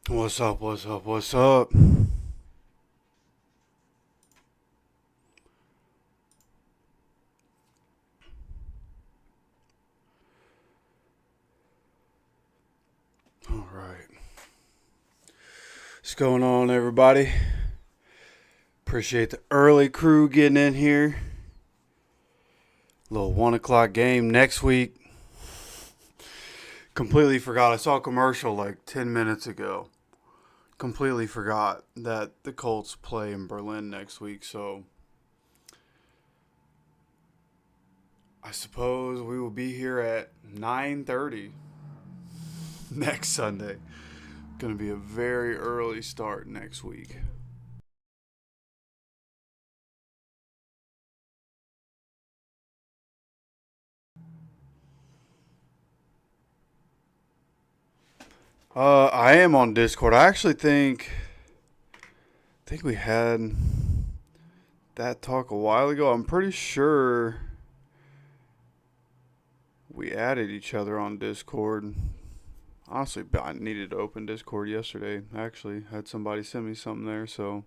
What's up? What's up? What's up? All right. What's going on, everybody? Appreciate the early crew getting in here. Little 1 o'clock game next week. Completely forgot. I saw a commercial like 10 minutes ago. Completely forgot that the Colts play in Berlin next week. So I suppose we will be here at 9:30 next Sunday. Going to be a very early start next week. I am on Discord. I actually think we had that talk a while ago. I'm pretty sure we added each other on Discord. Honestly, I needed to open Discord yesterday. Actually, had somebody send me something there, so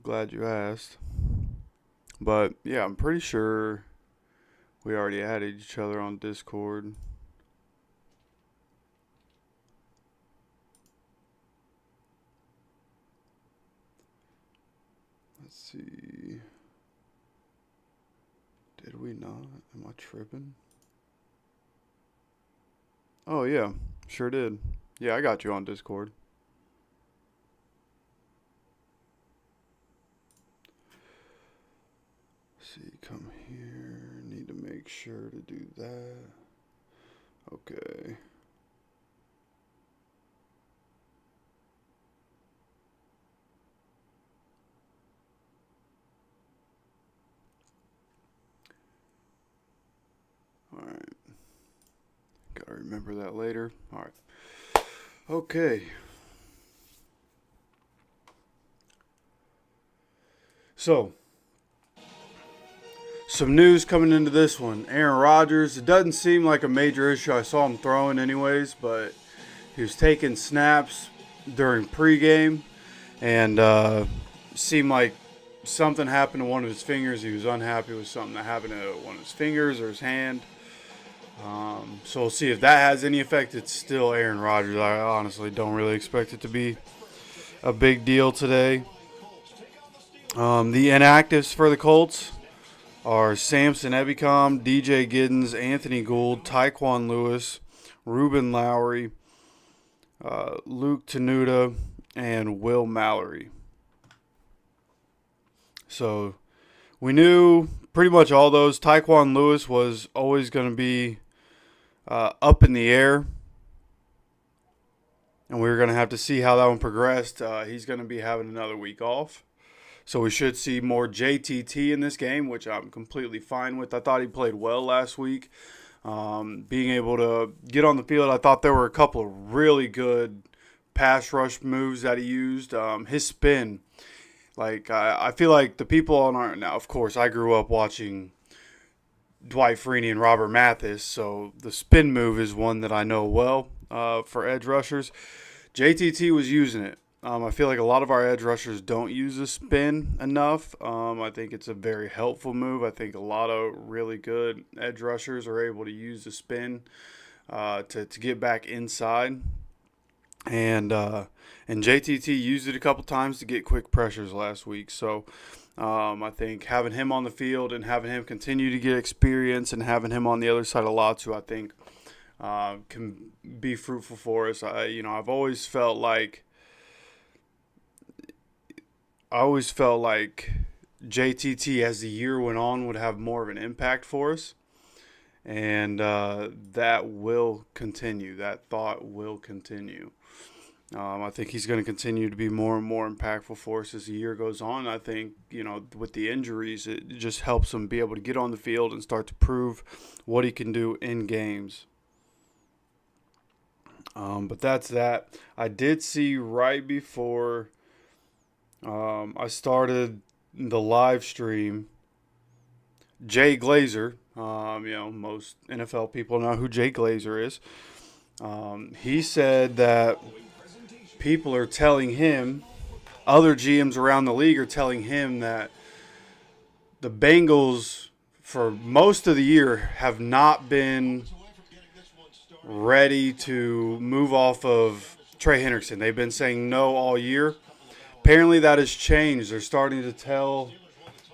glad you asked. But yeah, I'm pretty sure we already added each other on Discord. Let's see. Did we not? Am I tripping? Oh yeah, sure did. Yeah, I got you on Discord. See, come here. Need to make sure to do that. Okay. Alright. Gotta remember that later. Alright. Okay. So, some news coming into this one. Aaron Rodgers, it doesn't seem like a major issue. I saw him throwing anyways, but he was taking snaps during pregame and seemed like something happened to one of his fingers. He was unhappy with something that happened to one of his fingers or his hand. So we'll see if that has any effect. It's still Aaron Rodgers. I honestly don't really expect it to be a big deal today. The inactives for the Colts are Samson Ebicom, DJ Giddens, Anthony Gould, Tyquan Lewis, Ruben Lowry, Luke Tenuta, and Will Mallory. So we knew pretty much all those. Tyquan Lewis was always going to be up in the air, and we were going to have to see how that one progressed. He's going to be having another week off. So we should see more JTT in this game, which I'm completely fine with. I thought he played well last week. Being able to get on the field, I thought there were a couple of really good pass rush moves that he used. His spin, like I feel like the people on our now, of course, I grew up watching Dwight Freeney and Robert Mathis, so the spin move is one that I know well for edge rushers. JTT was using it. I feel like a lot of our edge rushers don't use the spin enough. I think it's a very helpful move. I think a lot of really good edge rushers are able to use the spin to get back inside. And JTT used it a couple times to get quick pressures last week. So I think having him on the field and having him continue to get experience and having him on the other side of Latu, I think can be fruitful for us. I've always felt like JTT, as the year went on, would have more of an impact for us. And that will continue. That thought will continue. I think he's going to continue to be more and more impactful for us as the year goes on. I think, with the injuries, it just helps him be able to get on the field and start to prove what he can do in games. But that's that. I did see right before I started the live stream, Jay Glazer. Most NFL people know who Jay Glazer is. He said that people are telling him, other GMs around the league are telling him that the Bengals, for most of the year, have not been ready to move off of Trey Hendrickson. They've been saying no all year. Apparently that has changed. They're starting to tell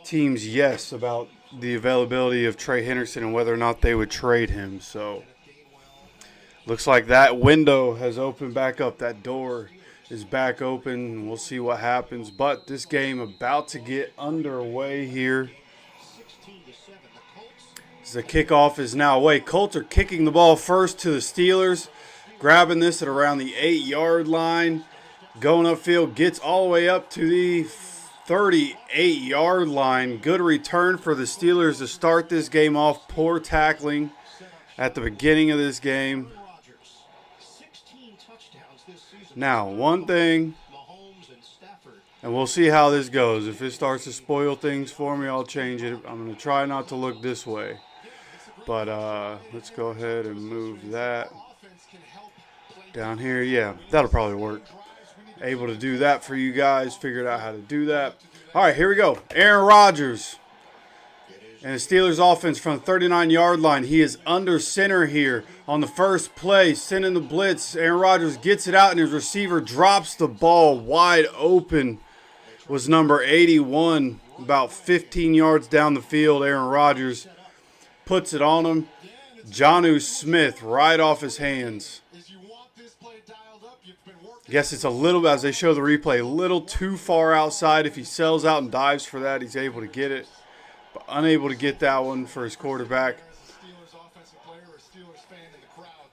teams yes about the availability of Trey Hendrickson and whether or not they would trade him. So looks like that window has opened back up. That door is back open. We'll see what happens. But this game about to get underway here. The kickoff is now away. Colts are kicking the ball first to the Steelers. Grabbing this at around the 8-yard line. Going upfield, gets all the way up to the 38-yard line. Good return for the Steelers to start this game off. Poor tackling at the beginning of this game. Now, one thing, and we'll see how this goes. If it starts to spoil things for me, I'll change it. I'm going to try not to look this way. But let's go ahead and move that down here. Yeah, that'll probably work. Able to do that for you guys. Figured out how to do that. All right, here we go. Aaron Rodgers and the Steelers offense from the 39-yard line. He is under center here on the first play, sending the blitz. Aaron Rodgers gets it out, and his receiver drops the ball wide open. Was number 81, about 15 yards down the field. Aaron Rodgers puts it on him. Jonnu Smith right off his hands. Guess it's a little, as they show the replay, a little too far outside. If he sells out and dives for that, he's able to get it. But unable to get that one for his quarterback.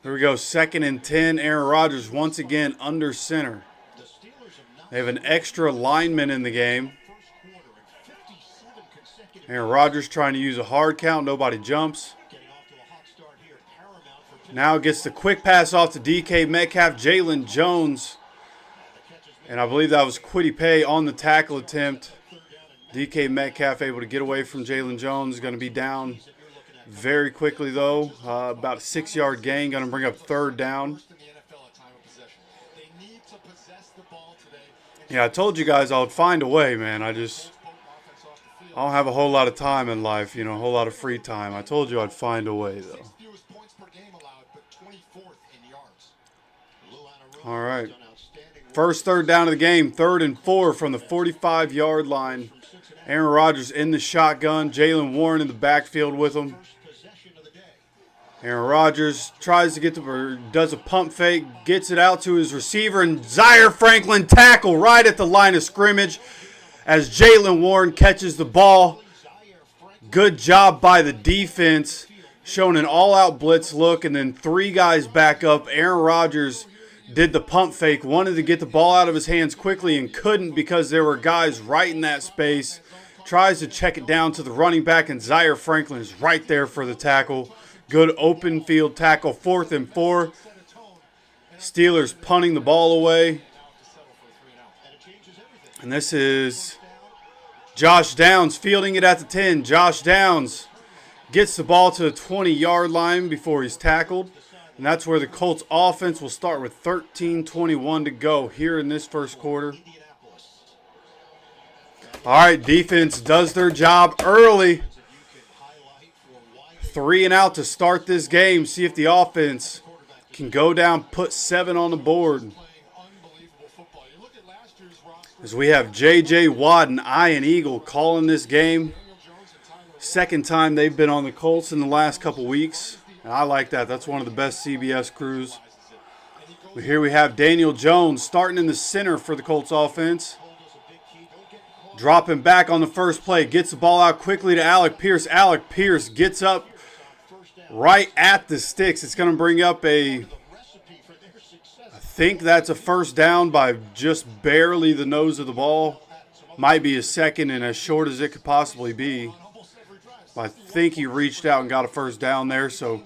Here we go, 2nd and 10. Aaron Rodgers once again under center. They have an extra lineman in the game. Aaron Rodgers trying to use a hard count. Nobody jumps. Now gets the quick pass off to DK Metcalf. Jalen Jones. And I believe that was Kwity Paye on the tackle attempt. DK Metcalf able to get away from Jalen Jones. Going to be down very quickly, though. About a 6-yard gain. Going to bring up 3rd down. Yeah, I told you guys I would find a way, man. I don't have a whole lot of time in life, a whole lot of free time. I told you I'd find a way, though. All right. First 3rd down of the game, 3rd and 4 from the 45-yard line. Aaron Rodgers in the shotgun. Jaylen Warren in the backfield with him. Aaron Rodgers tries to does a pump fake, gets it out to his receiver, and Zaire Franklin tackle right at the line of scrimmage as Jaylen Warren catches the ball. Good job by the defense, showing an all-out blitz look, and then 3 guys back up. Aaron Rodgers did the pump fake, wanted to get the ball out of his hands quickly and couldn't because there were guys right in that space. Tries to check it down to the running back, and Zaire Franklin is right there for the tackle. Good open field tackle, 4th and 4. Steelers punting the ball away. And this is Josh Downs fielding it at the 10. Josh Downs gets the ball to the 20-yard line before he's tackled. And that's where the Colts offense will start with 13:21 to go here in this first quarter. All right, defense does their job early. 3 and out to start this game. See if the offense can go down, put 7 on the board. As we have J.J. Watt and Ian Eagle calling this game. 2nd time they've been on the Colts in the last couple weeks. And I like that. That's one of the best CBS crews. But here we have Daniel Jones starting in the center for the Colts offense. Dropping back on the first play. Gets the ball out quickly to Alec Pierce. Alec Pierce gets up right at the sticks. It's going to bring up I think that's a 1st down by just barely the nose of the ball. Might be a 2nd and as short as it could possibly be. I think he reached out and got a 1st down there. So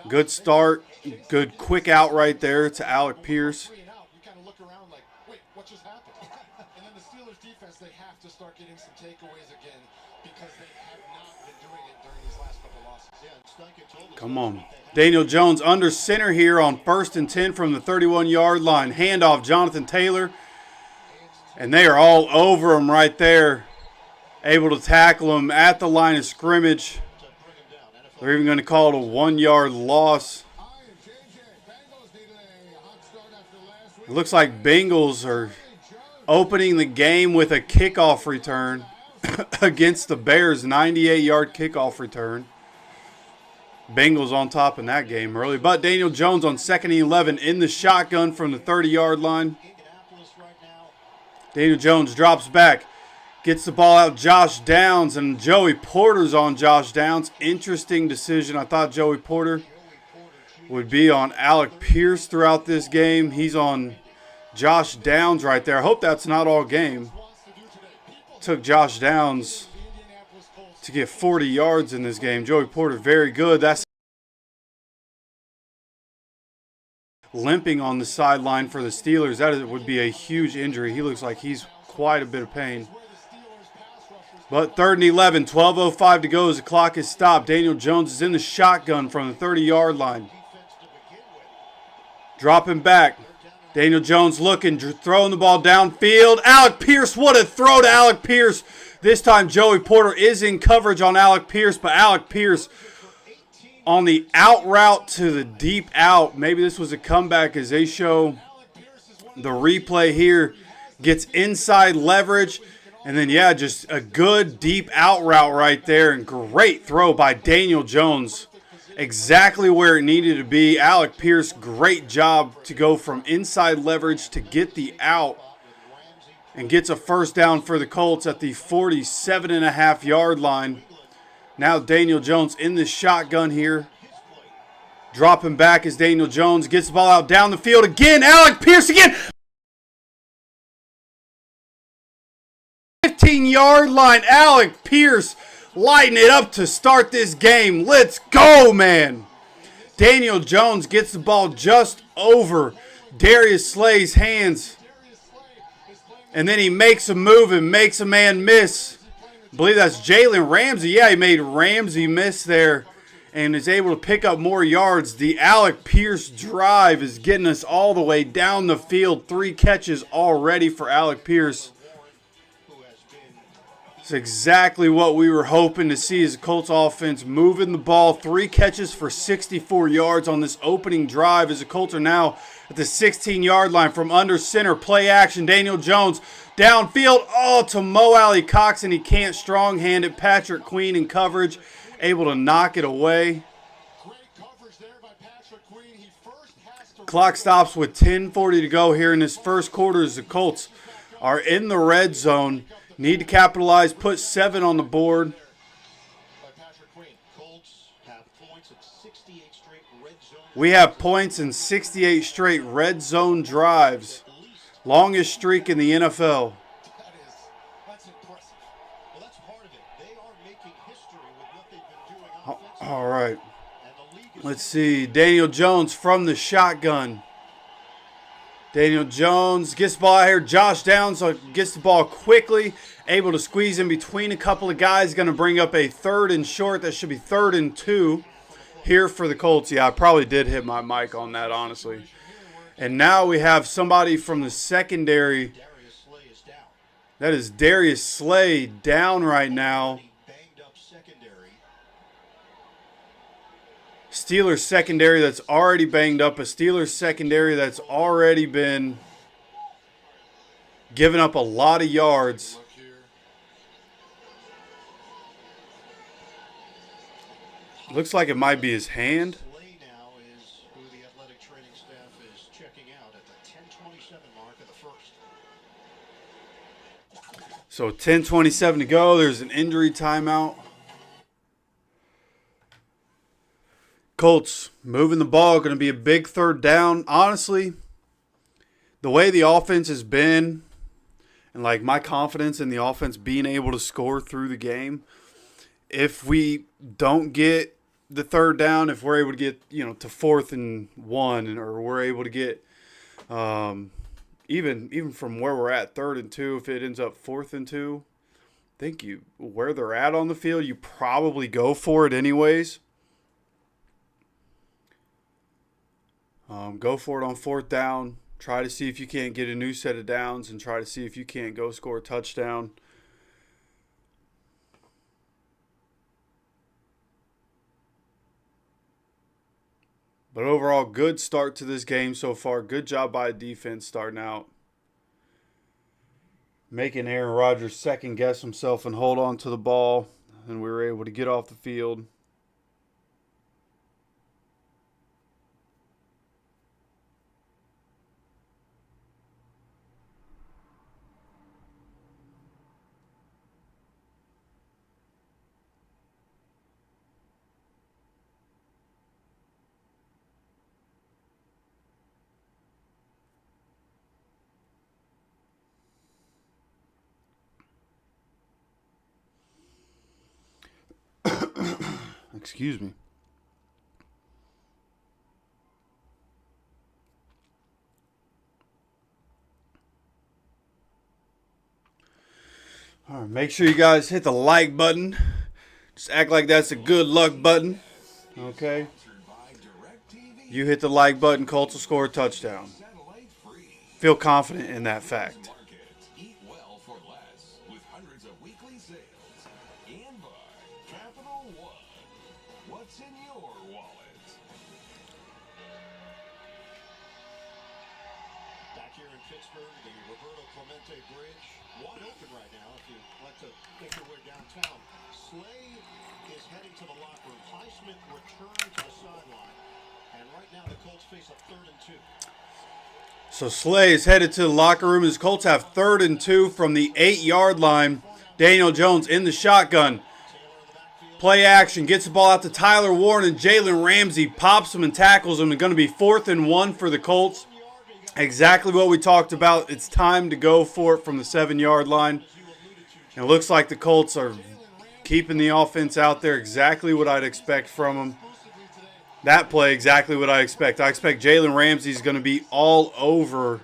good start. Good quick out right there to Alec Pierce. Come on. Daniel Jones under center here on 1st and 10 from the 31-yard line. Handoff, Jonathan Taylor. And they are all over him right there. Able to tackle him at the line of scrimmage. They're even going to call it a 1-yard loss. It looks like Bengals are opening the game with a kickoff return against the Bears. 98-yard kickoff return. Bengals on top in that game early. But Daniel Jones on 2nd and 11 in the shotgun from the 30-yard line. Daniel Jones drops back. Gets the ball out. Josh Downs. And Joey Porter's on Josh Downs. Interesting decision. I thought Joey Porter would be on Alec Pierce throughout this game. He's on Josh Downs right there. I hope that's not all game. Took Josh Downs to get 40 yards in this game. Joey Porter, very good. That's limping on the sideline for the Steelers. That would be a huge injury. He looks like he's quite a bit of pain. But 3rd and 11, 12:05 to go as the clock is stopped. Daniel Jones is in the shotgun from the 30-yard line. Dropping back. Daniel Jones looking, throwing the ball downfield. Alec Pierce, what a throw to Alec Pierce. This time Joey Porter is in coverage on Alec Pierce, but Alec Pierce on the out route to the deep out. Maybe this was a comeback as they show the replay here. Gets inside leverage. And then, yeah, just a good deep out route right there. And great throw by Daniel Jones. Exactly where it needed to be. Alec Pierce, great job to go from inside leverage to get the out. And gets a first down for the Colts at the 47.5-yard line. Now Daniel Jones in the shotgun here. Dropping back as Daniel Jones gets the ball out down the field again. Alec Pierce again. 15-yard line. Alec Pierce lighting it up to start this game. Let's go, man. Daniel Jones gets the ball just over Darius Slay's hands. And then he makes a move and makes a man miss. I believe that's Jalen Ramsey. Yeah, he made Ramsey miss there and is able to pick up more yards. The Alec Pierce drive is getting us all the way down the field. 3 catches already for Alec Pierce. It's exactly what we were hoping to see as the Colts offense moving the ball. 3 catches for 64 yards on this opening drive as the Colts are now at the 16-yard line from under center. Play action. Daniel Jones downfield. Oh, to Mo Alley Cox, and he can't strong-hand it. Patrick Queen in coverage, able to knock it away. Clock stops with 10:40 to go here in this first quarter as the Colts are in the red zone. Need to capitalize, put 7 on the board. We have points in 68 straight red zone drives. Longest streak in the NFL. That's impressive. Well, that's part of it. They are making history with what they've been doing offensively. All right. Let's see. Daniel Jones from the shotgun. Daniel Jones gets the ball out here. Josh Downs gets the ball quickly. Able to squeeze in between a couple of guys. Going to bring up a 3rd and short. That should be 3rd and 2 here for the Colts. Yeah, I probably did hit my mic on that, honestly. And now we have somebody from the secondary. That is Darius Slay down right now. Steelers secondary that's already banged up. A Steelers secondary that's already been giving up a lot of yards. Looks like it might be his hand. So 10:27 to go. There's an injury timeout. Colts moving the ball. Going to be a big 3rd down. Honestly, the way the offense has been and like my confidence in the offense being able to score through the game, if we don't get the 3rd down, if we're able to get, to 4th and 1, or we're able to get even from where we're at, 3rd and 2, if it ends up 4th and 2, I think where they're at on the field, you probably go for it anyways. Go for it on fourth down. Try to see if you can't get a new set of downs and try to see if you can't go score a touchdown. But overall, good start to this game so far. Good job by defense starting out. Making Aaron Rodgers second guess himself and hold on to the ball. And we were able to get off the field. Excuse me. All right, make sure you guys hit the like button. Just act like that's a good luck button. Okay? You hit the like button, Colts will score a touchdown. Feel confident in that fact. What's in your wallet? Back here in Pittsburgh, the Roberto Clemente Bridge, wide open right now if you'd like to make your way downtown. Slay is heading to the locker room. Highsmith returned to the sideline. And right now the Colts face a 3rd and 2. So Slay is headed to the locker room. His Colts have 3rd and 2 from the 8-yard line. Daniel Jones in the shotgun. Play action, gets the ball out to Tyler Warren, and Jalen Ramsey pops him and tackles him. It's going to be 4th and 1 for the Colts. Exactly what we talked about. It's time to go for it from the 7-yard line. And it looks like the Colts are keeping the offense out there. Exactly what I'd expect from them. That play, exactly what I expect. I expect Jalen Ramsey is going to be all over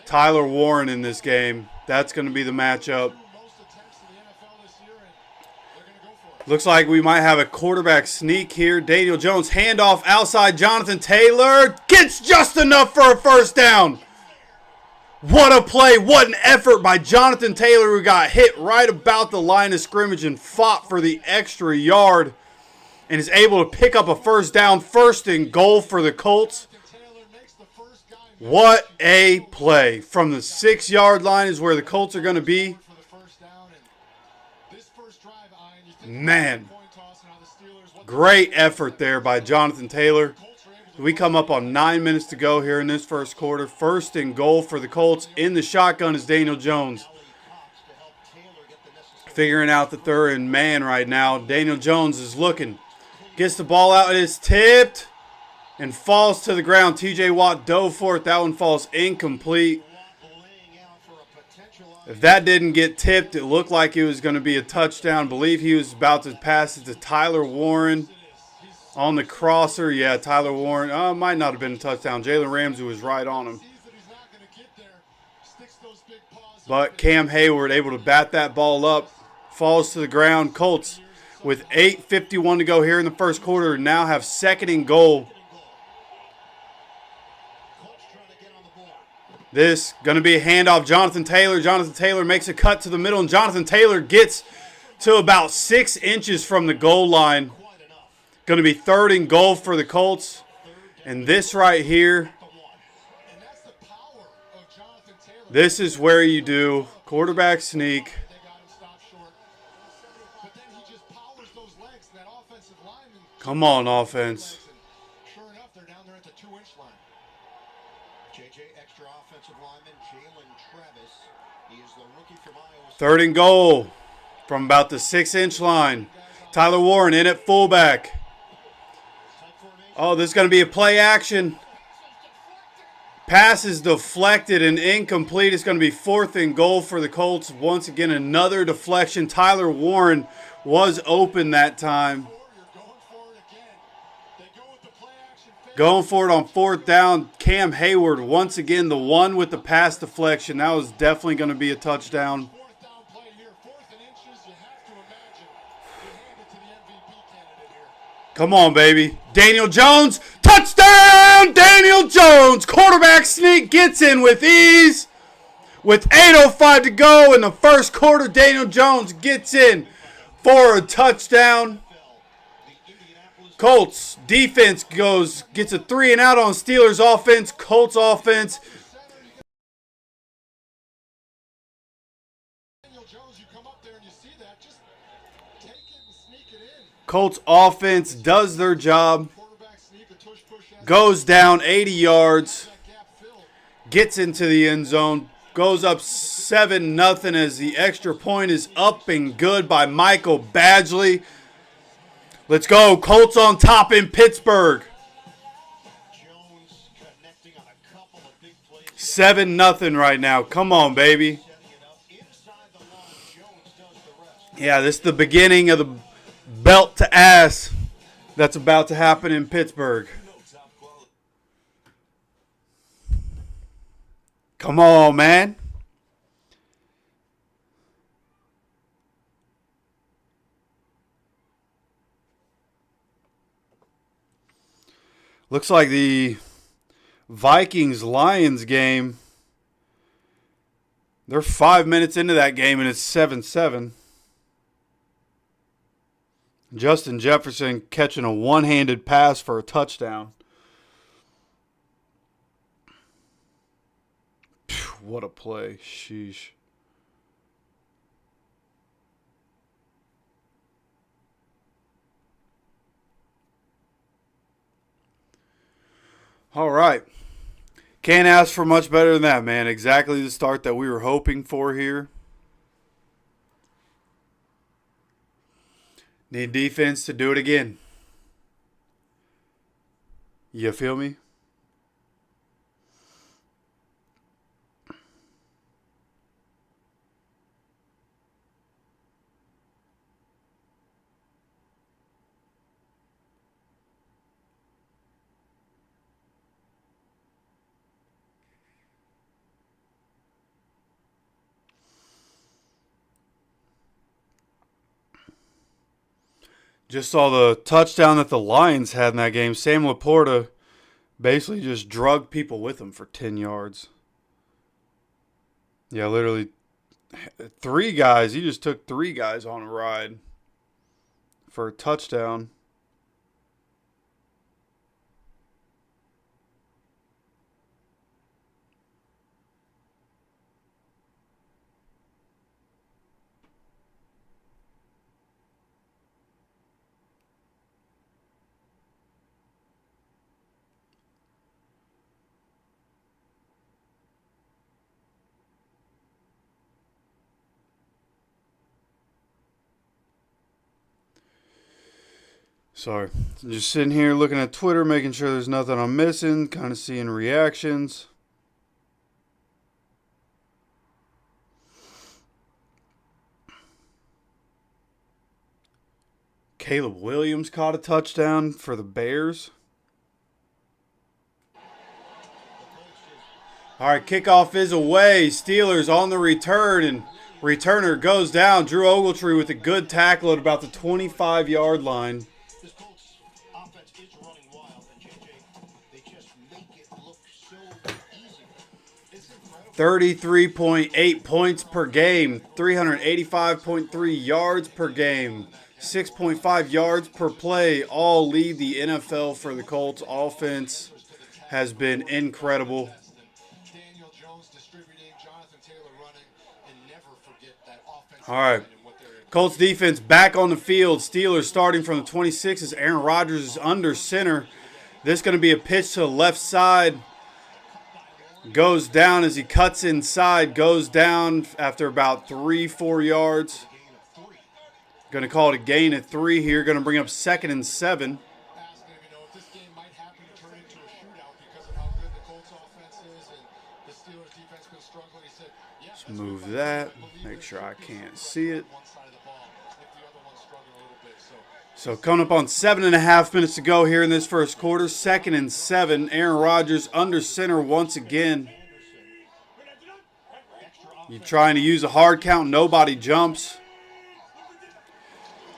Tyler Warren in this game. That's going to be the matchup. Looks like we might have a quarterback sneak here. Daniel Jones, handoff outside. Jonathan Taylor gets just enough for a first down. What a play. What an effort by Jonathan Taylor, who got hit right about the line of scrimmage and fought for the extra yard and is able to pick up a first down, 1st and goal for the Colts. What a play. From the 6-yard line is where the Colts are going to be. Man, great effort there by Jonathan Taylor. We come up on 9 minutes to go here in this first quarter. 1st and goal for the Colts. In the shotgun is Daniel Jones. Figuring out the 3rd and man right now. Daniel Jones is looking. Gets the ball out. It is tipped and falls to the ground. TJ Watt dove for it. That one falls incomplete. If that didn't get tipped, it looked like it was going to be a touchdown. I believe he was about to pass it to Tyler Warren on the crosser. Yeah, Tyler Warren. It might not have been a touchdown. Jalen Ramsey was right on him. But Cam Hayward able to bat that ball up. Falls to the ground. Colts with 8:51 to go here in the first quarter now have 2nd and goal. This going to be a handoff. Jonathan Taylor. Jonathan Taylor makes a cut to the middle, and Jonathan Taylor gets to about 6 inches from the goal line. Going to be 3rd and goal for the Colts. And this right here, this is where you do quarterback sneak. Come on, offense. 3rd and goal from about the 6-inch line. Tyler Warren in at fullback. Oh, this is going to be a play action. Pass is deflected and incomplete. It's going to be 4th and goal for the Colts. Once again, another deflection. Tyler Warren was open that time. Going for it on 4th down. Cam Hayward, once again, the one with the pass deflection. That was definitely going to be a touchdown. Come on, baby. Daniel Jones. Touchdown, Daniel Jones. Quarterback sneak gets in with ease. With 8:05 to go in the first quarter, Daniel Jones gets in for a touchdown. Colts defense gets a 3 and out on Steelers offense. Colts offense. Colts offense does their job. Goes down 80 yards. Gets into the end zone. Goes up 7-0 as the extra point is up and good by Michael Badgley. Let's go. Colts on top in Pittsburgh. 7-0 right now. Come on, baby. Yeah, this is the beginning of the belt to ass that's about to happen in Pittsburgh. Come on, man. Looks like the Vikings-Lions game, they're 5 minutes into that game and it's 7-7. Justin Jefferson catching a one-handed pass for a touchdown. What a play. Sheesh. All right. Can't ask for much better than that, man. Exactly the start that we were hoping for here. Need defense to do it again. You feel me? Just saw the touchdown that the Lions had in that game. Sam Laporta basically just drugged people with him for 10 yards. Yeah, literally 3 guys. He just took 3 guys on a ride for a touchdown. Sorry. Just sitting here looking at Twitter, making sure there's nothing I'm missing, kind of seeing reactions. Caleb Williams caught a touchdown for the Bears. All right, kickoff is away. Steelers on the return, and returner goes down. Drew Ogletree with a good tackle at about the 25-yard line. 33.8 points per game, 385.3 yards per game, 6.5 yards per play, all lead the NFL for the Colts. Offense has been incredible. All right. Colts defense back on the field. Steelers starting from the 26 as Aaron Rodgers is under center. This is going to be a pitch to the left side. Goes down as he cuts inside. Goes down after about 3-4 yards. Going to call it a gain of 3 here. Going to bring up 2nd and 7. Let's move that. Make sure I can't see it. So coming up on 7.5 minutes to go here in this first quarter. 2nd and 7. Aaron Rodgers under center once again. You're trying to use a hard count. Nobody jumps.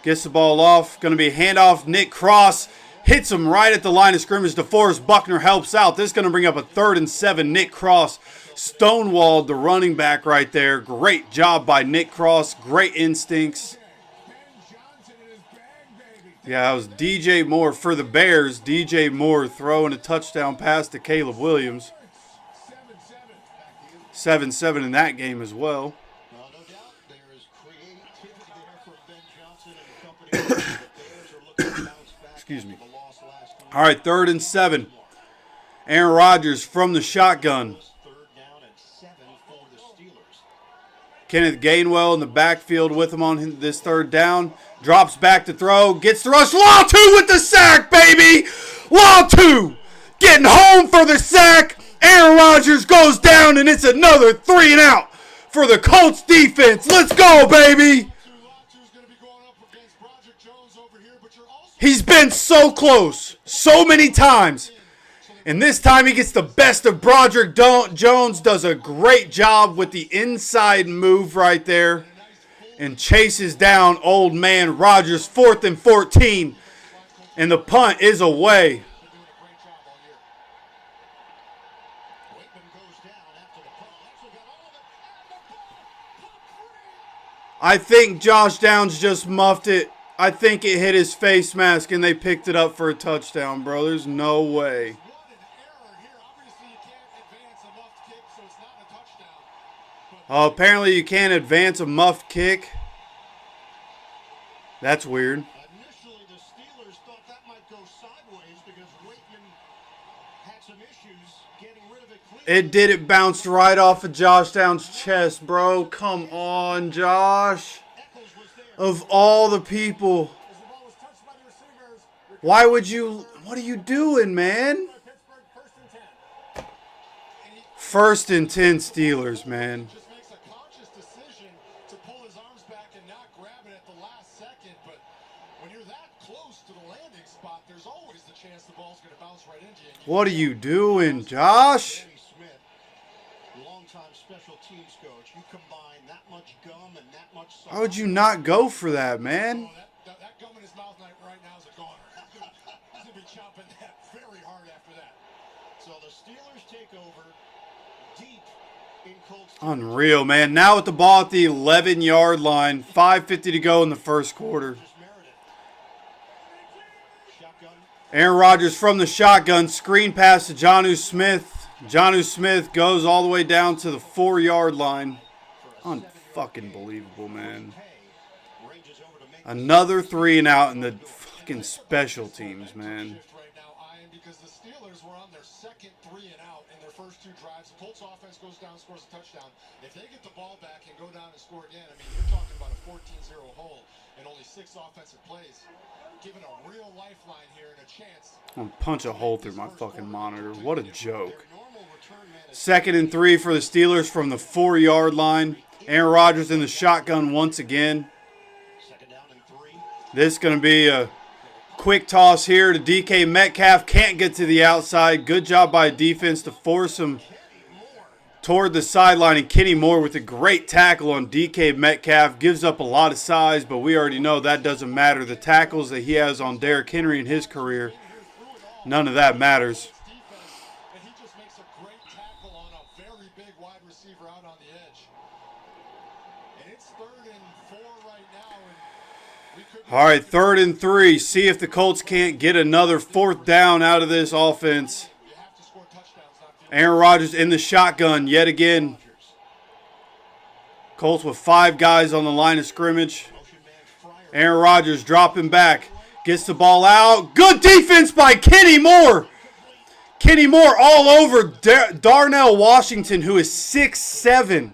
Gets the ball off. Going to be a handoff. Nick Cross hits him right at the line of scrimmage. DeForest Buckner helps out. This is going to bring up a 3rd and 7. Nick Cross stonewalled the running back right there. Great job by Nick Cross. Great instincts. Yeah, that was DJ Moore for the Bears. DJ Moore throwing a touchdown pass to Caleb Williams. 7-7 in that game as well. No doubt there is creativity there from Ben Johnson and company. The Bears are looking to bounce back. Excuse me. The loss last week. All right, 3rd and 7. Aaron Rodgers from the shotgun. 3rd down and 7 for the Steelers. Kenneth Gainwell in the backfield with him on this 3rd down. Drops back to throw. Gets the rush. Law 2 with the sack, baby. Law 2 getting home for the sack. Aaron Rodgers goes down, and it's another 3 and out for the Colts defense. Let's go, baby. He's been so close so many times. And this time he gets the best of Broderick Jones. Does a great job with the inside move right there. And chases down old man Rodgers. 4th and 14. And the punt is away. I think Josh Downs just muffed it. I think it hit his face mask and they picked it up for a touchdown, bro. There's no way. Oh, apparently you can't advance a muffed kick. That's weird. Initially, the Steelers thought that might go sideways because Waitman had some issues getting rid of it clean. It did. It bounced right off of Josh Downs' chest, bro. Come on, Josh. Of all the people. Why would you... What are you doing, man? 1st and 10 Steelers, man. Just makes a conscious decision to pull his arms back and not grab it at the last second. But when you're that close to the landing spot, there's always the chance the ball's going to bounce right into you. What are you doing, Josh? Smith, longtime special teams coach. You combine that much gum and that much sauce. How would you not go for that, man? That gum in his mouth right now is a goner. He's going to be chomping that very hard after that. So the Steelers take over deep in Colts. Unreal, man. Now with the ball at the 11-yard line. 5:50 to go in the 1st quarter. Aaron Rodgers from the shotgun. Screen pass to Jonnu Smith. Jonnu Smith goes all the way down to the 4-yard line. Unfucking believable, man. Another 3 and out in the fucking special teams, man. Because the Steelers were on their 2nd 3 and out in their first 2 drives. The Colts offense goes down, scores a touchdown. If they get the ball back and go down and score again, I mean, you're talking about a 14-0 hole and only 6 offensive plays. Giving a real lifeline here and a chance. I'm gonna punch a hole through my fucking monitor. What a joke. 2nd and 3 for the Steelers from the 4-yard line. Aaron Rodgers in the shotgun once again. This is going to be a quick toss here to DK Metcalf. Can't get to the outside. Good job by defense to force him toward the sideline. And Kenny Moore with a great tackle on DK Metcalf. Gives up a lot of size, but we already know that doesn't matter. The tackles that he has on Derrick Henry in his career, none of that matters. And he just makes a great tackle on a very big wide receiver out on the edge. And it's 3rd and 4 right now. And we could All right, 3rd and 3. See if the Colts can't get another 4th down out of this offense. you have to score touchdowns, not field Aaron Rodgers in the shotgun yet again. Colts with 5 guys on the line of scrimmage. Aaron Rodgers dropping back. Gets the ball out. Good defense by Kenny Moore. Kenny Moore all over Darnell Washington, who is 6'7".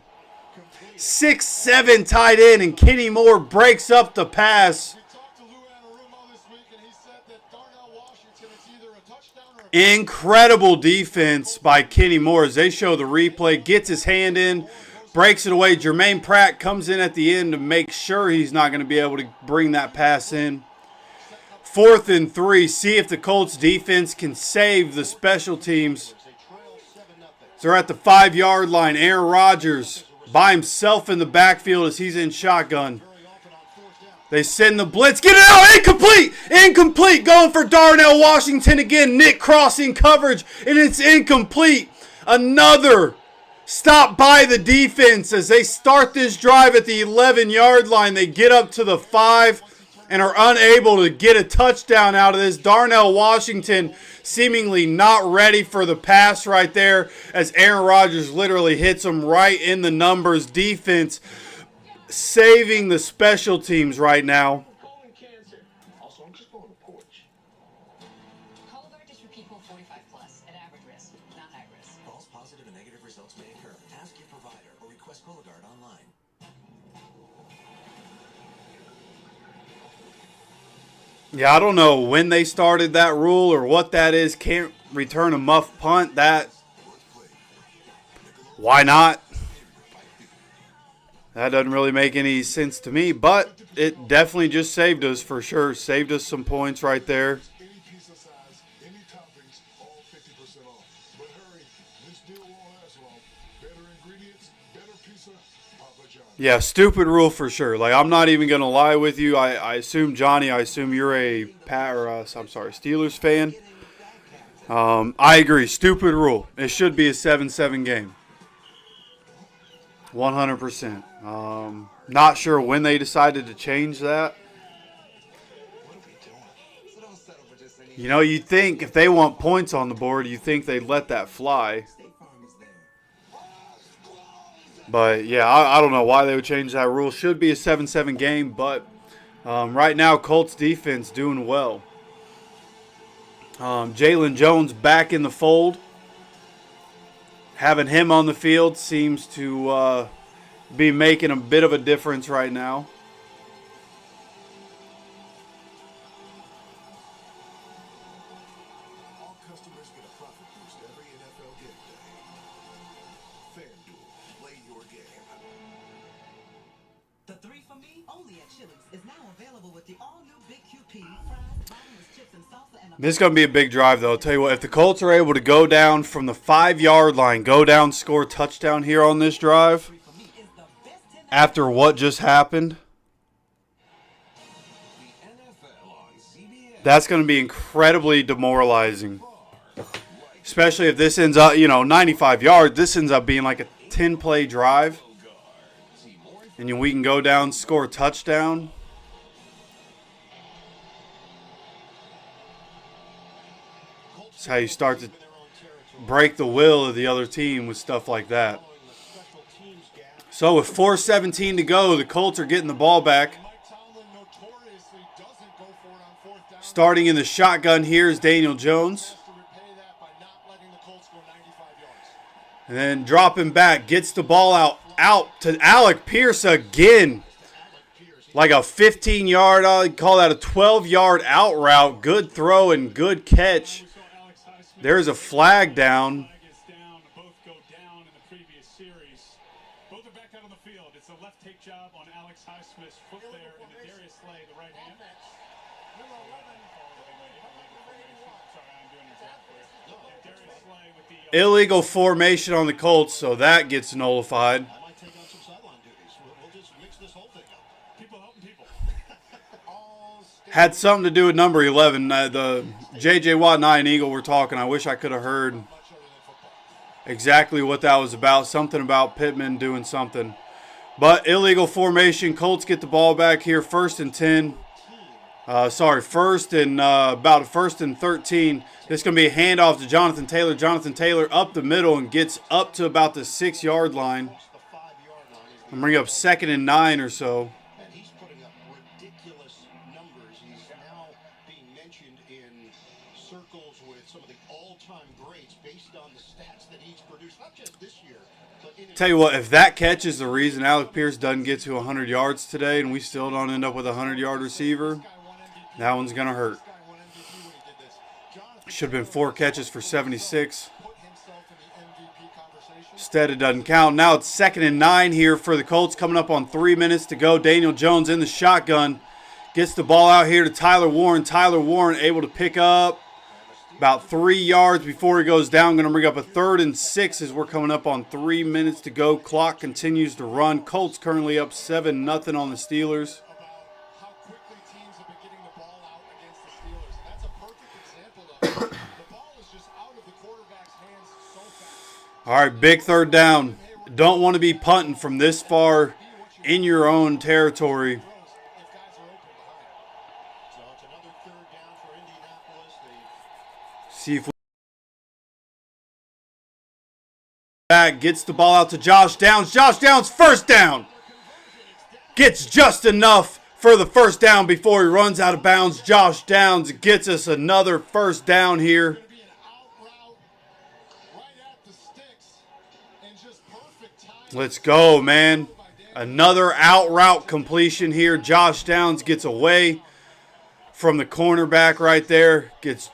6'7" tight end, and Kenny Moore breaks up the pass. We talked to Lou Anarumo this week, and he said that Darnell Washington is either a touchdown or a... Incredible defense by Kenny Moore as they show the replay. Gets his hand in, breaks it away. Jermaine Pratt comes in at the end to make sure he's not going to be able to bring that pass in. 4th and 3. See if the Colts defense can save the special teams. So they're at the 5-yard line. Aaron Rodgers by himself in the backfield as he's in shotgun. They send the blitz. Get it out. Incomplete. Incomplete. Going for Darnell Washington again. Nick crossing coverage. And it's incomplete. Another stop by the defense as they start this drive at the 11-yard line. They get up to the 5 and are unable to get a touchdown out of this. Darnell Washington seemingly not ready for the pass right there as Aaron Rodgers literally hits him right in the numbers. Defense saving the special teams right now. Also, I'm just going to porch. Call alert is for people 45 plus at average risk, not high risk. False positive and negative results may occur. Ask your provider or request Cologuard online. Yeah, I don't know when they started that rule or what that is. Can't return a muff punt. Why not? That doesn't really make any sense to me, but it definitely just saved us for sure. Saved us some points right there. Any pizza size, any toppings, all 50% off. But hurry, this deal won't last long. Better ingredients, better pizza, Papa John's. Yeah, stupid rule for sure. Like, I'm not even going to lie with you. I assume, Johnny, I assume you're a Steelers fan. I agree. Stupid rule. It should be a 7-7 game. 100%. Not sure when they decided to change that. You know, you think if they want points on the board, you think they'd let that fly. But, yeah, I don't know why they would change that rule. Should be a 7-7 game, but right now, Colts defense doing well. Jalen Jones back in the fold. Having him on the field seems to be making a bit of a difference right now. All customers get a profit boost every NFL game day. FanDuel, play your game. The 3 for Me, only at Chili's, is now available with the all-new Big QP, fries, bottomless chips, and salsa, and a This is going to be a big drive, though. I'll tell you what, if the Colts are able to go down from the 5-yard line, go down, score a touchdown here on this drive, 3 for Me is the best 10 after what just happened, that's going to be incredibly demoralizing. Especially if this ends up, 95 yards, this ends up being like a 10-play drive. And we can go down, score a touchdown. That's how you start to break the will of the other team with stuff like that. So with 4:17 to go, the Colts are getting the ball back. Starting in the shotgun here is Daniel Jones. And then dropping back, gets the ball out to Alec Pierce again. Like a 15-yard, I'd call that a 12-yard out route. Good throw and good catch. There's a flag down. Both go down in the previous series. Both are back out on the field. It's a left take job on Alex Highsmith's foot there, and the Darius Slay, the right hand. Number 11. Illegal formation on the Colts, so that gets nullified. I might take on some sideline duties. We'll just mix this whole thing up. People helping people. Had something to do with number 11. The J.J. Watt and Ian Eagle were talking. I wish I could have heard exactly what that was about. Something about Pittman doing something. But illegal formation. Colts get the ball back here. First and 10. First and 13. This is going to be a handoff to Jonathan Taylor. Jonathan Taylor up the middle and gets up to about the 6-yard line. I'm bringing up 2nd and 9 or so. And he's putting up ridiculous numbers. He's now being mentioned in circles with some of the all-time greats based on the stats that he's produced, not just this year, but in Tell you what, if that catch is the reason Alec Pierce doesn't get to 100 yards today and we still don't end up with a 100-yard receiver, that one's going to hurt. Should have been 4 catches for 76. Instead, it doesn't count. Now it's 2nd and 9 here for the Colts, coming up on 3 minutes to go. Daniel Jones in the shotgun. Gets the ball out here to Tyler Warren. Tyler Warren able to pick up about 3 yards before he goes down. Going to bring up a 3rd and 6 as we're coming up on 3 minutes to go. Clock continues to run. Colts currently up 7-0 on the Steelers. All right, big third down. Don't want to be punting from this far in your own territory. If guys are open behind. So it's another third down for Indianapolis. See if we back gets the ball out to Josh Downs. Josh Downs first down. Gets just enough for the first down before he runs out of bounds. Josh Downs gets us another first down here. Be an out route right at the sticks and just perfect timing. Let's go, man. Another out route completion here. Josh Downs gets away from the cornerback right there. Gets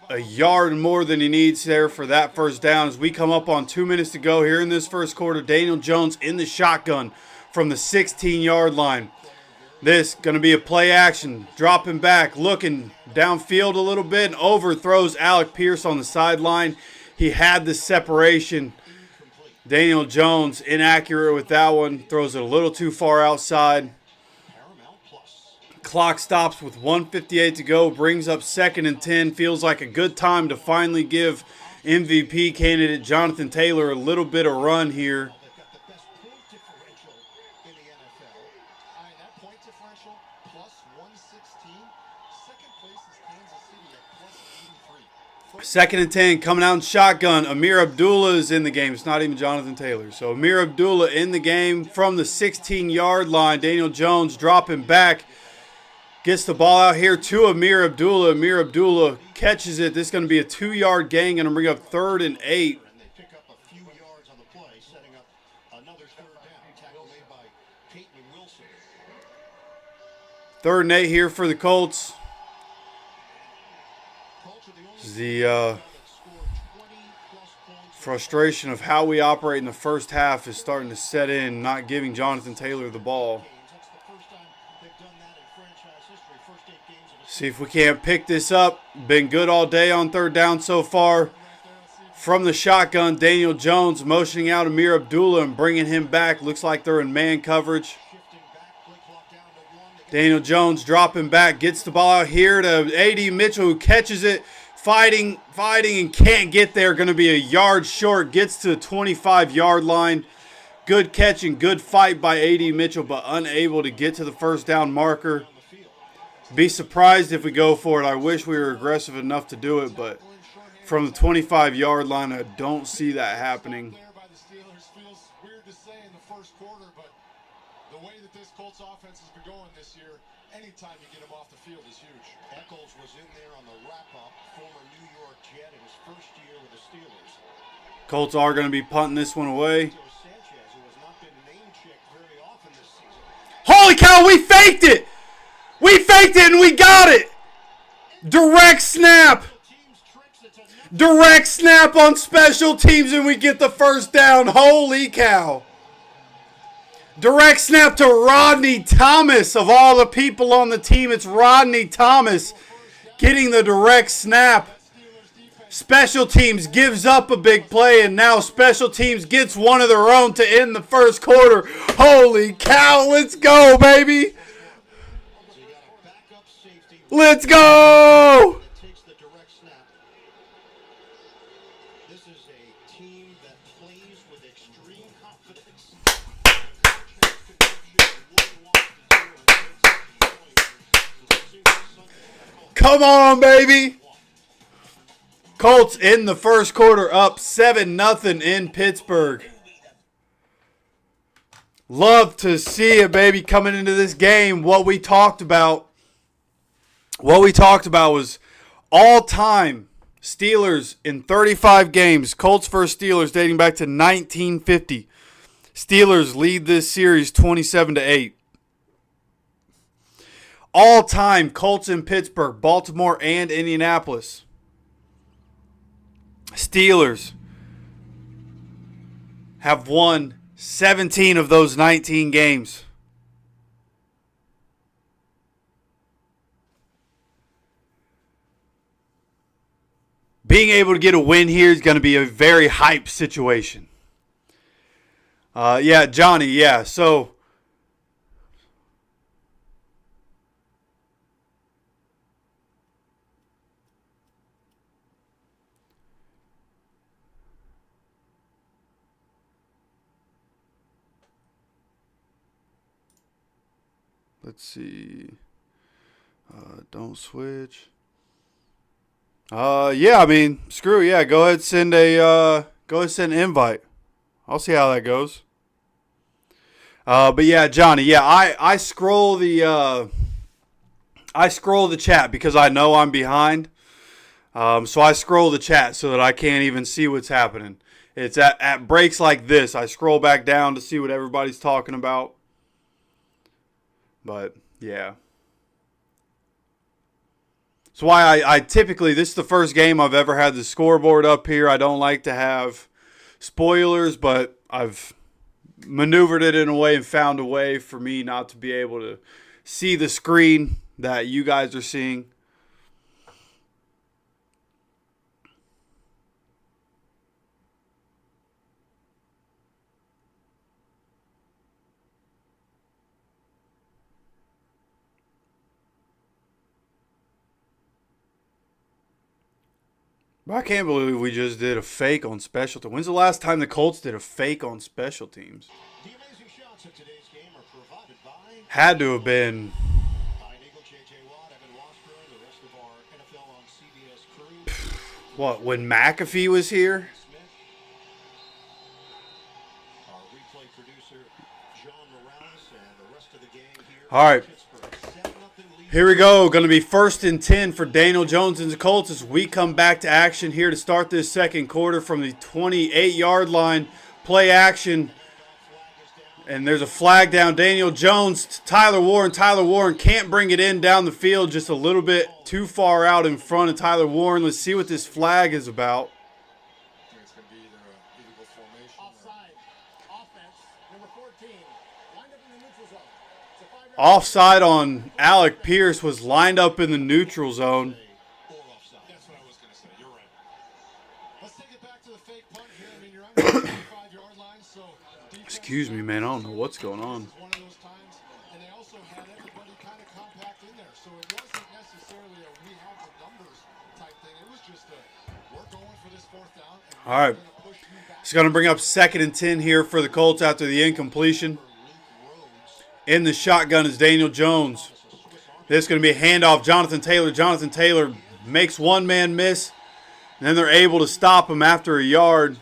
a yard more than he needs there for that first down. As we come up on 2 minutes to go here in this first quarter, Daniel Jones in the shotgun from the 16-yard line. This going to be a play action. Dropping back, looking downfield a little bit, and overthrows Alec Pierce on the sideline. He had the separation. Daniel Jones inaccurate with that one. Throws it a little too far outside. Clock stops with 1:58 to go. Brings up 2nd and 10. Feels like a good time to finally give MVP candidate Jonathan Taylor a little bit of run here. They've got the best point differential in the NFL. That point differential plus 116. Second place is Kansas City at plus 83. 2nd and 10, coming out in shotgun. Amir Abdullah is in the game. It's not even Jonathan Taylor. So Amir Abdullah in the game from the 16-yard line. Daniel Jones dropping back. Gets the ball out here to Amir Abdullah. Amir Abdullah catches it. This is going to be a 2-yard gain. Going to bring up 3rd and 8. And they pick up a few yards on the play, setting up another third down. Tackle made by Peyton Wilson. 3rd and 8 here for the Colts. Colts are the only The that scored 20-plus points. frustration of how we operate in the first half is starting to set in, not giving Jonathan Taylor the ball. That's the first time they've done that in franchise history. First 8 games of the See if we can't pick this up. Been good all day on 3rd down so far. From the shotgun, Daniel Jones motioning out Amir Abdullah and bringing him back. Looks like they're in man coverage. shifting back. Play clock down to 1. Daniel Jones dropping back. Gets the ball out here to A.D. Mitchell, who catches it. Fighting, and can't get there. Going to be a yard short. Gets to the 25-yard line. Good catch and good fight by A.D. Mitchell, but unable to get to the first down marker. Be surprised if we go for it. I wish we were aggressive enough to do it, but from the 25-yard line, I don't see that happening. There by the Steelers feels weird to say in the first quarter, but the way that this Colts offense has been going this year, anytime you get them off the field is huge. Eccles was in there on the wrap-up. Former New York Jet in his first year with the Steelers. Colts are going to be punting this one away. Joe Sanchez, who has not been name-checked very often this season. Holy cow, we faked it! We faked it and we got it! Direct snap! Team's tricks, it's a Direct snap on special teams and we get the first down. Holy cow. Direct snap to Rodney Thomas. Of all the people on the team, it's Rodney Thomas getting the direct snap. Special teams gives up a big play, and now special teams gets one of their own to end the first quarter. Holy cow, let's go, baby. So you got a backup safety Let's go. that takes the direct snap. This is a team that plays with extreme confidence. Come on, baby. Colts in the first quarter up 7-0 in Pittsburgh. Love to see it, baby, coming into this game. What we talked about was all-time Steelers in 35 games. Colts versus Steelers dating back to 1950. Steelers lead this series 27-8. All-time Colts in Pittsburgh, Baltimore, and Indianapolis. Steelers have won 17 of those 19 games. Being able to get a win here is going to be a very hype situation. Yeah, Johnny, yeah. So, Let's see. Don't switch. Yeah, I mean, screw yeah. Go ahead, send an invite. I'll see how that goes. But yeah, Johnny, yeah, I scroll the chat because I know I'm behind. So I scroll the chat so that I can't even see what's happening. It's at breaks like this, I scroll back down to see what everybody's talking about. But yeah. That's why I typically, this is the first game I've ever had the scoreboard up here. I don't like to have spoilers, but I've maneuvered it in a way and found a way for me not to be able to see the screen that you guys are seeing. I can't believe we just did a fake on special teams. When's the last time the Colts did a fake on special teams? The amazing shots of today's game are provided by Had to have been. Eagle, J.J. Watt, Evan Wasper, the rest of our NFL on CBS crew. What, when McAfee was here? Smith, our replay producer, John Morales, and the rest of the gang here. All right. Pittsburgh, 7-0 lead. Here we go. Going to be 1st and 10 for Daniel Jones and the Colts as we come back to action here to start this second quarter from the 28-yard line. Play action. And there's a flag down. Daniel Jones to Tyler Warren. Tyler Warren can't bring it in down the field, just a little bit too far out in front of Tyler Warren. Let's see what this flag is about. I think it's going to be either a illegal formation Offside. Offense, number 14. Lined up in the neutral zone. It's a 5-yard Offside on Alec Pierce was lined up in the neutral zone. or offside. That's what I was going to say. You're right. Let's take it back to the fake punt here. I mean, you're under the 25-yard line, so Excuse me, man. I don't know what's going on. was one of those times, and they also had everybody kind of compact in there, so it wasn't necessarily a we have the numbers type thing. It was just a we're going for this fourth down. And All right. we're gonna push you back. It's going to bring up 2nd and 10 here for the Colts after the incompletion. In the shotgun is Daniel Jones. This is going to be a handoff. Jonathan Taylor. Jonathan Taylor makes one man miss. And then they're able to stop him after a yard.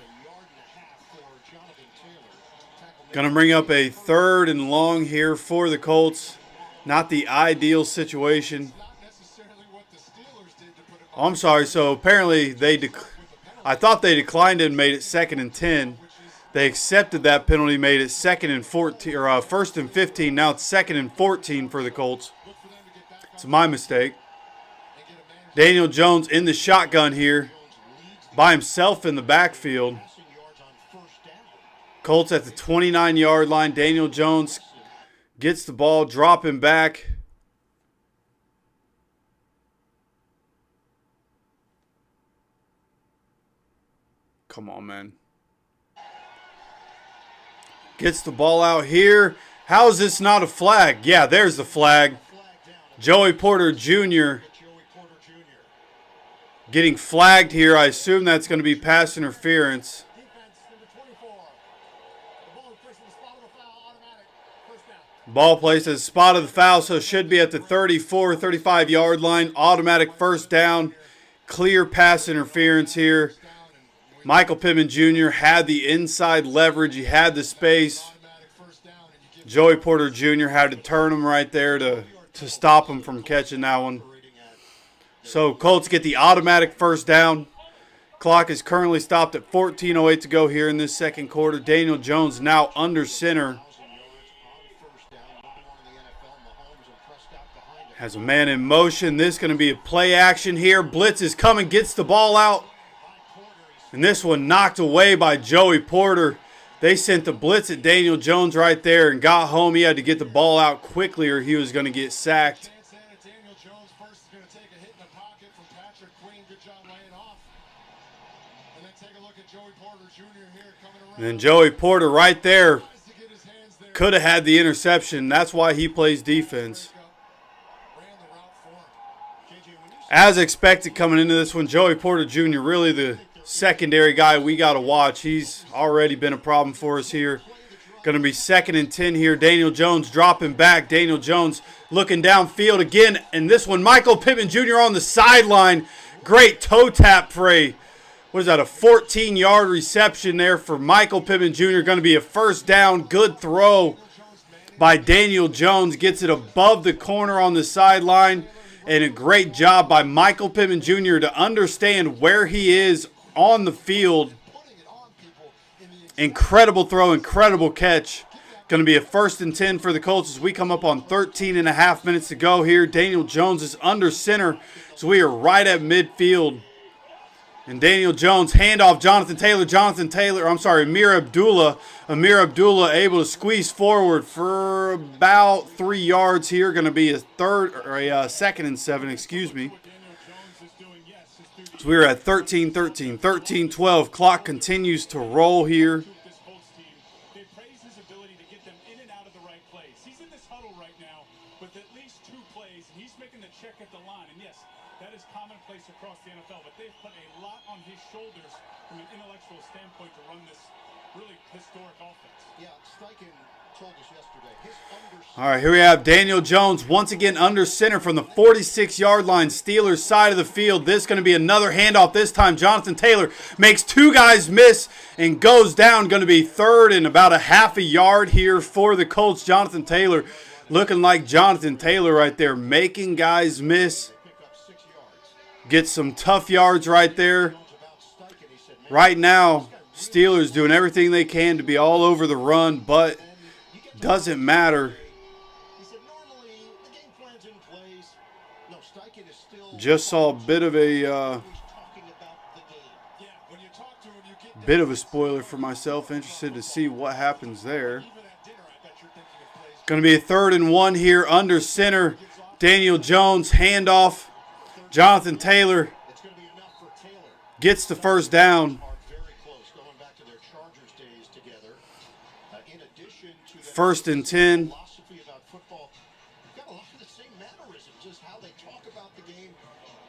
Going to bring up a 3rd and long here for the Colts. Not the ideal situation. Oh, I'm sorry. So apparently I thought they declined it and made it 2nd and 10. They accepted that penalty, made it 2nd and 14 or 1st and 15. Now it's 2nd and 14 for the Colts. It's my mistake. Daniel Jones in the shotgun here by himself in the backfield. Colts at the 29-yard line. Daniel Jones gets the ball, dropping back. Come on, man. Gets the ball out here. How is this not a flag? Yeah, there's the flag. Joey Porter Jr. getting flagged here. I assume that's going to be pass interference. Ball placed at the spot of the foul, so it should be at the 34, 35-yard line. Automatic first down. Clear pass interference here. Michael Pittman Jr. had the inside leverage. He had the space. Joey Porter Jr. had to turn him right there to stop him from catching that one. So Colts get the automatic first down. Clock is currently stopped at 14:08 to go here in this second quarter. Daniel Jones now under center. Has a man in motion. This is going to be a play action here. Blitz is coming, gets the ball out. And this one knocked away by Joey Porter. They sent the blitz at Daniel Jones right there and got home. He had to get the ball out quickly or he was going to get sacked. Daniel Jones first is going to take a hit in the pocket from Patrick Queen. Good job laying off. And then take a look at Joey Porter Jr. here coming around. And then Joey Porter right there could have had the interception. That's why he plays defense. As expected coming into this one, Joey Porter Jr. really the secondary guy we got to watch. He's already been a problem for us here. Going to be 2nd and 10 here. Daniel Jones dropping back. Daniel Jones looking downfield again. And this one, Michael Pittman Jr. on the sideline. Great toe tap for what is that, a 14-yard reception there for Michael Pittman Jr. Going to be a first down. Good throw by Daniel Jones. Gets it above the corner on the sideline. And a great job by Michael Pittman Jr. to understand where he is on the field. Incredible throw, incredible catch. Going to be a 1st and 10 for the Colts as we come up on 13.5 minutes to go here. Daniel Jones is under center, so we are right at midfield. And Daniel Jones, handoff, Amir Abdullah. Amir Abdullah able to squeeze forward for about 3 yards here. Going to be a 2nd and 7, excuse me. So we are at 13-13, 13-12. Clock continues to roll here. This Colts team, they praise his ability to get them in and out of the right place. He's in this huddle right now with at least 2 plays, and he's making the check at the line. And yes, that is commonplace across the NFL, but they've put a lot on his shoulders from an intellectual standpoint to run this really historic offense. Yeah, Steichen told us yesterday. All right, here we have Daniel Jones once again under center from the 46-yard line, Steelers side of the field. This is going to be another handoff this time. Jonathan Taylor makes 2 guys miss and goes down. Going to be 3rd and about a half a yard here for the Colts. Jonathan Taylor looking like Jonathan Taylor right there, making guys miss. Gets some tough yards right there. Right now, Steelers doing everything they can to be all over the run, but doesn't matter. Just saw a bit of a spoiler for myself. Interested to see what happens there. Going to be a 3rd and 1 here under center. Daniel Jones, handoff. Jonathan Taylor gets the first down. 1st and 10.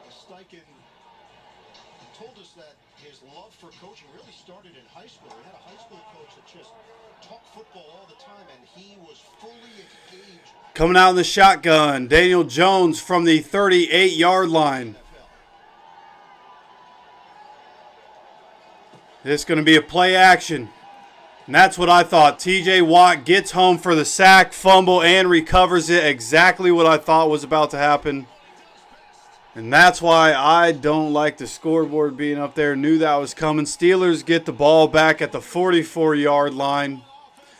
Steichen told us that his love for coaching really started in high school. He had a high school coach that just talked football all the time, and he was fully engaged. Coming out in the shotgun, Daniel Jones from the 38-yard line. This is going to be a play action. And that's what I thought. TJ Watt gets home for the sack, fumble, and recovers it. Exactly what I thought was about to happen. And that's why I don't like the scoreboard being up there. Knew that was coming. Steelers get the ball back at the 44-yard line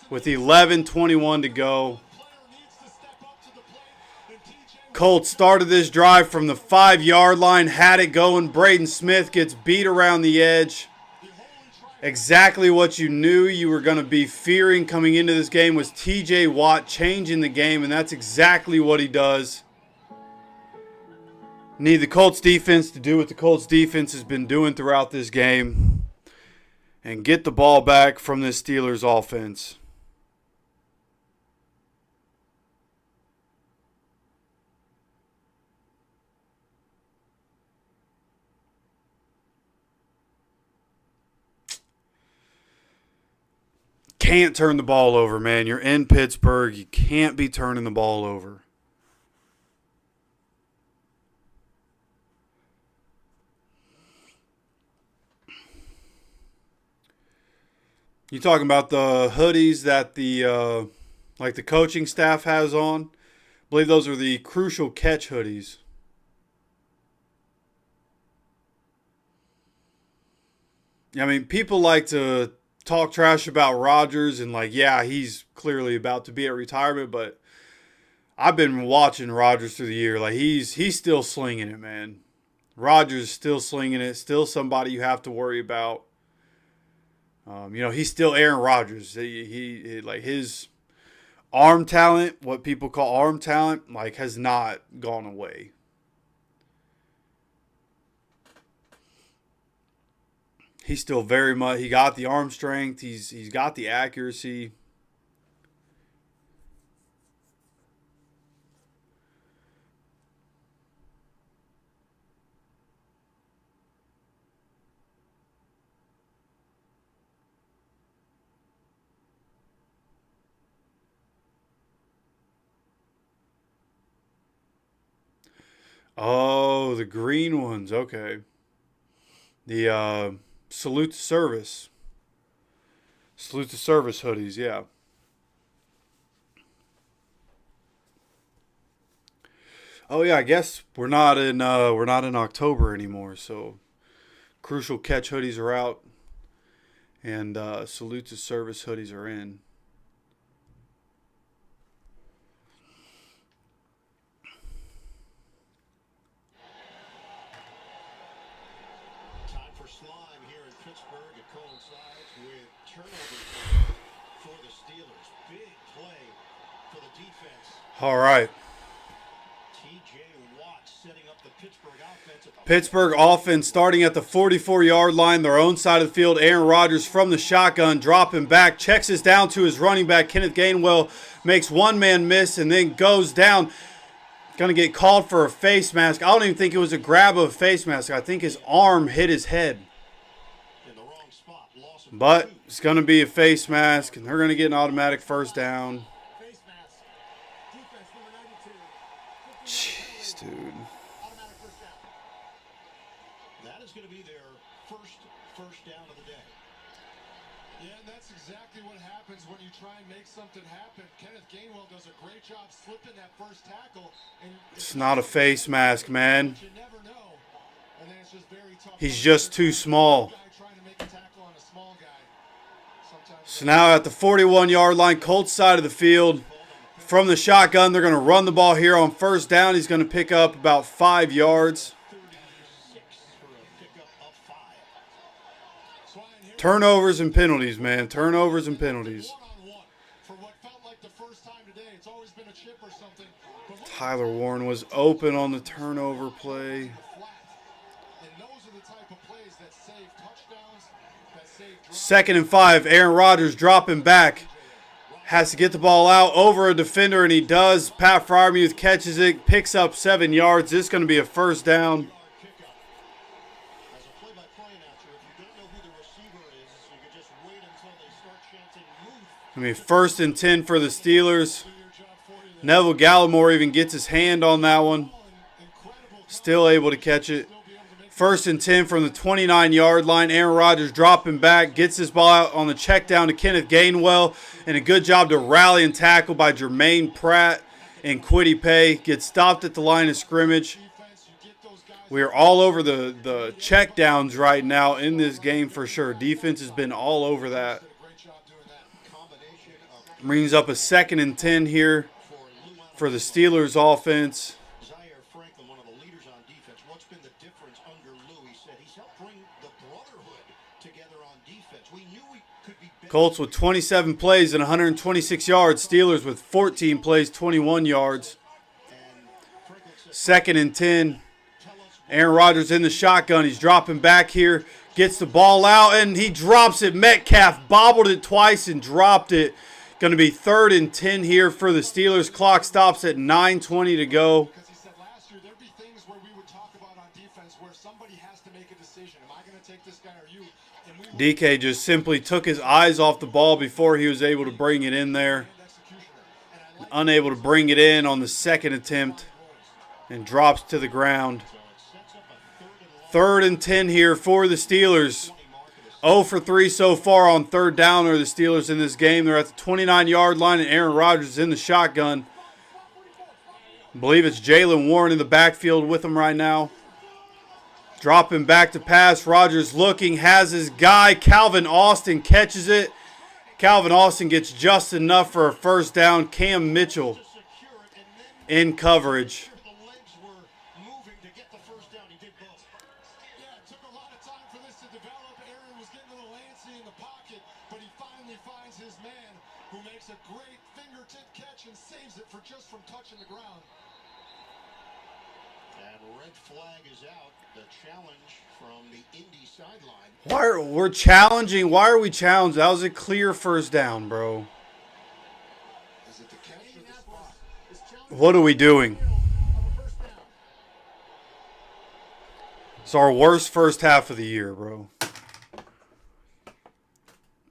with 11:21 to go. Colts started this drive from the 5-yard line, had it going. Braden Smith gets beat around the edge. Exactly what you knew you were going to be fearing coming into this game was TJ Watt changing the game, and that's exactly what he does. Need the Colts defense to do what the Colts defense has been doing throughout this game and get the ball back from this Steelers offense. Can't turn the ball over, man. You're in Pittsburgh. You can't be turning the ball over. You talking about the hoodies that the coaching staff has on? I believe those are the Crucial Catch hoodies. I mean, people like to talk trash about Rodgers and yeah, he's clearly about to be at retirement, but I've been watching Rodgers through the year. He's still slinging it, man. Rodgers is still slinging it. Still somebody you have to worry about. He's still Aaron Rodgers. He his arm talent, what people call arm talent, has not gone away. He's still very much. He got the arm strength. He's got the accuracy. Oh, the green ones. Okay. The Salute to Service. Salute to Service hoodies, yeah. Oh yeah, I guess we're not in October anymore, so Crucial Catch hoodies are out and Salute to Service hoodies are in. Time for slime here in Pittsburgh. It coincides with turnover for the Steelers. Big play for the defense. All right. T.J. Watt setting up the Pittsburgh offense. Pittsburgh offense starting at the 44-yard line, their own side of the field. Aaron Rodgers from the shotgun, dropping back, checks this down to his running back. Kenneth Gainwell makes one man miss and then goes down. Going to get called for a face mask. I don't even think it was a grab of a face mask. I think his arm hit his head. In the wrong spot. Loss of But it's going to be a face mask, and they're going to get an automatic first down. face mask. Defense number 92. Jeez, dude. Automatic first down. That is going to be their first down of the day. Yeah, and that's exactly what happens when you try and make something happen. Kenneth Gainwell does a great job slipping that first tackle. And It's not a face mask, man. you never know. And then it's just very tough. He's just too small. Guy trying to make a tackle on a small guy. Sometimes So now at the 41-yard line, Colts side of the field. From the shotgun, they're going to run the ball here on first down. He's going to pick up about 5 yards. 36 for a pickup of 5. Turnovers and penalties, man. Turnovers and penalties. one-on-one for what felt like the first time today. It's always been a chip or something. But look Tyler Warren was open on the turnover play. flat. And those are the type of plays that save touchdowns, that save drives. 2nd and 5. Aaron Rodgers dropping back. Has to get the ball out over a defender, and he does. Pat Fryermuth catches it, picks up 7 yards. This is going to be a first down. Kickoff. As a play-by-play announcer, if you don't know who the receiver is, you can just wait until they start chanting move. I mean, 1st and 10 for the Steelers. Neville Gallimore even gets his hand on that one. Still able to catch it. 1st and 10 from the 29-yard line. Aaron Rodgers dropping back, gets this ball out on the check down to Kenneth Gainwell. And a good job to rally and tackle by Jermaine Pratt and Kwity Paye. Gets stopped at the line of scrimmage. We are all over the check downs right now in this game for sure. Defense has been all over that. Combination of Brings up a 2nd and 10 here for the Steelers offense. Zaire Franklin, one of the leaders on defense. What's been the difference under Lou? He said he's helped bring the brotherhood together on defense. We knew we could be better. Colts with 27 plays and 126 yards. Steelers with 14 plays, 21 yards. Franklin said, 2nd and 10. tell us Aaron Rodgers in the shotgun. He's dropping back here. Gets the ball out, and he drops it. Metcalf bobbled it twice and dropped it. Going to be 3rd and 10 here for the Steelers. Clock stops at 9:20 to go. Because he said last year there'd be things where we would talk about on defense where somebody has to make a decision. Am I going to take this guy or you? And we will DK just simply took his eyes off the ball before he was able to bring it in there. executioner. And I like Unable to bring it in on the 2nd attempt and drops to the ground. 3rd and 10 here for the Steelers. 0 for 3 so far on 3rd down are the Steelers in this game. They're at the 29-yard line, and Aaron Rodgers is in the shotgun. I believe it's Jalen Warren in the backfield with him right now. Dropping back to pass. Rodgers looking, has his guy. Calvin Austin catches it. Calvin Austin gets just enough for a first down. Cam Mitchell secure it, and then in coverage. the legs were moving to get the first down. He did both. Yeah, it took a lot of time for this to develop. Aaron was getting a little antsy in the pocket, but he finally finds his man who makes a great fingertip catch and saves it for just from touching the ground. And red flag is out. The challenge from the Indy sideline. We're challenging? Why are we challenged? That was a clear first down, bro. Is it the catch or the spot? What are we doing? It's our worst first half of the year, bro.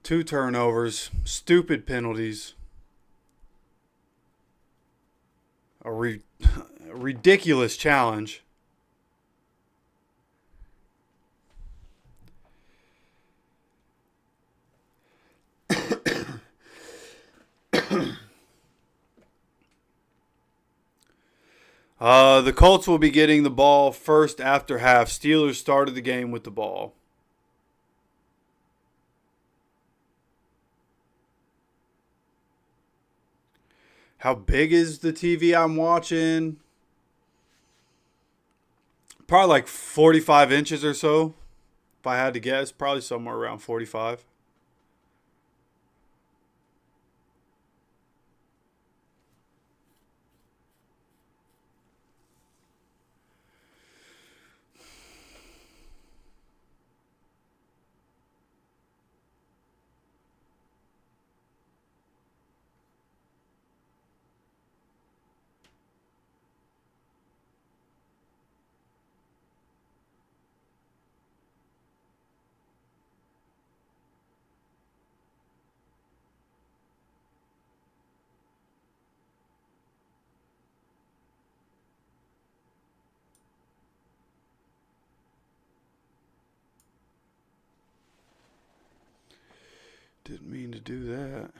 2 turnovers, stupid penalties, a ridiculous challenge. The Colts will be getting the ball first after half. Steelers started the game with the ball. How big is the TV I'm watching? Probably like 45 inches or so. If I had to guess, probably somewhere around 45. Didn't mean to do that.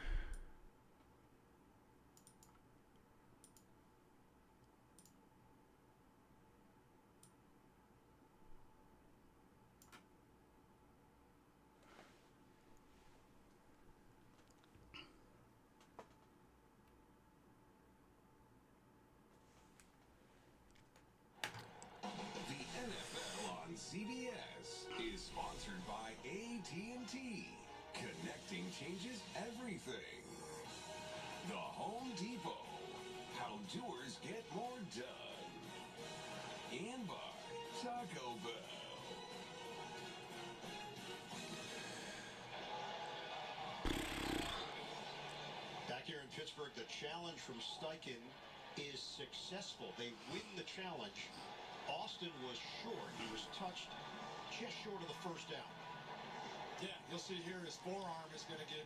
The NFL on CBS is sponsored by AT&T. Connecting changes everything. The Home Depot. How doers get more done. And by Taco Bell. Back here in Pittsburgh, the challenge from Steichen is successful. They win the challenge. Austin was short. He was touched just short of the first down. Yeah, you'll see here his forearm is going to get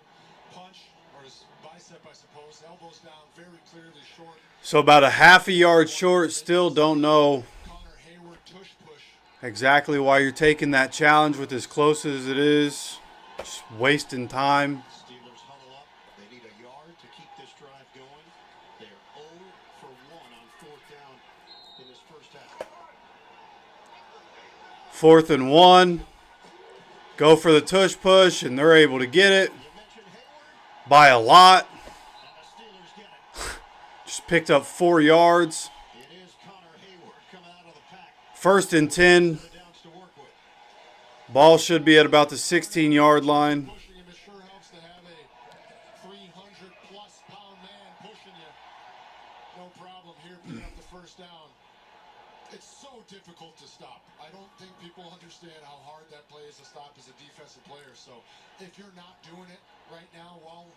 punched, or his bicep, I suppose. Elbows down, very clearly short. So about a half a yard short. Still don't know Connor Hayward tush push. exactly why you're taking that challenge with as close as it is. Just wasting time. Steelers huddle up. They need a yard to keep this drive going. They're 0 for 1 on fourth down in this first half. 4th and 1. Go for the tush push, and they're able to get it You mentioned Hayward, by a lot. and the Steelers get it. Just picked up 4 yards. It is Connor Hayward coming out of the pack. 1st and 10. The downs to work with. Ball should be at about the 16-yard line. Pushing him, it sure helps to have a 300-plus pound man pushing you. No problem here, picking up the first down. It's so difficult to stop. I don't think people understand how hard that play is to stop as a defensive player. So if you're not doing it right now, while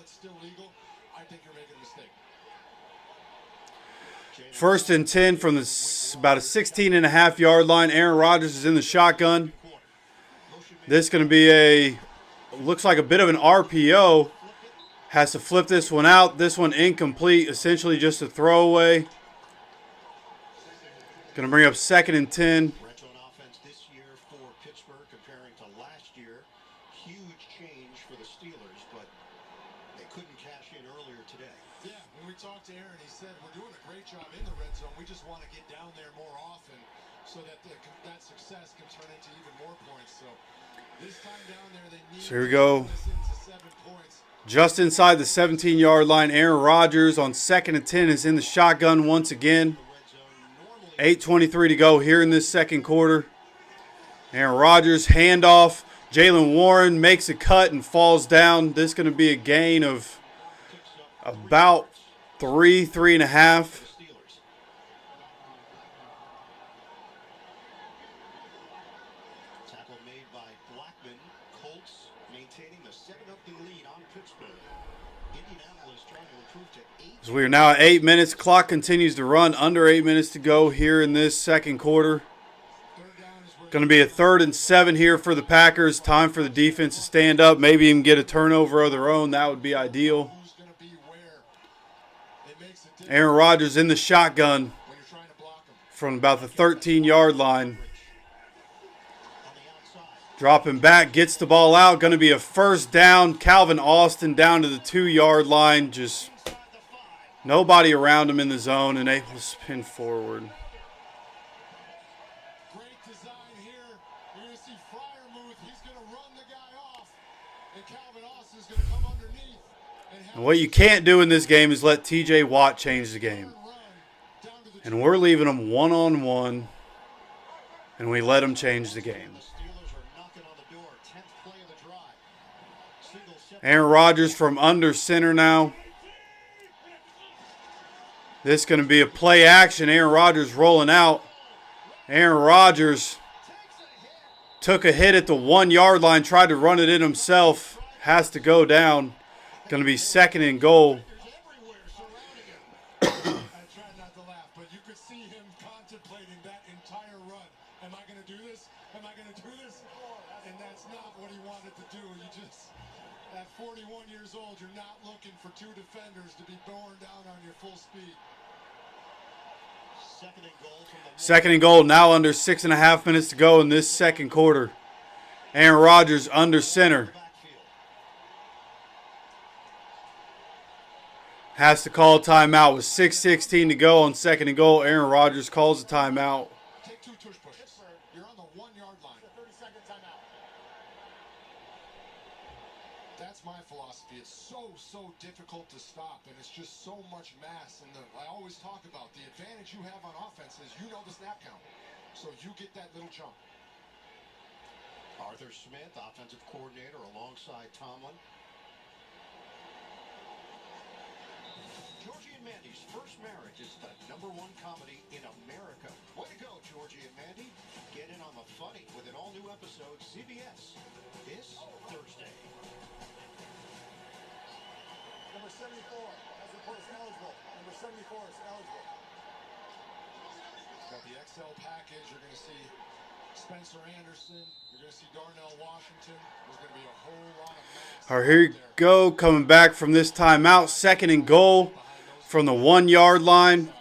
it's still legal, I think you're making a mistake. 1st and 10 from about a 16.5-yard line. Aaron Rodgers is in the shotgun. This is going to be looks like a bit of an RPO. Has to flip this one out. This one incomplete, essentially just a throwaway. Going to bring up 2nd and 10. Red zone offense this year for Pittsburgh comparing to last year. Huge change for the Steelers, but they couldn't cash in earlier today. Yeah, when we talked to Aaron, he said, we're doing a great job in the red zone. We just want to get down there more often so that that success can turn into even more points. So this time down there, they need So here we go. to get this into 7 points. Just inside the 17-yard line, Aaron Rodgers on 2nd and 10 is in the shotgun once again. 8:23 to go here in this second quarter. Aaron Rodgers, handoff. Jalen Warren makes a cut and falls down. This is going to be a gain of about 3.5. Steelers. Tackle made by Blackman. Colts maintaining the 7-0 lead on Pittsburgh. Indianapolis trying to improve to 8. So we are now at 8 minutes. Clock continues to run. Under 8 minutes to go here in this second quarter. Going to be a 3rd and 7 here for the Packers. Time for the defense to stand up. Maybe even get a turnover of their own. That would be ideal. Who's going to be where? It makes a difference Aaron Rodgers in the shotgun when you're trying to block him. from about the 13-yard line. On the outside. Dropping back, gets the ball out. Going to be a 1st down. Calvin Austin down to the 2-yard line. Just Inside the 5. Nobody around him in the zone and able to spin forward. Great design here. You're going to see Fryermuth. He's going to run the guy off. And Calvin Austin's going to come underneath. And what you can't do in this game is let TJ Watt change the game. And we're leaving them one-on-one. And we let him change the game. Aaron Rodgers from under center now. This is going to be a play action. Aaron Rodgers rolling out. Aaron Rodgers took a hit at the 1 yard line, tried to run it in himself. Has to go down. Going to be 2nd and goal. I tried not to laugh, but you could see him contemplating that entire run. Am I going to do this? Am I going to do this? And that's not what he wanted to do. You just, at 41 years old, you're not looking for 2 defenders to be borne down on your full speed. 2nd and goal. Now under 6.5 minutes to go in this second quarter. Aaron Rodgers under center. Has to call a timeout with 6:16 to go on 2nd and goal. Aaron Rodgers calls a timeout. Take 2 tush pushes. You're on the 1 yard line. 30-second timeout. That's my philosophy. It's so difficult to stop, and it's just so much mass. And I always talk about the advantage you have on offense is you know the snap count, so you get that little chunk. Arthur Smith, offensive coordinator, alongside Tomlin. Georgie and Mandy's first marriage is the #1 comedy in America. Way to go, Georgie and Mandy. Get in on the funny with an all-new episode, CBS, this Thursday. Number 74 as opposed to eligible. Number 74 is eligible. Got the XL package. You're going to see Spencer Anderson. You're going to see Darnell Washington. There's going to be a whole lot of mass. All right, here you go. Coming back from this timeout. 2nd and goal from the 1 yard line.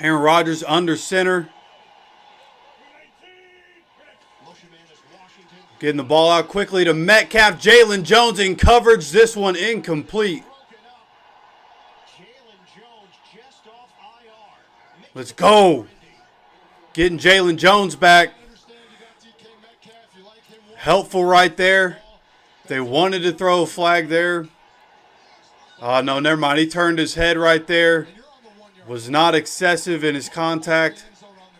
Aaron Rodgers under center. Getting the ball out quickly to Metcalf. Jalen Jones in coverage. This one incomplete. Let's go. Getting Jalen Jones back. Helpful right there. They wanted to throw a flag there. No, never mind. He turned his head right there. Was not excessive in his contact.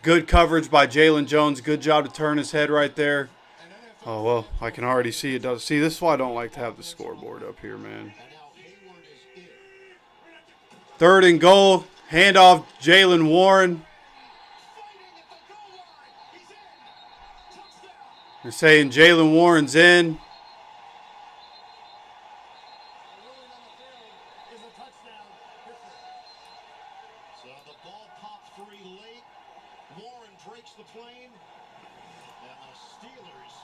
Good coverage by Jalen Jones. Good job to turn his head right there. Oh, well, I can already see it does. See, this is why I don't like to have the scoreboard up here, man. 3rd and goal. Handoff, Jalen Warren. They're saying Jalen Warren's in. So the ball popped free late. Warren breaks the plane. And the Steelers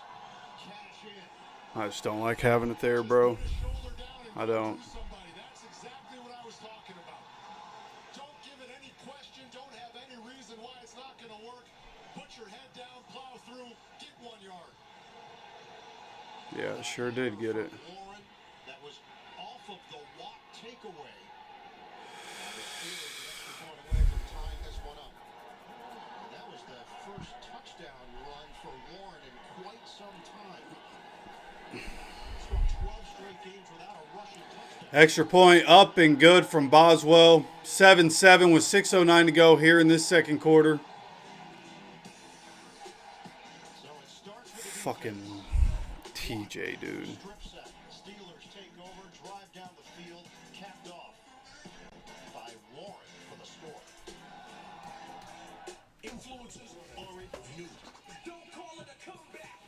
cash in. I just don't like having it there, bro. I don't. That's exactly what I was talking about. Don't give it any question. Don't have any reason why it's not going to work. Put your head down, plow through, get 1 yard. Yeah, sure did get it. Warren, that was off of the Watt takeaway. The Steelers extra point away from tying this one up. And that was the first touchdown run for Warren in quite some time. Struck 12 straight games without a rushing touchdown. Extra point up and good from Boswell. 7-7 with 6:09 to go here in this second quarter. So it starts with a Fucking TJ, dude. strip sack. Steelers take over, drive down the field, capped off by Warren for the score. Influences aren't new. Don't call it a comeback.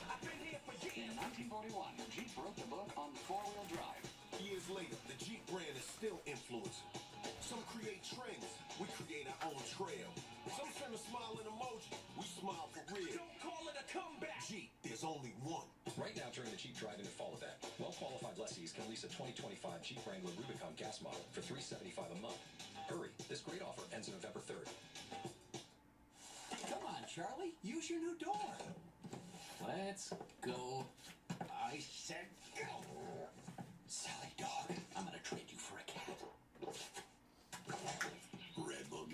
I've been here for years. In 1941, Jeep wrote the book on four-wheel drive. Years later, the Jeep brand is still influencing. Some create trends, we create our own trail. Some send a smiling emoji, we smile for real. Don't call it a comeback. Jeep, there's only one. Right now during the Jeep Drive-In and Fall Event, well-qualified lessees can lease a 2025 Jeep Wrangler Rubicon gas model for $375 a month. Hurry, this great offer ends November 3rd. Come on, Charlie. Use your new door. Let's go. I said go. Silly dog. I'm going to trade you for a cat.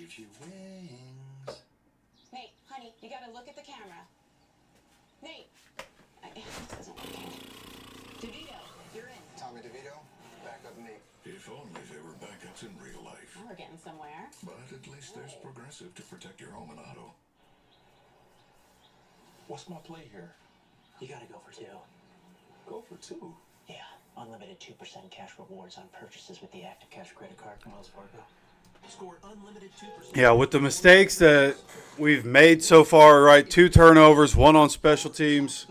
get you wings. Nate, honey, you gotta look at the camera. Nate! This isn't working. DeVito, you're in. Tommy DeVito, backup me. If only there were backups in real life. We're getting somewhere. But at least there's Progressive to protect your home and auto. What's my play here? You gotta go for 2. Go for 2. Yeah, unlimited 2% cash rewards on purchases with the Active Cash credit card from Wells Fargo. Score unlimited 2%. Yeah, with the mistakes that we've made so far, right? 2 turnovers, 1 on special teams,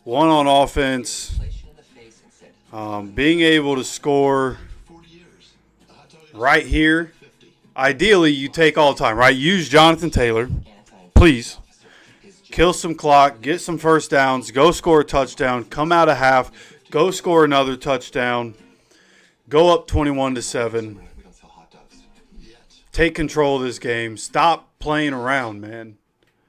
1 on offense. Being able to score right here. Ideally, you take all the time, right? Use Jonathan Taylor, please. Kill some clock, get some first downs, go score a touchdown, come out of half, go score another touchdown, go up 21-7. Take control of this game. Stop playing around, man.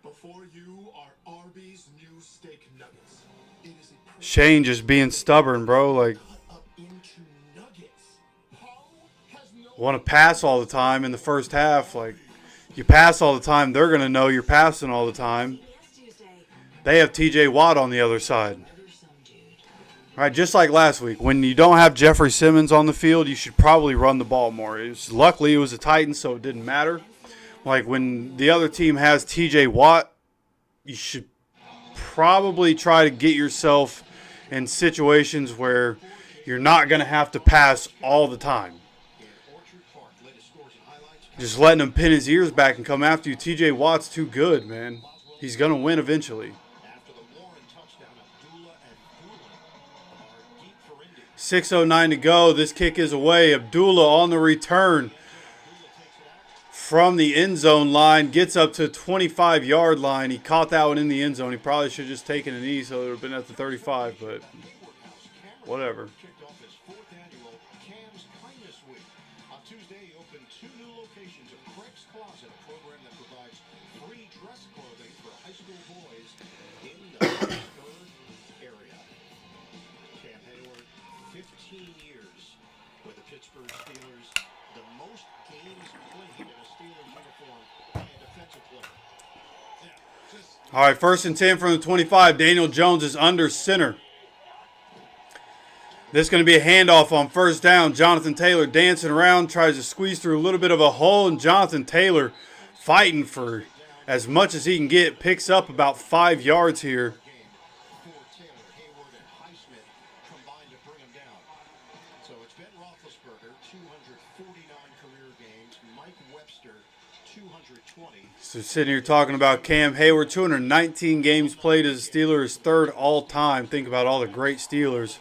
Before you are Arby's new steak nuggets. It is a Shane just being stubborn, bro. Like, up into nuggets. How has no want to pass all the time in the first half. Like, you pass all the time, they're going to know you're passing all the time. They have TJ Watt on the other side. Right, just like last week. When you don't have Jeffrey Simmons on the field, you should probably run the ball more. Luckily, it was a Titans, so it didn't matter. Like, when the other team has TJ Watt, you should probably try to get yourself in situations where you're not going to have to pass all the time. Just letting him pin his ears back and come after you. TJ Watt's too good, man. He's going to win eventually. 6:09 to go. This kick is away. Abdullah on the return from the end zone line. Gets up to 25-yard line. He caught that one in the end zone. He probably should have just taken a knee so it would have been at the 35, but whatever. On Tuesday, he opened 2 new locations of Craig's Closet, a program that provides free dress clothing for high school boys in the Pittsburgh area. Cam Hayward, 15 years with the Pittsburgh Steelers, the most games played in a Steelers uniform by a defensive player. All right, 1st and 10 from the 25. Daniel Jones is under center. This is going to be a handoff on 1st down. Jonathan Taylor dancing around, tries to squeeze through a little bit of a hole, and Jonathan Taylor fighting for as much as he can get. Picks up about 5 yards here. Taylor, Hayward, and Highsmith combined to bring him down. So it's Ben Roethlisberger, 249 career games. Mike Webster, 220. So sitting here talking about Cam Hayward, 219 games played as a Steeler, his 3rd all-time. Think about all the great Steelers.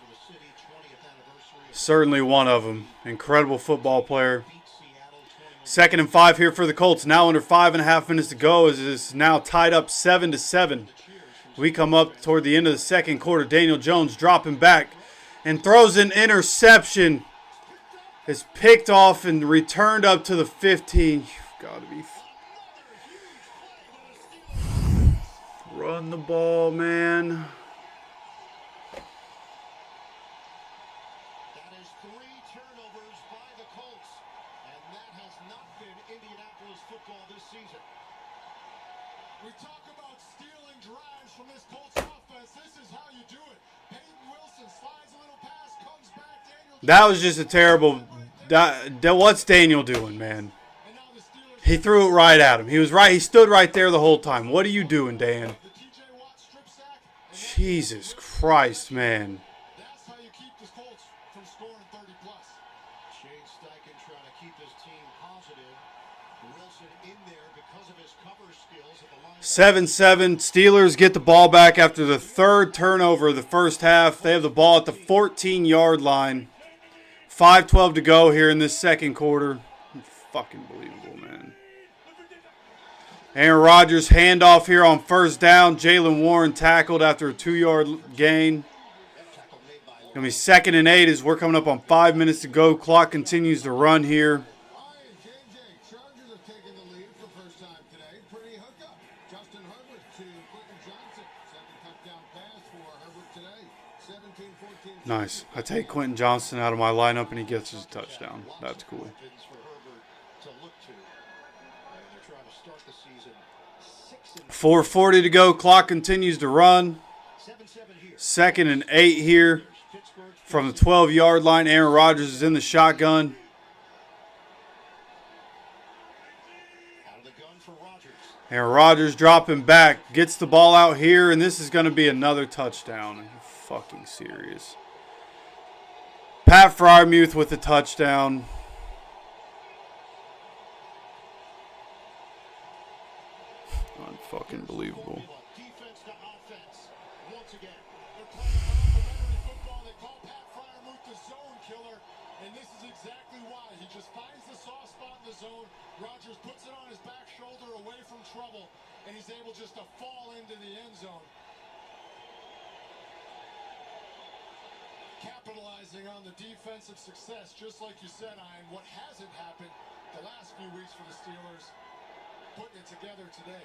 Certainly one of them. Incredible football player. 2nd and 5 here for the Colts. Now under 5.5 minutes to go as it's now tied up 7-7. We come up toward the end of the 2nd quarter. Daniel Jones dropping back and throws an interception. It's picked off and returned up to the 15. You've got to be... Run the ball, man. Football this season. We talk about stealing drives from this Colts offense. This is how you do it. Peyton Wilson slides a little pass, comes back. Daniel That was just a terrible. What's Daniel doing, man? He threw it right at him. He was right. He stood right there the whole time. What are you doing, Dan? Jesus Christ, man. That's how you keep the Colts from scoring 30 plus. Shane Steichen trying to keep his team positive. Wilson in there because of his cover skills at the line. 7-7. Steelers get the ball back after the 3rd turnover of the first half. They have the ball at the 14-yard line. 5:12 to go here in this 2nd quarter. Fucking believable, man. Aaron Rodgers handoff here on 1st down. Jaylen Warren tackled after a 2-yard gain. Going to be 2nd and 8 as we're coming up on 5 minutes to go. Clock continues to run here. Chargers have taken the lead for the first time today. Pretty hookup. Justin Herbert to Quentin Johnson. 2nd touchdown pass for Herbert today. 17-14. Nice. I take Quentin Johnson out of my lineup and he gets his touchdown. That's cool. For Herbert to look to. 4:40 to go. Clock continues to run. 2nd and 8 here from the 12-yard line. Aaron Rodgers is in the shotgun. Aaron Rodgers dropping back. Gets the ball out here, and this is going to be another touchdown. Are you fucking serious? Pat Fryermuth with the touchdown. Unfucking believable. Defense to offense. Once again, they're playing a complimentary football. They call Pat Fryermuth the zone killer, and this is exactly why. He just finds the soft spot in the zone. Rodgers puts it on his back shoulder away from trouble, and he's able just to fall into the end zone. Capitalizing on the defensive success, just like you said, Ian. What hasn't happened the last few weeks for the Steelers, putting it together today.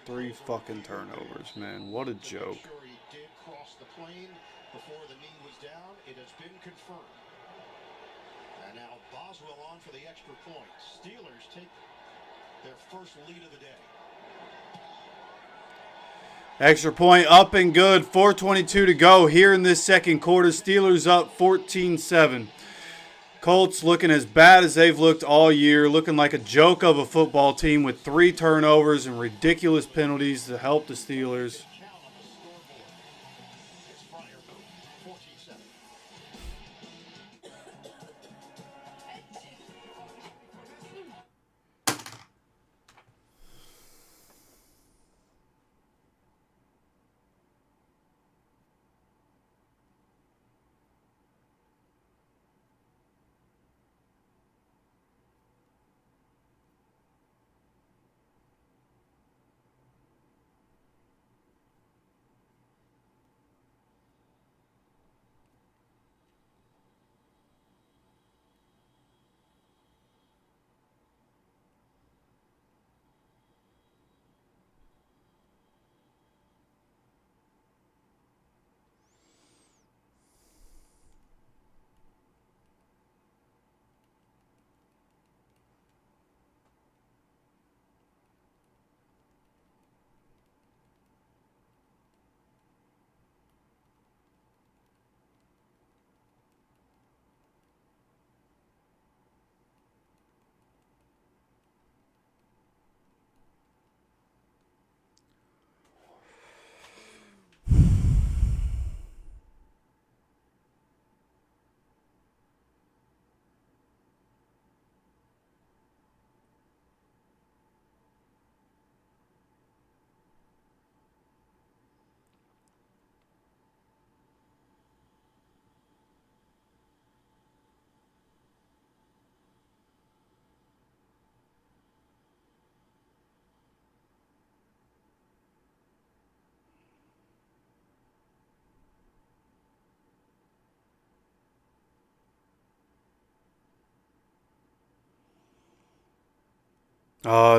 3 fucking turnovers, man. What a joke. Sure he did cross the plane before the knee was down. It has been confirmed. And now Boswell on for the extra point. Steelers take their first lead of the day. Extra point up and good. 4:22 to go here in this second quarter. Steelers up 14-7. Colts looking as bad as they've looked all year. Looking like a joke of a football team with 3 turnovers and ridiculous penalties to help the Steelers.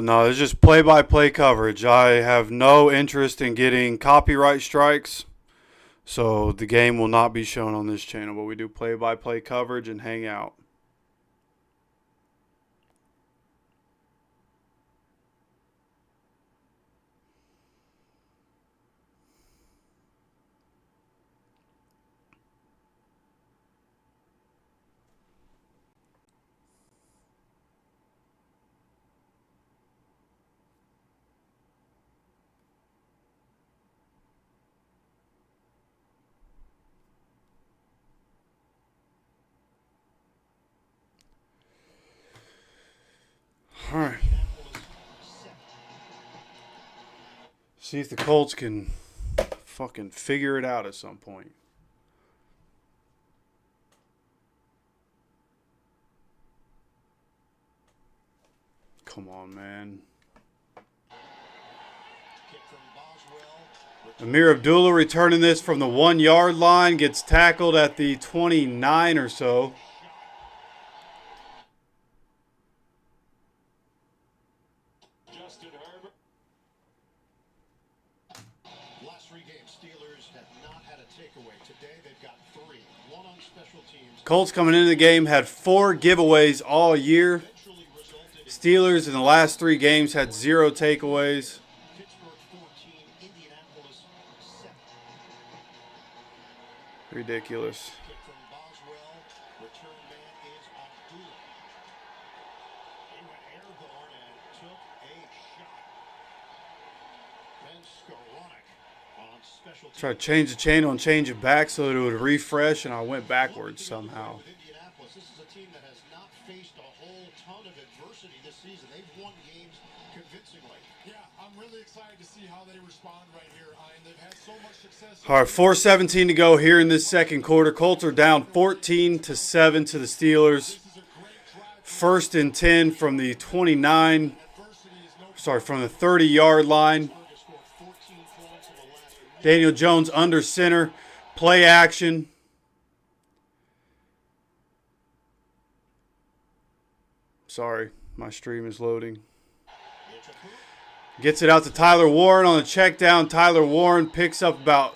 No, it's just play-by-play coverage. I have no interest in getting copyright strikes, so the game will not be shown on this channel, but we do play-by-play coverage and hang out. All right. See if the Colts can fucking figure it out at some point. Come on, man. Amir Abdullah returning this from the 1-yard line. Gets tackled at the 29 or so. Colts coming into the game had 4 giveaways all year. Steelers in the last 3 games had 0 takeaways. Ridiculous. Kick from Boswell. Return man is Abdullah. He went airborne and took a shot. Ben Skoranek on special Try to change the channel and change it back so that it would refresh, and I went backwards somehow. With Indianapolis, this is a team that has not faced a whole ton of adversity this season. They've won games convincingly. Yeah, I'm really excited to see how they respond right here. They've had so much success. All right, 4:17 to go here in this second quarter. Colts are down 14-7 to the Steelers. First and 10 from the 29, sorry, from the 30-yard line. Daniel Jones under center. Play action. Sorry, my stream is loading. Gets it out to Tyler Warren on the check down. Tyler Warren picks up about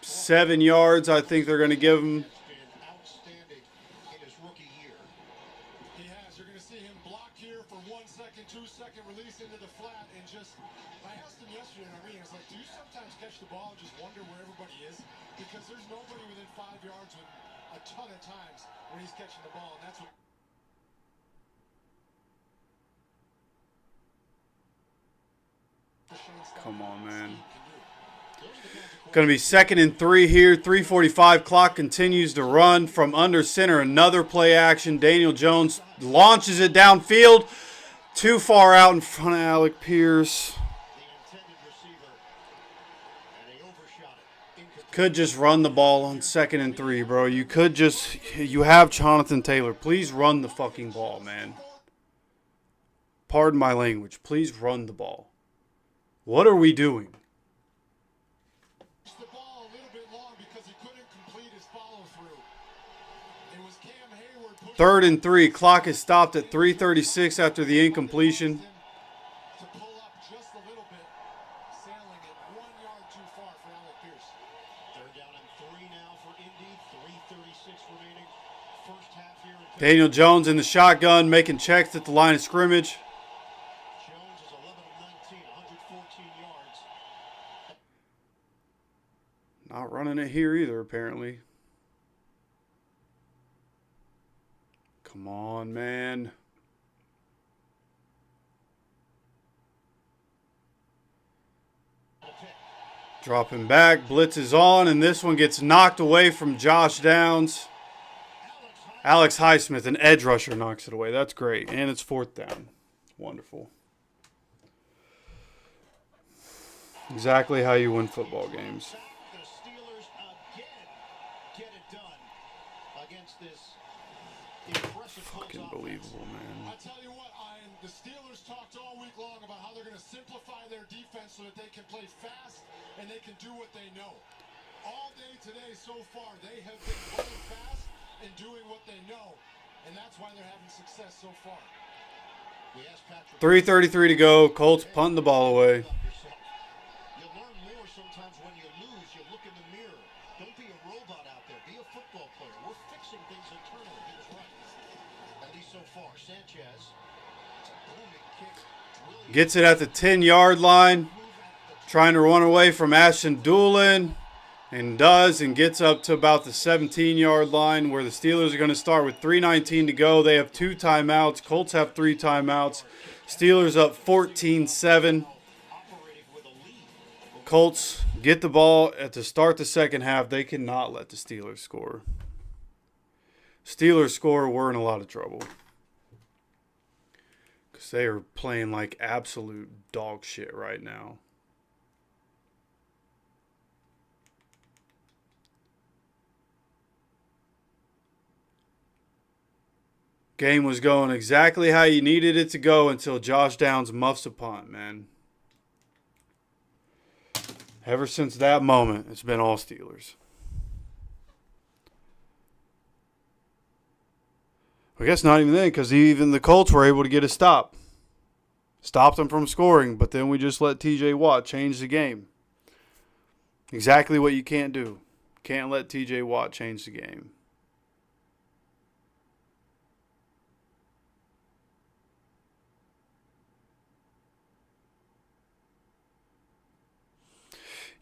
7 yards. I think they're going to give him. Outstanding in his rookie year. He has. You're going to see him block here for 1 second, 2 second release into the flat, and just. I asked him yesterday in our meeting. I was like, "Do you sometimes catch the ball and just wonder where everybody is? Because there's nobody within 5 yards with a ton of times when he's catching the ball, and that's what." Come on, man. Going to be 2nd and 3 here. 3:45 clock continues to run from under center. Another play action. Daniel Jones launches it downfield. Too far out in front of Alec Pierce. Could just run the ball on 2nd and 3, bro. You could just, you have Jonathan Taylor. Please run the fucking ball, man. Pardon my language. Please run the ball. What are we doing? The ball a little bit long because he couldn't complete his follow through. It was Cam Hayward. 3rd and 3. Clock is stopped at 3:36 after the incompletion. To pull up just a little bit, sailing it 1 yard too far for Alec Pierce. 3rd down and 3 now for Indy. 3:36 remaining. First half here. Daniel Jones in the shotgun making checks at the line of scrimmage. Jones is 11 of 19, 114 yards. Not running it here either, apparently. Come on, man. Dropping back, blitz is on, and this one gets knocked away from Josh Downs. Alex Highsmith, an edge rusher, knocks it away. That's great. And it's 4th down. Wonderful. Exactly how you win football games. The Steelers again get it done against this impressive Fucking Colts believable, man. I tell you what, the Steelers talked all week long about how they're going to simplify their defense so that they can play fast and they can do what they know. All day today so far, they have been playing fast and doing what they know, and that's why they're having success so far. 3:33 to go. Colts punt the ball away. You learn more sometimes when you lose. You look in the mirror. Don't be a robot out there. Be a football player. We're fixing things internally. He was right. At least so far. Sanchez. It's a booming kick. Gets it at the 10-yard line. Trying to run away from Ashton Doolin. And does, and gets up to about the 17-yard line where the Steelers are going to start with 3:19 to go. They have 2 timeouts. Colts have 3 timeouts. Steelers up 14-7. Colts get the ball at the start the second half. They cannot let the Steelers score. Steelers score, we're in a lot of trouble. Because they are playing like absolute dog shit right now. Game was going exactly how you needed it to go until Josh Downs muffs a punt, man. Ever since that moment, it's been all Steelers. I guess not even then, because even the Colts were able to get a stop. Stopped them from scoring, but then we just let TJ Watt change the game. Exactly what you can't do. Can't let TJ Watt change the game.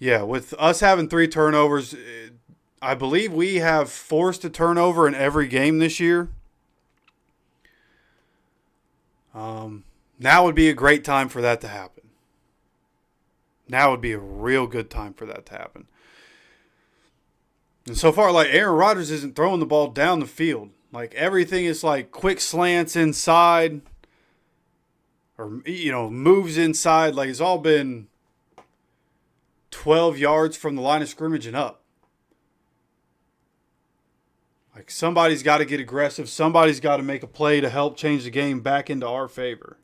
Yeah, with us having 3 turnovers, I believe we have forced a turnover in every game this year. Now would be a great time for that to happen. Now would be a real good time for that to happen. And so far, like, Aaron Rodgers isn't throwing the ball down the field. Like, everything is like quick slants inside or, you know, moves inside. Like, it's all been 12 yards from the line of scrimmage and up. Like, somebody's got to get aggressive. Somebody's got to make a play to help change the game back into our favor.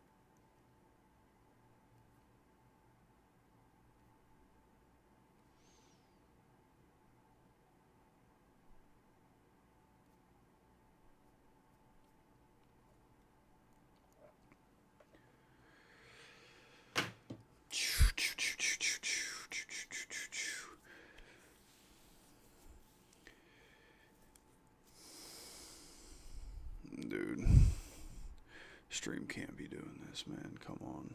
Dude, stream can't be doing this, man. Come on.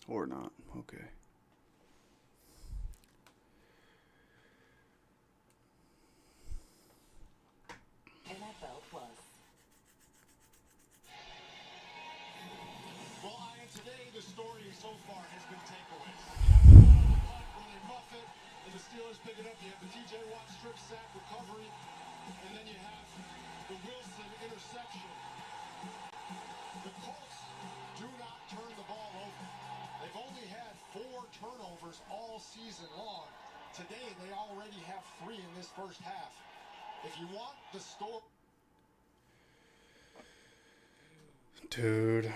Or not. Okay. NFL Plus. Well, Ian, today the story so far has been takeaways. You have the ball on the clock when they muff it, and the Steelers pick it up. You have the TJ Watt strip sack recovery, and then you have the Wilson interception. The Colts do not turn the ball over. They've only had 4 turnovers all season long. Today, they already have 3 in this first half. If you want the story... Dude,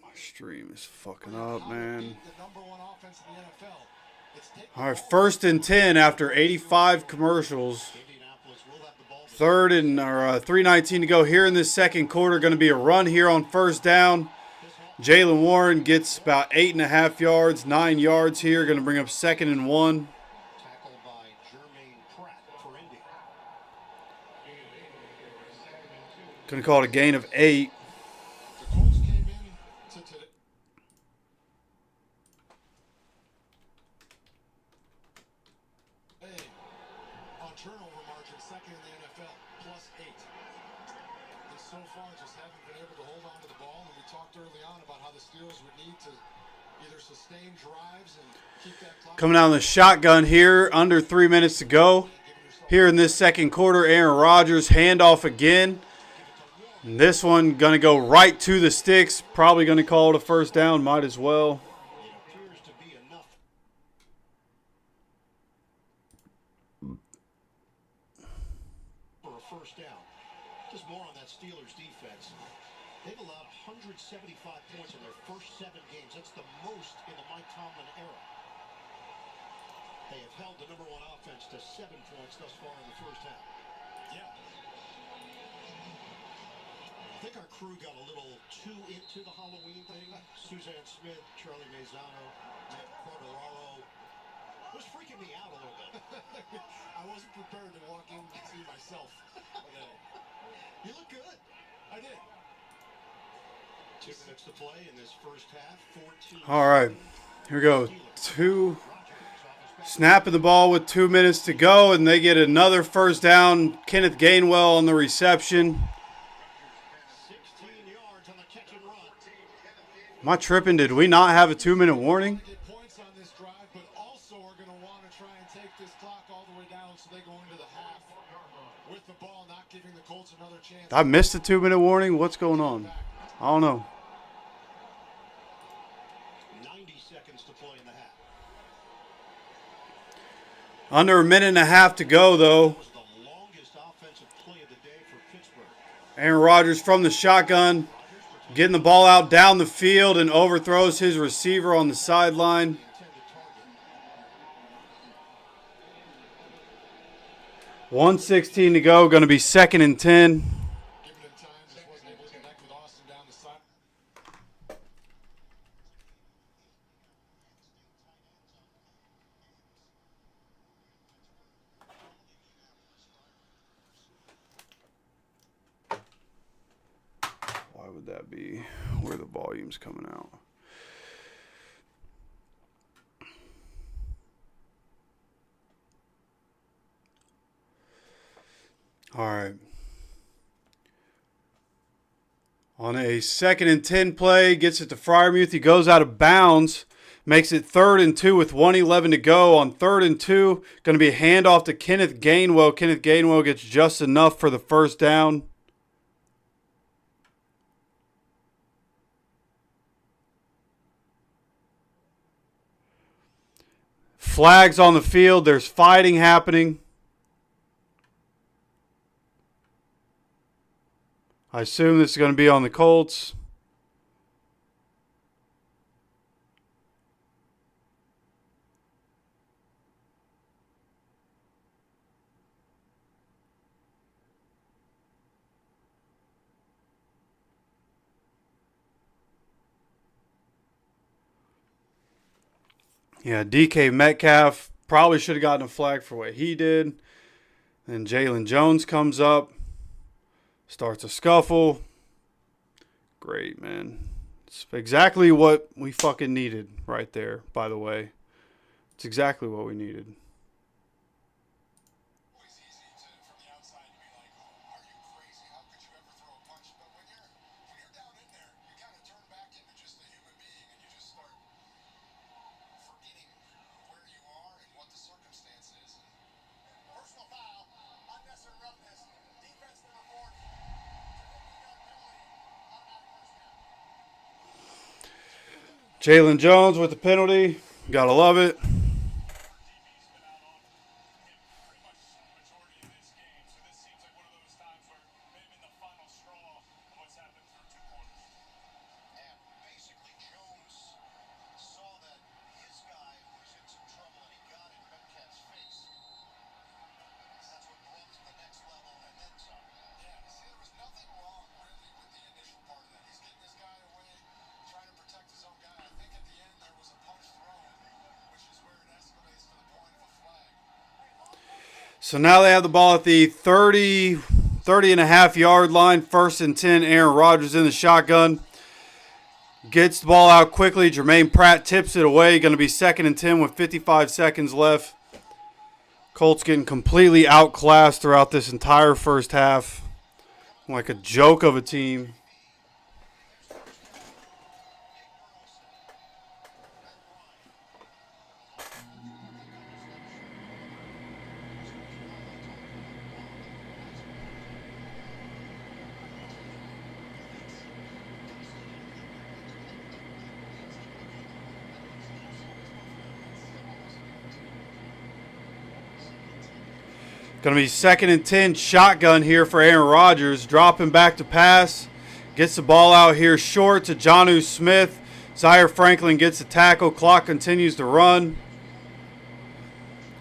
my stream is fucking up, man. All right, 1st and 10 after 85 commercials. 3:19 to go here in this second quarter. Going to be a run here on first down. Jaylen Warren gets about 8.5 yards, 9 yards here. Going to bring up 2nd and 1. Going to call it a gain of 8. Turnover margin, second in the NFL, +8. They so far just haven't been able to hold on to the ball, and we talked early on about how the Steelers would need to either sustain drives and keep that clock. Coming out of the shotgun here, under 3 minutes to go. Here in this second quarter, Aaron Rodgers, handoff again. And this one going to go right to the sticks. Probably going to call it a first down, might as well. First down. Just more on that Steelers defense. They've allowed 175 points in their first 7 games. That's the most in the Mike Tomlin era. They have held the #1 offense to 7 points thus far in the first half. Yeah. I think our crew got a little too into the Halloween thing. Suzanne Smith, Charlie Mazzano, Matt Cordelaro. It was freaking me out a little bit. I wasn't prepared to walk in and see myself. You look good. I did. 2 minutes to play in this first half. 14. All right, here we go. Snapping the ball with 2 minutes to go, and they get another first down. Kenneth Gainwell on the reception. 16 yards on the catch and run. Am I tripping? Did we not have a 2-minute warning? Get points on this drive, but also are going to want to try and take this clock all the way down so they go into the half with the ball, not giving the Colts another chance. I missed the 2-minute warning. What's going on? I don't know. 90 seconds to play in the half. Under a minute and a half to go, though. That was the longest offensive play of the day for Aaron Rodgers from the shotgun, getting the ball out down the field and overthrows his receiver on the sideline. .116 to go, going to be 2nd and 10. Why would that be where the volume's coming out? All right. On a 2nd and 10 play, gets it to Freiermuth. He goes out of bounds, makes it 3rd and 2 with 1:11 to go. On 3rd and 2, going to be a handoff to Kenneth Gainwell. Kenneth Gainwell gets just enough for the first down. Flags on the field. There's fighting happening. I assume this is going to be on the Colts. Yeah, DK Metcalf probably should have gotten a flag for what he did. Then Jalen Jones comes up. Starts a scuffle. Great, man. It's exactly what we fucking needed right there, by the way. It's exactly what we needed. Jalen Jones with the penalty. Gotta love it. So now they have the ball at the 30 and a half yard line. 1st and 10. Aaron Rodgers in the shotgun. Gets the ball out quickly. Jermaine Pratt tips it away. Going to be 2nd and 10 with 55 seconds left. Colts getting completely outclassed throughout this entire first half. Like a joke of a team. Going to be 2nd and 10, shotgun here for Aaron Rodgers. Dropping back to pass. Gets the ball out here short to Jonnu Smith. Zaire Franklin gets the tackle. Clock continues to run.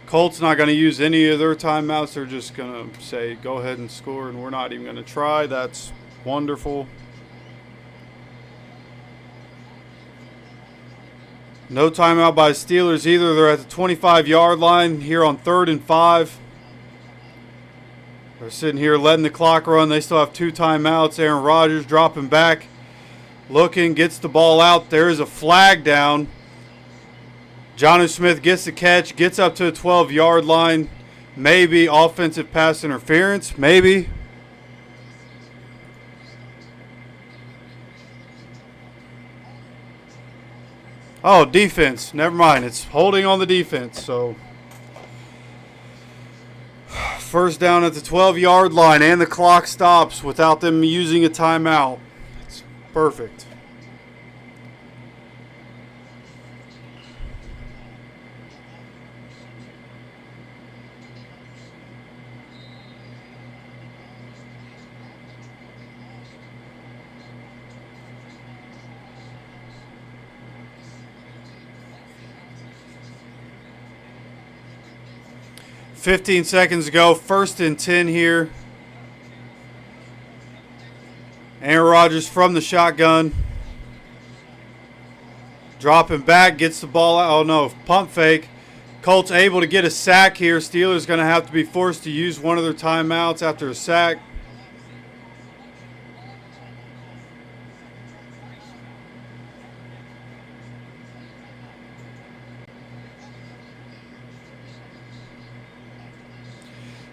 Colts not going to use any of their timeouts. They're just going to say, go ahead and score, and we're not even going to try. That's wonderful. No timeout by the Steelers either. They're at the 25-yard line here on 3rd and 5. They're sitting here letting the clock run. They still have 2 timeouts. Aaron Rodgers dropping back. Looking, gets the ball out. There is a flag down. Jonnu Smith gets the catch. Gets up to the 12-yard line. Maybe offensive pass interference. Maybe. Oh, defense. Never mind. It's holding on the defense. So 1st down at the 12-yard line, and the clock stops without them using a timeout. It's perfect. 15 seconds to go. 1st and 10 here. Aaron Rodgers from the shotgun. Dropping back, gets the ball out. Oh no, pump fake. Colts able to get a sack here. Steelers going to have to be forced to use one of their timeouts after a sack.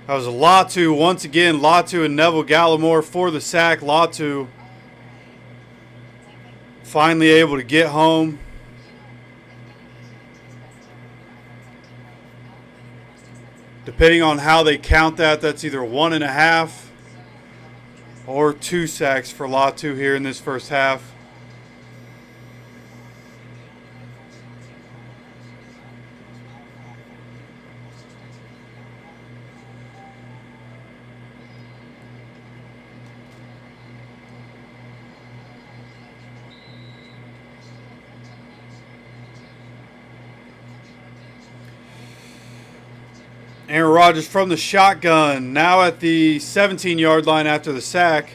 That was a Latu. Once again, Latu and Neville Gallimore for the sack. Latu finally able to get home. Depending on how they count that, that's either 1.5 or 2 sacks for Latu here in this first half. Aaron Rodgers from the shotgun, now at the 17-yard line after the sack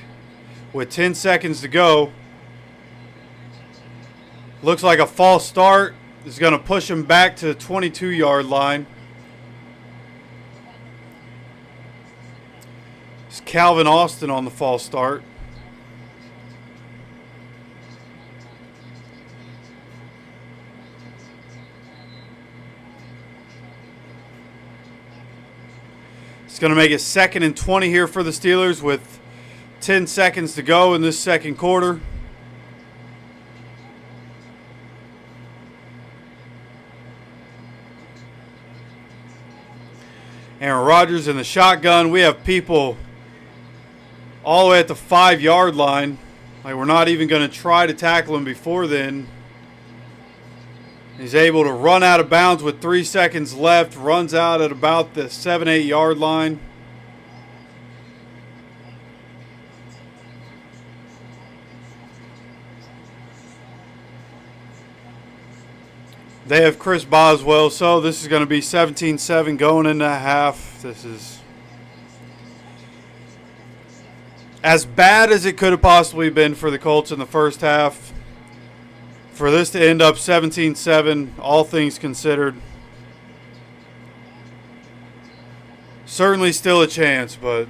with 10 seconds to go. Looks like a false start is going to push him back to the 22-yard line. It's Calvin Austin on the false start. It's going to make it 2nd and 20 here for the Steelers with 10 seconds to go in this second quarter. Aaron Rodgers in the shotgun. We have people all the way at the 5-yard line. Like, we're not even going to try to tackle him before then. He's able to run out of bounds with 3 seconds left. Runs out at about the 7-8 yard line. They have Chris Boswell, so this is going to be 17-7 going into half. This is as bad as it could have possibly been for the Colts in the first half. For this to end up 17-7, all things considered, certainly still a chance, but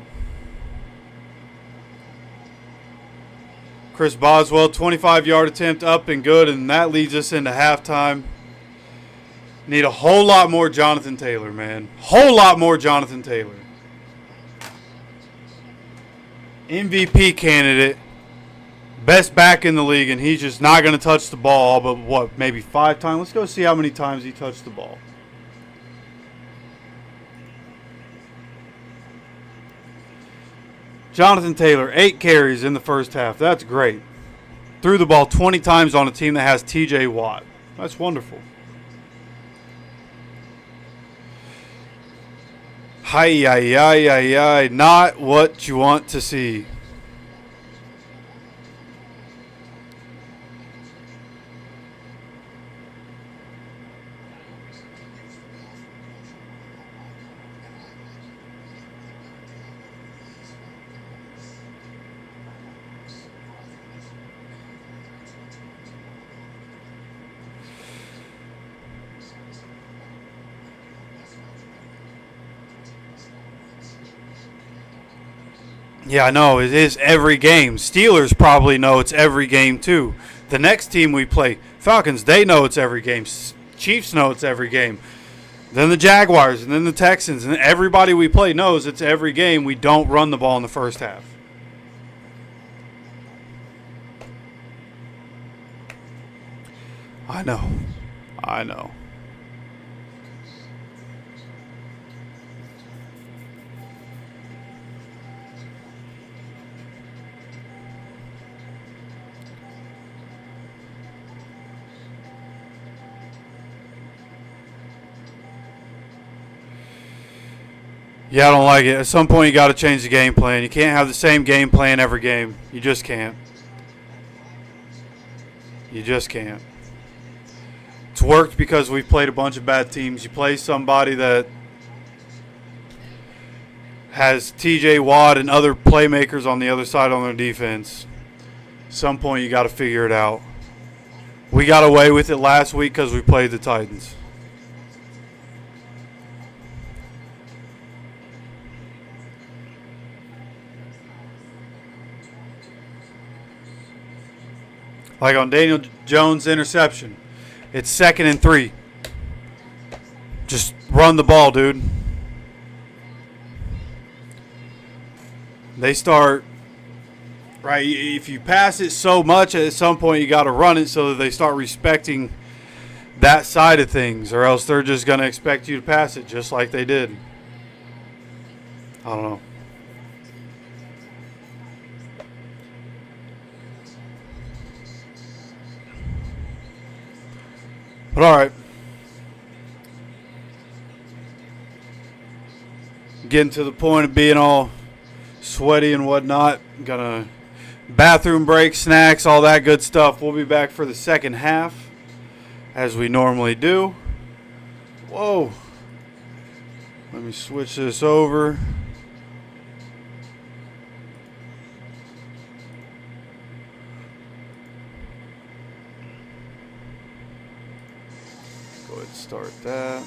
Chris Boswell, 25-yard attempt up and good, and that leads us into halftime. Need a whole lot more Jonathan Taylor, man. Whole lot more Jonathan Taylor. MVP candidate. Best back in the league, and he's just not going to touch the ball, but what, maybe 5 times? Let's go see how many times he touched the ball. Jonathan Taylor, 8 carries in the first half. That's great. Threw the ball 20 times on a team that has TJ Watt. That's wonderful. Hi, not what you want to see. Yeah, I know. It is every game. Steelers probably know it's every game, too. The next team we play, Falcons, they know it's every game. Chiefs know it's every game. Then the Jaguars, and then the Texans. And everybody we play knows it's every game. We don't run the ball in the first half. I know. I know. Yeah, I don't like it. At some point, you got to change the game plan. You can't have the same game plan every game. You just can't. You just can't. It's worked because we've played a bunch of bad teams. You play somebody that has TJ Watt and other playmakers on the other side on their defense. Some point you got to figure it out. We got away with it last week because we played the Titans. Like on Daniel Jones' interception, it's 2nd and 3. Just run the ball, dude. They start, right, if you pass it so much, at some point you got to run it so that they start respecting that side of things, or else they're just going to expect you to pass it just like they did. I don't know. But all right. Getting to the point of being all sweaty and whatnot. Gonna bathroom break, snacks, all that good stuff. We'll be back for the second half as we normally do. Whoa. Let me switch this over. Go ahead and start that.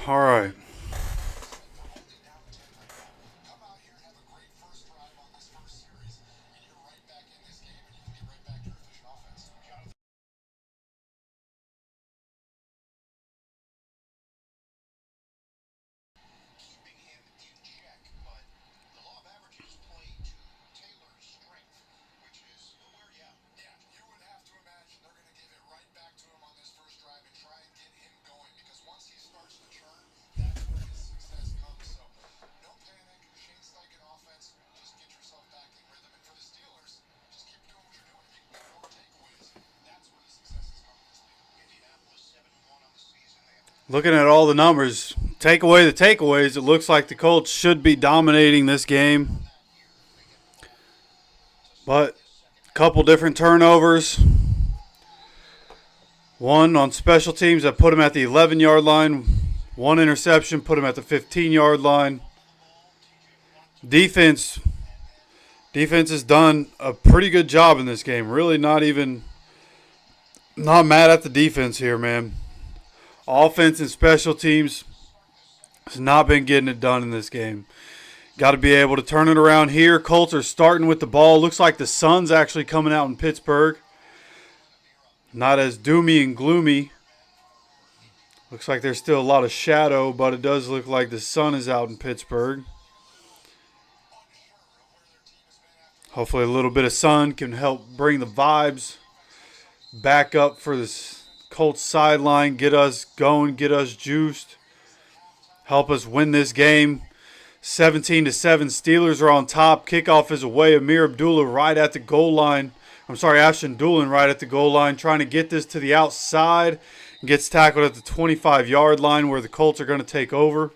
All right. Looking at all the numbers, take away the takeaways, it looks like the Colts should be dominating this game. But a couple different turnovers. One on special teams that put them at the 11-yard line. One interception put them at the 15-yard line. Defense has done a pretty good job in this game. Really not mad at the defense here, man. Offense and special teams has not been getting it done in this game. Got to be able to turn it around here. Colts are starting with the ball. Looks like the sun's actually coming out in Pittsburgh. Not as doomy and gloomy. Looks like there's still a lot of shadow, but it does look like the sun is out in Pittsburgh. Hopefully a little bit of sun can help bring the vibes back up for this Colts sideline, get us going, get us juiced, help us win this game. 17-7, Steelers are on top. Kickoff is away. Amir Abdullah right at the goal line. Ashton Doolin right at the goal line, trying to get this to the outside. Gets tackled at the 25-yard line where the Colts are going to take over.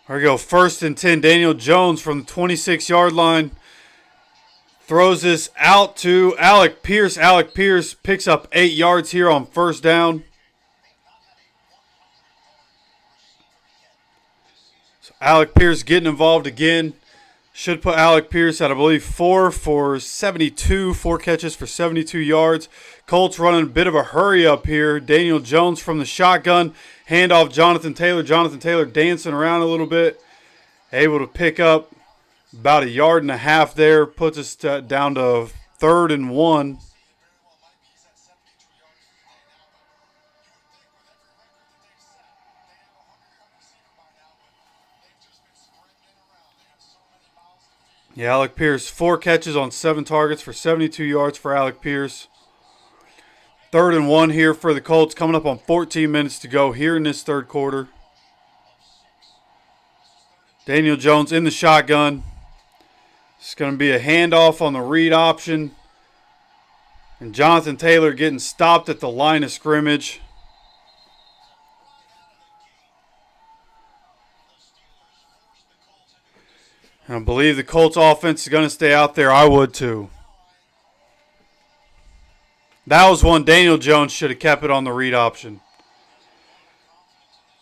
There we go. 1st and 10. Daniel Jones from the 26-yard line. Throws this out to Alec Pierce. Alec Pierce picks up 8 yards here on 1st down. So Alec Pierce getting involved again. Should put Alec Pierce at, I believe, 4 for 72. 4 catches for 72 yards. Colts running a bit of a hurry up here. Daniel Jones from the shotgun. Handoff Jonathan Taylor. Jonathan Taylor dancing around a little bit. Able to pick up about 1.5 yards there. Puts us down to 3rd and 1. Yeah, Alec Pierce, 4 catches on 7 targets for 72 yards for Alec Pierce. 3rd and 1 here for the Colts, coming up on 14 minutes to go here in this third quarter. Daniel Jones in the shotgun. It's going to be a handoff on the read option. And Jonathan Taylor getting stopped at the line of scrimmage. I believe the Colts offense is going to stay out there. I would too. That was one Daniel Jones should have kept it on the read option.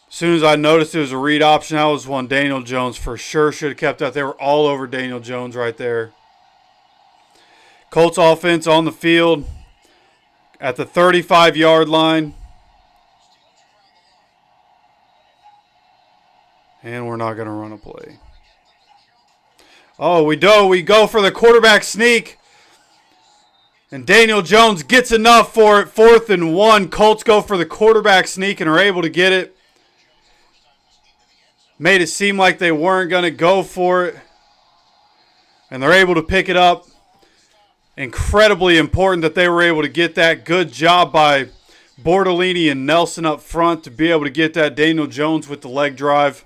As soon as I noticed it was a read option, that was one Daniel Jones for sure should have kept that. They were all over Daniel Jones right there. Colts offense on the field at the 35-yard line. And we're not going to run a play. Oh, we go for the quarterback sneak. And Daniel Jones gets enough for it. 4th and 1. Colts go for the quarterback sneak and are able to get it. Made it seem like they weren't going to go for it. And they're able to pick it up. Incredibly important that they were able to get that. Good job by Bortolini and Nelson up front to be able to get that. Daniel Jones with the leg drive.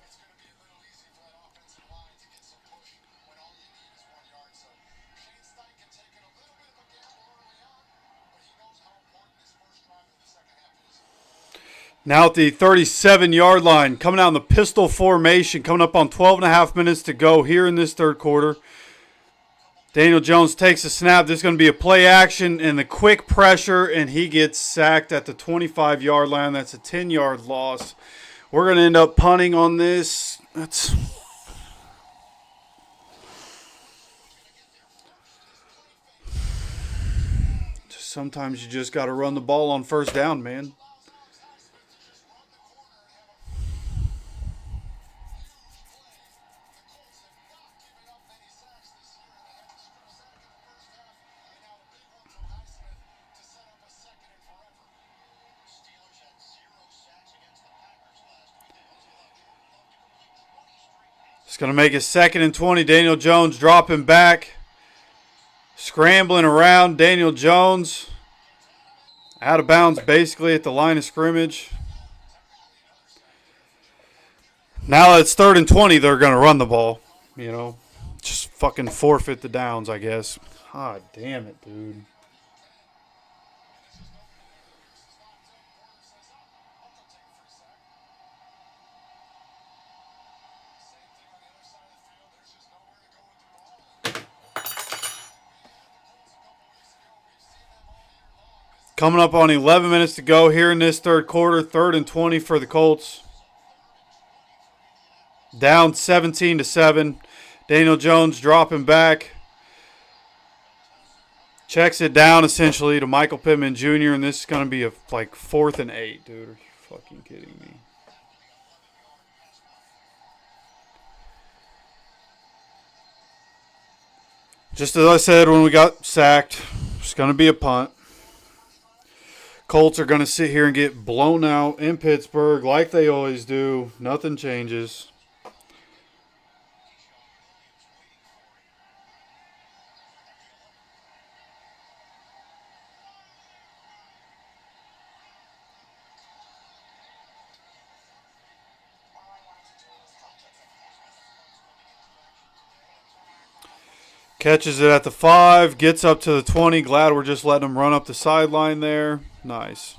Now at the 37-yard line, coming out in the pistol formation, coming up on 12.5 minutes to go here in this third quarter. Daniel Jones takes a snap. This is going to be a play action and the quick pressure, and he gets sacked at the 25-yard line. That's a 10-yard loss. We're going to end up punting on this. Sometimes you just got to run the ball on first down, man. It's going to make it 2nd and 20. Daniel Jones dropping back. Scrambling around. Daniel Jones out of bounds basically at the line of scrimmage. Now that it's 3rd and 20, they're going to run the ball. You know, just fucking forfeit the downs, I guess. God damn it, dude. Coming up on 11 minutes to go here in this third quarter. 3rd and 20 for the Colts. Down 17-7. Daniel Jones dropping back. Checks it down essentially to Michael Pittman Jr. And this is going to be like 4th and 8, dude. Are you fucking kidding me? Just as I said when we got sacked, it's going to be a punt. Colts are going to sit here and get blown out in Pittsburgh like they always do. Nothing changes. Catches it at the 5, gets up to the 20. Glad we're just letting him run up the sideline there. Nice.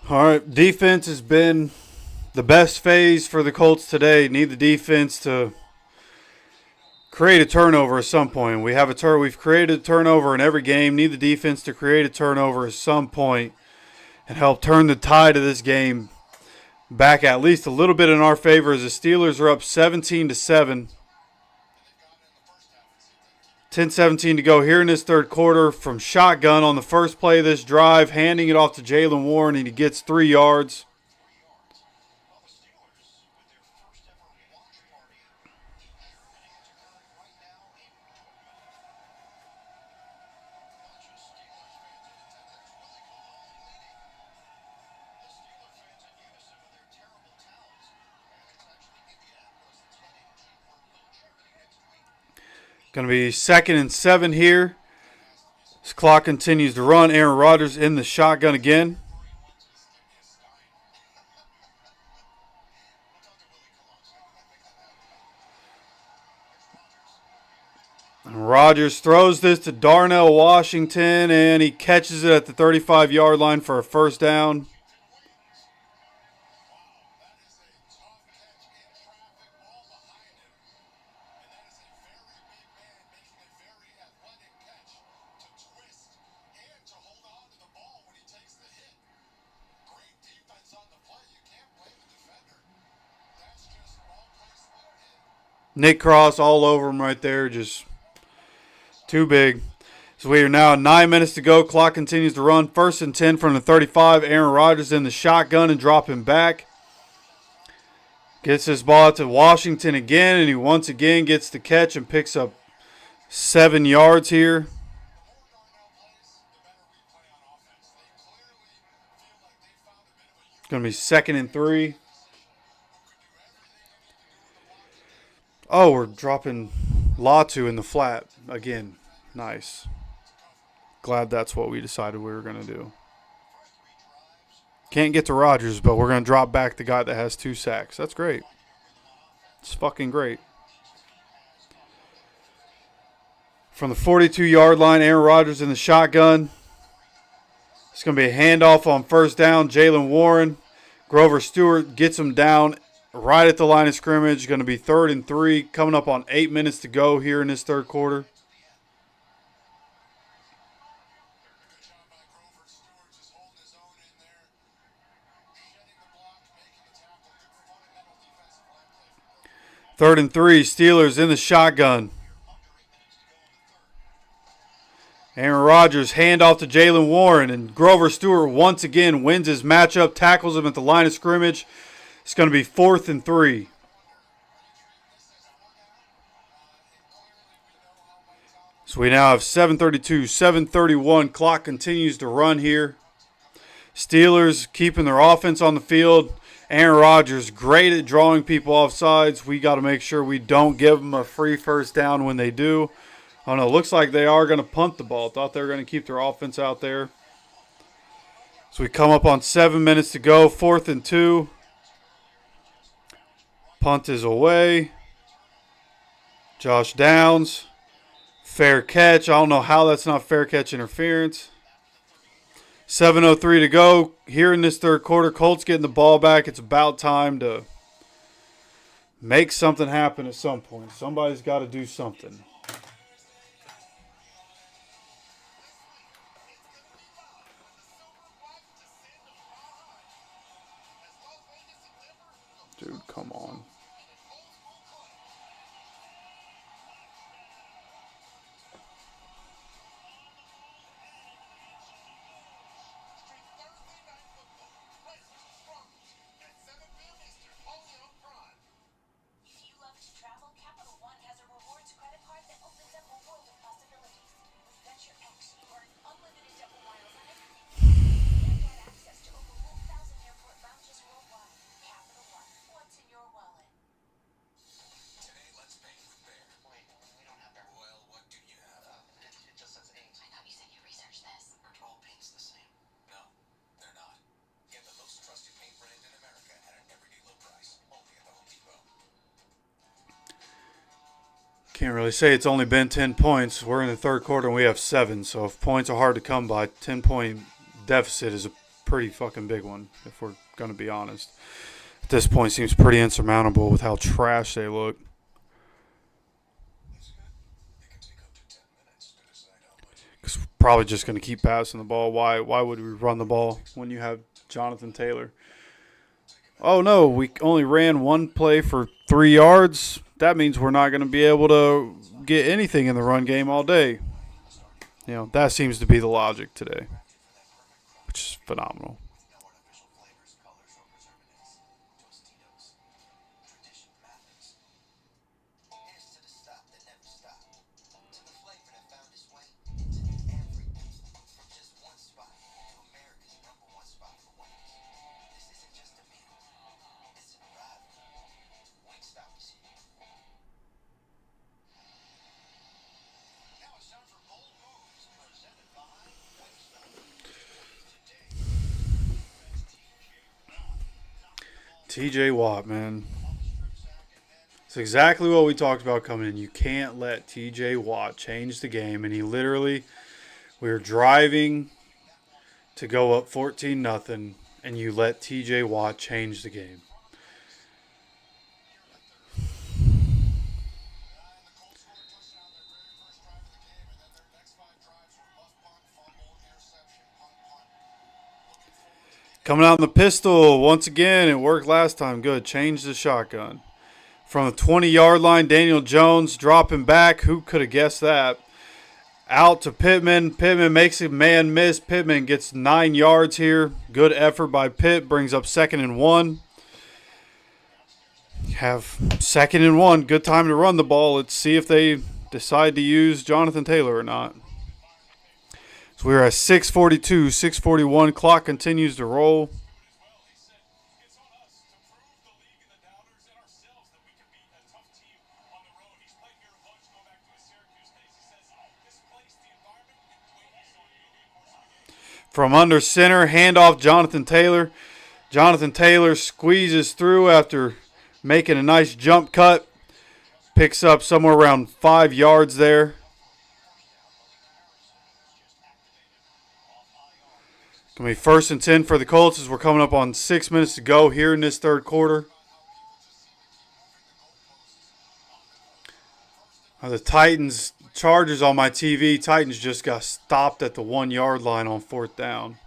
All right, defense has been the best phase for the Colts today. Need the defense to create a turnover at some point. We've created a turnover in every game. Need the defense to create a turnover at some point and help turn the tide of this game back at least a little bit in our favor as the Steelers are up 17-7. 10-17 to go here in this third quarter from shotgun on the first play of this drive, handing it off to Jalen Warren, and he gets 3 yards. Going to be 2nd and 7 here. This clock continues to run. Aaron Rodgers in the shotgun again. And Rodgers throws this to Darnell Washington, and he catches it at the 35-yard line for a first down. Nick Cross all over him right there, just too big. So we are now 9 minutes to go. Clock continues to run. 1st and 10 from the 35. Aaron Rodgers in the shotgun and dropping back. Gets this ball out to Washington again, and he once again gets the catch and picks up 7 yards here. It's going to be 2nd and 3. Oh, we're dropping Latu in the flat again. Nice. Glad that's what we decided we were going to do. Can't get to Rodgers, but we're going to drop back the guy that has 2 sacks. That's great. It's fucking great. From the 42-yard line, Aaron Rodgers in the shotgun. It's going to be a handoff on first down. Jalen Warren. Grover Stewart gets him down right at the line of scrimmage. Going to be 3rd and 3. Coming up on 8 minutes to go here in this third quarter. Third and 3. Steelers in the shotgun. Aaron Rodgers handoff to Jalen Warren, and Grover Stewart once again wins his matchup, tackles him at the line of scrimmage. It's going to be 4th and 3. So we now have 7:32, 7:31. Clock continues to run here. Steelers keeping their offense on the field. Aaron Rodgers great at drawing people off sides. We got to make sure we don't give them a free first down when they do. Oh no, looks like they are going to punt the ball. Thought they were going to keep their offense out there. So we come up on 7 minutes to go. 4th and 2. Punt is away. Josh Downs. Fair catch. I don't know how that's not fair catch interference. 7:03 to go here in this third quarter. Colts getting the ball back. It's about time to make something happen at some point. Somebody's got to do something. Dude, come on. Can't really say it's only been 10 points. We're in the third quarter and we have 7. So if points are hard to come by, 10-point deficit is a pretty fucking big one, if we're going to be honest. At this point, seems pretty insurmountable with how trash they look. Because we're probably just going to keep passing the ball. Why would we run the ball when you have Jonathan Taylor? Oh, no, we only ran one play for 3 yards. That means we're not going to be able to get anything in the run game all day. You know, that seems to be the logic today, which is phenomenal. TJ Watt, man. It's exactly what we talked about coming in. You can't let TJ Watt change the game. And he literally, we were driving to go up 14-0, and you let TJ Watt change the game. Coming out in the pistol, once again, it worked last time. Good. Change the shotgun. From the 20-yard line, Daniel Jones dropping back. Who could have guessed that? Out to Pittman. Pittman makes a man miss. Pittman gets 9 yards here. Good effort by Pitt. Brings up 2nd and 1. Have 2nd and 1. Good time to run the ball. Let's see if they decide to use Jonathan Taylor or not. So we're at 6:42, 6:41. Clock continues to roll. From under center, handoff Jonathan Taylor. Jonathan Taylor squeezes through after making a nice jump cut. Picks up somewhere around 5 yards there. Going to be 1st and 10 for the Colts as we're coming up on 6 minutes to go here in this third quarter. The Titans, Chargers on my TV. Titans just got stopped at the 1 yard line on 4th down.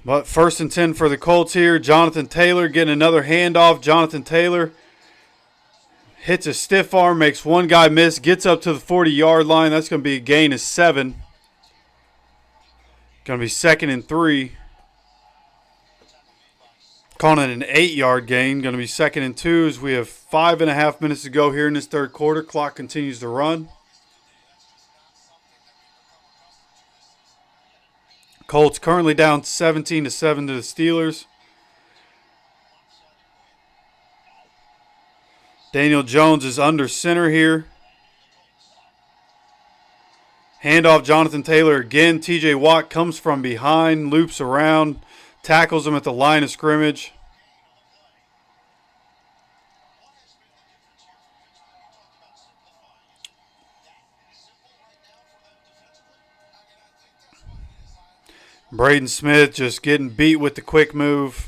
But 1st and 10 for the Colts here. Jonathan Taylor getting another handoff. Jonathan Taylor hits a stiff arm, makes one guy miss, gets up to the 40-yard line. That's going to be a gain of 7. Going to be 2nd and 3. Calling it an 8-yard gain. Going to be 2nd and 2 as we have 5.5 minutes to go here in this third quarter. Clock continues to run. Colts currently down 17-7 to the Steelers. Daniel Jones is under center here. Handoff Jonathan Taylor again. TJ Watt comes from behind, loops around, tackles him at the line of scrimmage. Braden Smith just getting beat with the quick move.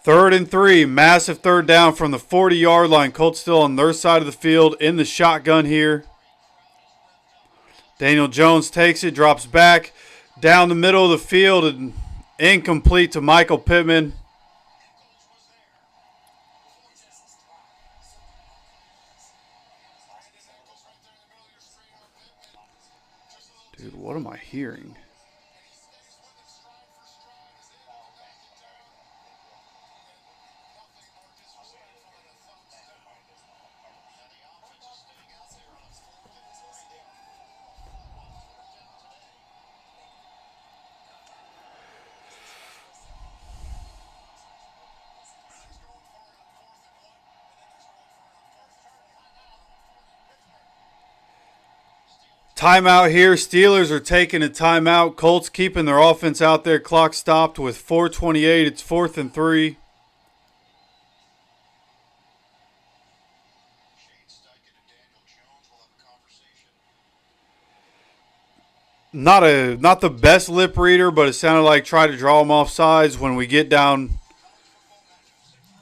Third and 3, massive third down from the 40-yard line. Colts still on their side of the field in the shotgun here. Daniel Jones takes it, drops back down the middle of the field and incomplete to Michael Pittman. Dude, what am I hearing? Timeout here. Steelers are taking a timeout. Colts keeping their offense out there. Clock stopped with 4:28. It's 4th and 3. not the best lip reader, but it sounded like try to draw them off sides. When we get down,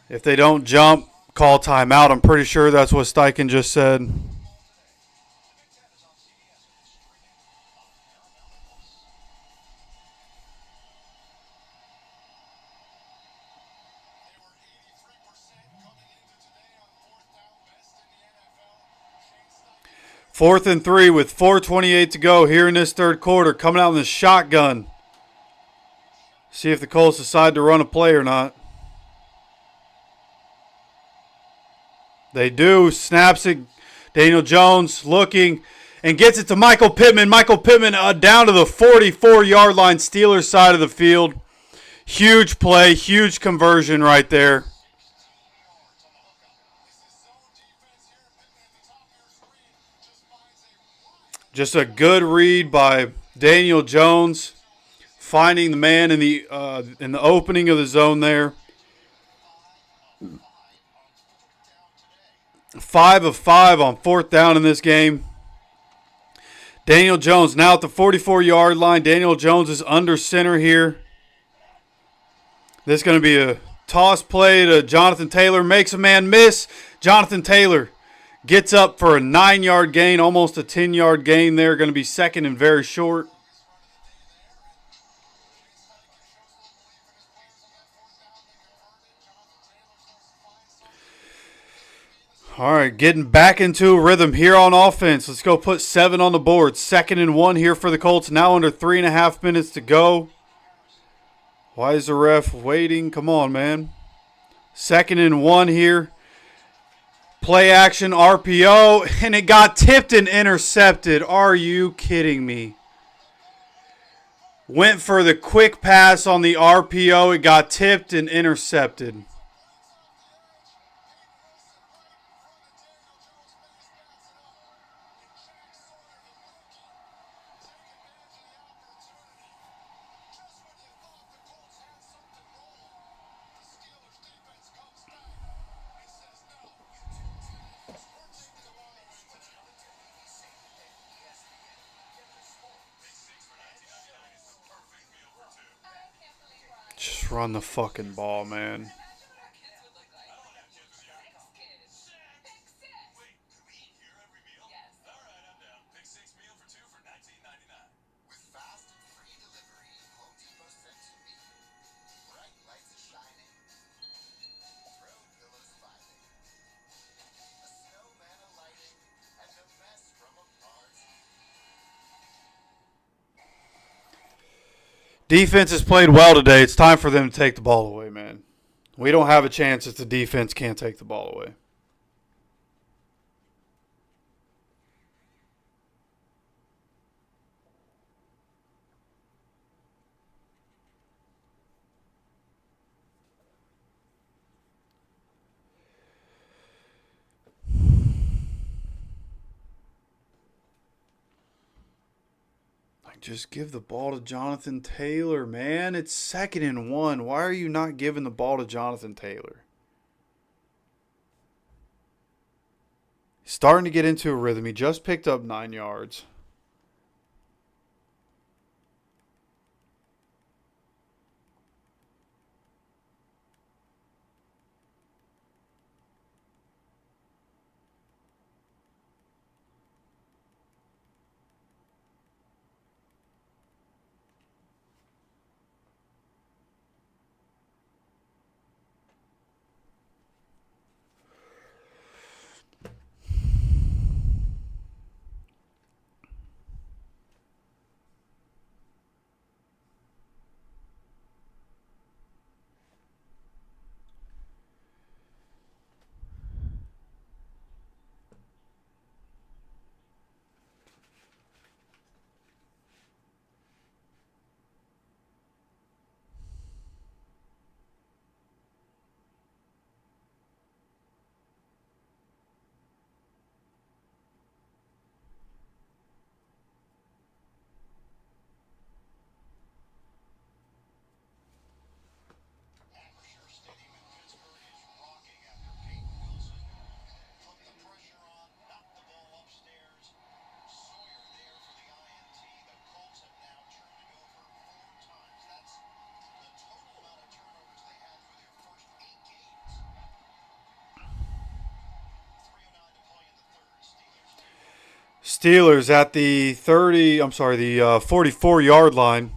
if they don't jump, call timeout. I'm pretty sure that's what Steichen just said. Fourth and 3 with 4:28 to go here in this third quarter. Coming out in the shotgun. See if the Colts decide to run a play or not. They do. Snaps it. Daniel Jones looking and gets it to Michael Pittman. Michael Pittman down to the 44-yard line, Steelers side of the field. Huge play, huge conversion right there. Just a good read by Daniel Jones, finding the man in the opening of the zone there. 5 of 5 on fourth down in this game. Daniel Jones now at the 44-yard line. Daniel Jones is under center here. This is going to be a toss play to Jonathan Taylor. Makes a man miss. Jonathan Taylor gets up for a 9-yard gain, almost a 10-yard gain there. Going to be second and very short. All right, getting back into a rhythm here on offense. Let's go put 7 on the board. 2nd and 1 here for the Colts. Now under 3.5 minutes to go. Why is the ref waiting? Come on, man. 2nd and 1 here. Play action, RPO, and it got tipped and intercepted. Are you kidding me? Went for the quick pass on the RPO. It got tipped and intercepted. Just run the fucking ball, man. Defense has played well today. It's time for them to take the ball away, man. We don't have a chance if the defense can't take the ball away. Just give the ball to Jonathan Taylor, man. It's 2nd and 1. Why are you not giving the ball to Jonathan Taylor? He's starting to get into a rhythm. He just picked up 9 yards. Steelers at the 44-yard line.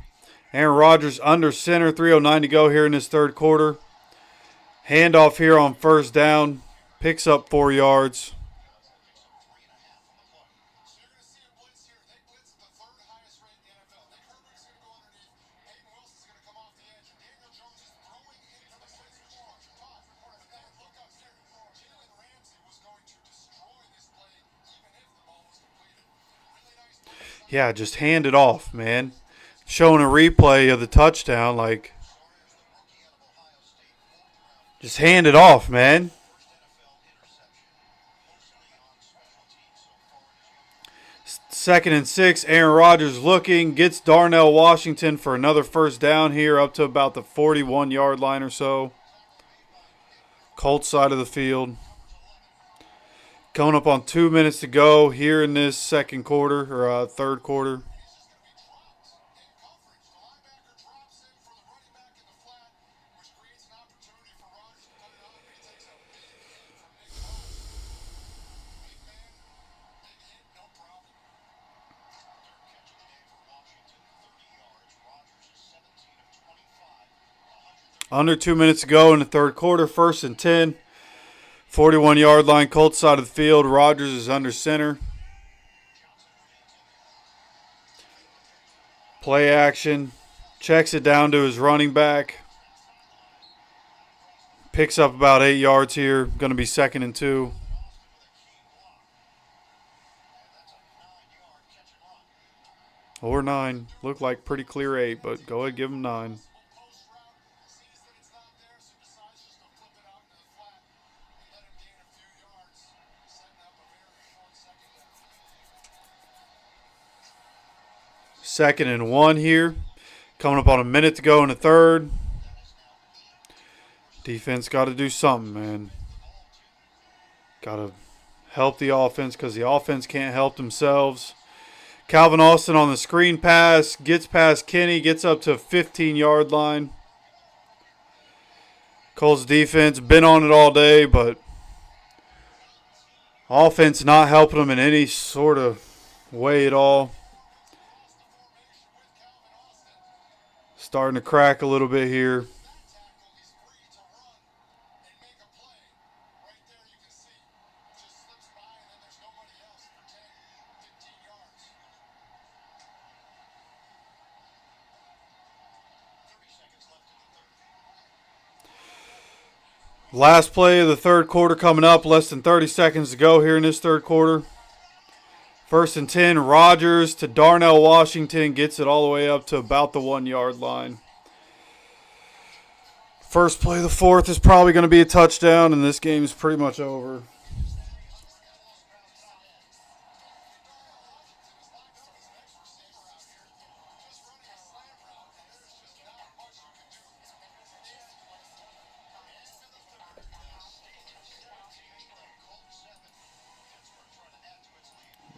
Aaron Rodgers under center, 3:09 to go here in this third quarter. Handoff here on first down, picks up 4 yards. Yeah, just hand it off, man. Showing a replay of the touchdown, like, just hand it off, man. Second and 6, Aaron Rodgers looking, gets Darnell Washington for another first down here up to about the 41-yard line or so. Colts side of the field. Coming up on 2 minutes to go here in this second quarter, or third quarter. Under 2 minutes to go in the third quarter, first and 10. 41-yard line, Colts side of the field. Rodgers is under center. Play action. Checks it down to his running back. Picks up about 8 yards here. Going to be second and 2. Or 9. Looked like pretty clear 8, but go ahead, give him 9. Second and 1 here. Coming up on a minute to go in the third. Defense got to do something, man. Got to help the offense because the offense can't help themselves. Calvin Austin on the screen pass. Gets past Kenny. Gets up to 15-yard line. Colts defense been on it all day, but offense not helping them in any sort of way at all. Starting to crack a little bit here. Last play of the third quarter coming up. Less than 30 seconds to go here in this third quarter. First and 10, Rodgers to Darnell Washington. Gets it all the way up to about the 1-yard line. First play of the fourth is probably going to be a touchdown, and this game is pretty much over.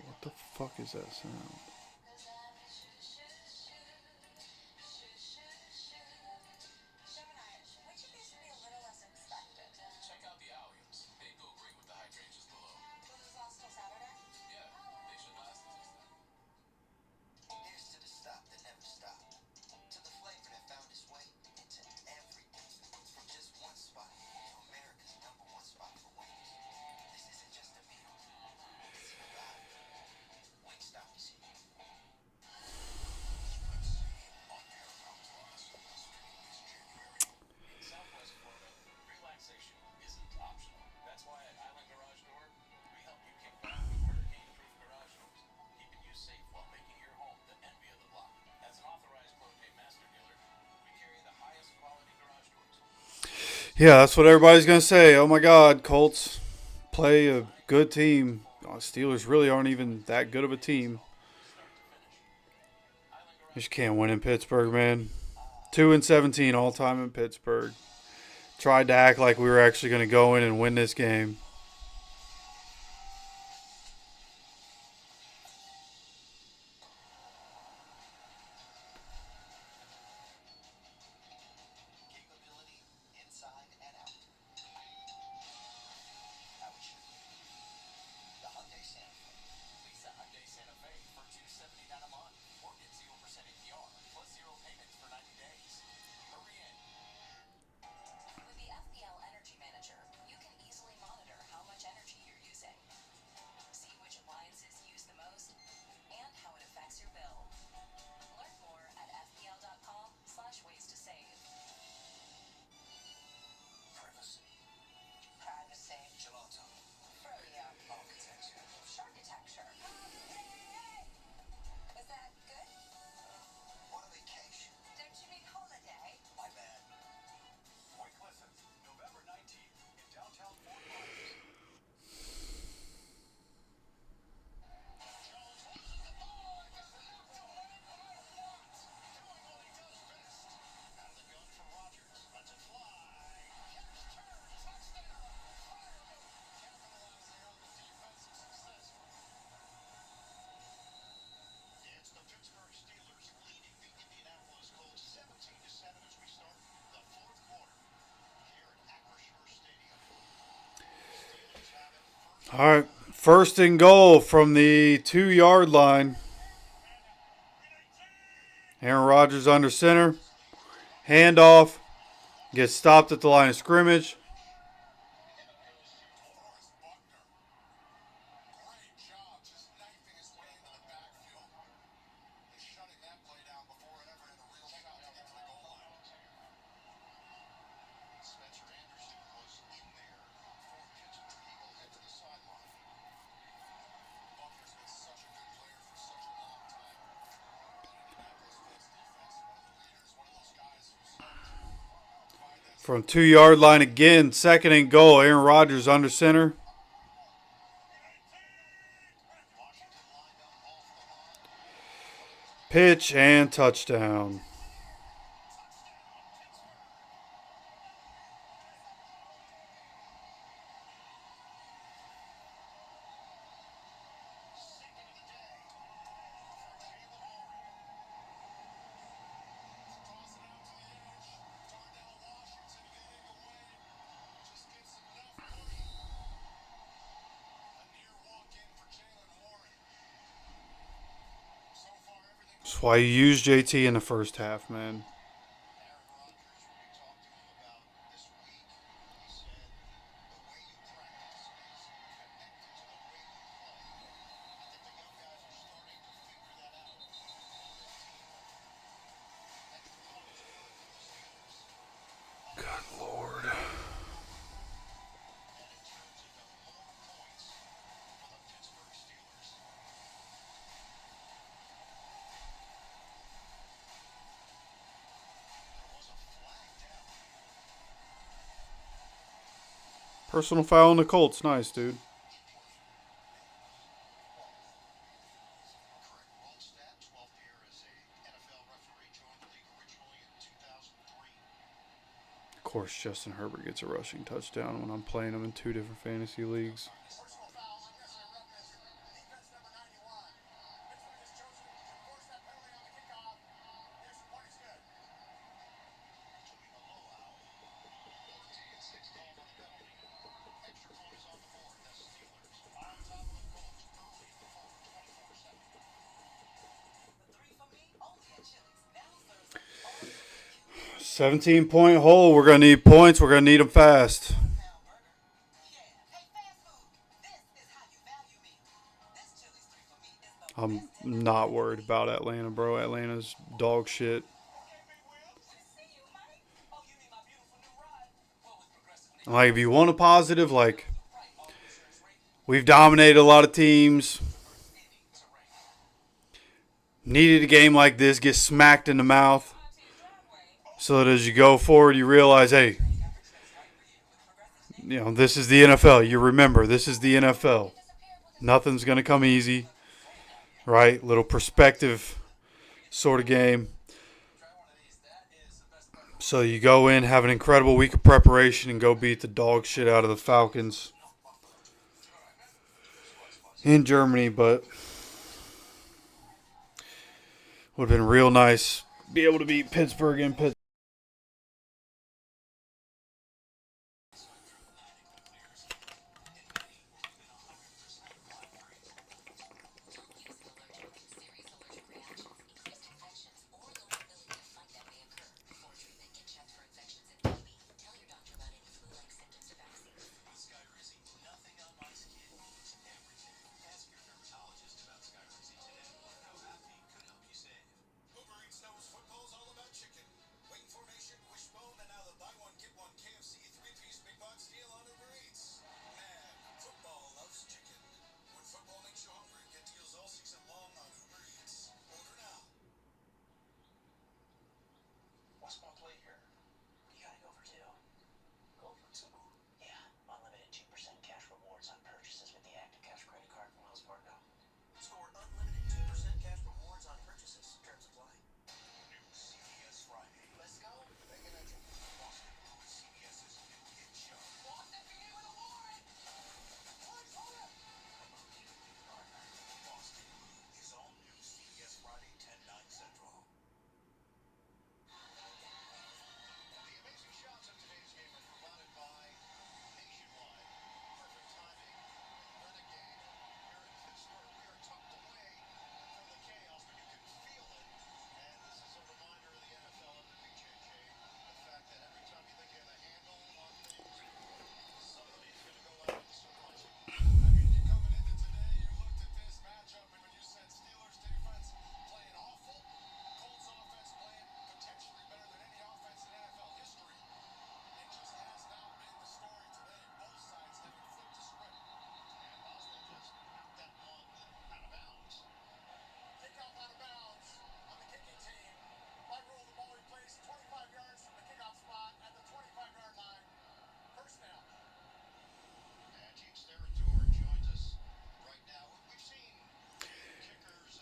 What the fuck is that sound? Yeah, that's what everybody's going to say. Oh, my God, Colts play a good team. Steelers really aren't even that good of a team. Just can't win in Pittsburgh, man. 2-17 all-time in Pittsburgh. Tried to act like we were actually going to go in and win this game. All right, 1st and goal from the 2-yard line. Aaron Rodgers under center. Handoff. Gets stopped at the line of scrimmage. From 2-yard line again, 2nd and goal. Aaron Rodgers under center. Pitch and touchdown. That's why you use JT in the first half, man. Good Lord. Personal foul on the Colts. Nice, dude. Of course, Justin Herbert gets a rushing touchdown when I'm playing him in 2 different fantasy leagues. Only at Chili's. 17-point hole. We're going to need points. We're going to need them fast. I'm not worried about Atlanta, bro. Atlanta's dog shit. Like, if you want a positive, like, we've dominated a lot of teams. Needed a game like this, get smacked in the mouth. So that as you go forward, you realize, hey, you know, this is the NFL. You remember, this is the NFL. Nothing's going to come easy. Right? Little perspective sort of game. So you go in, have an incredible week of preparation, and go beat the dog shit out of the Falcons in Germany. But would have been real nice be able to beat Pittsburgh in Pittsburgh.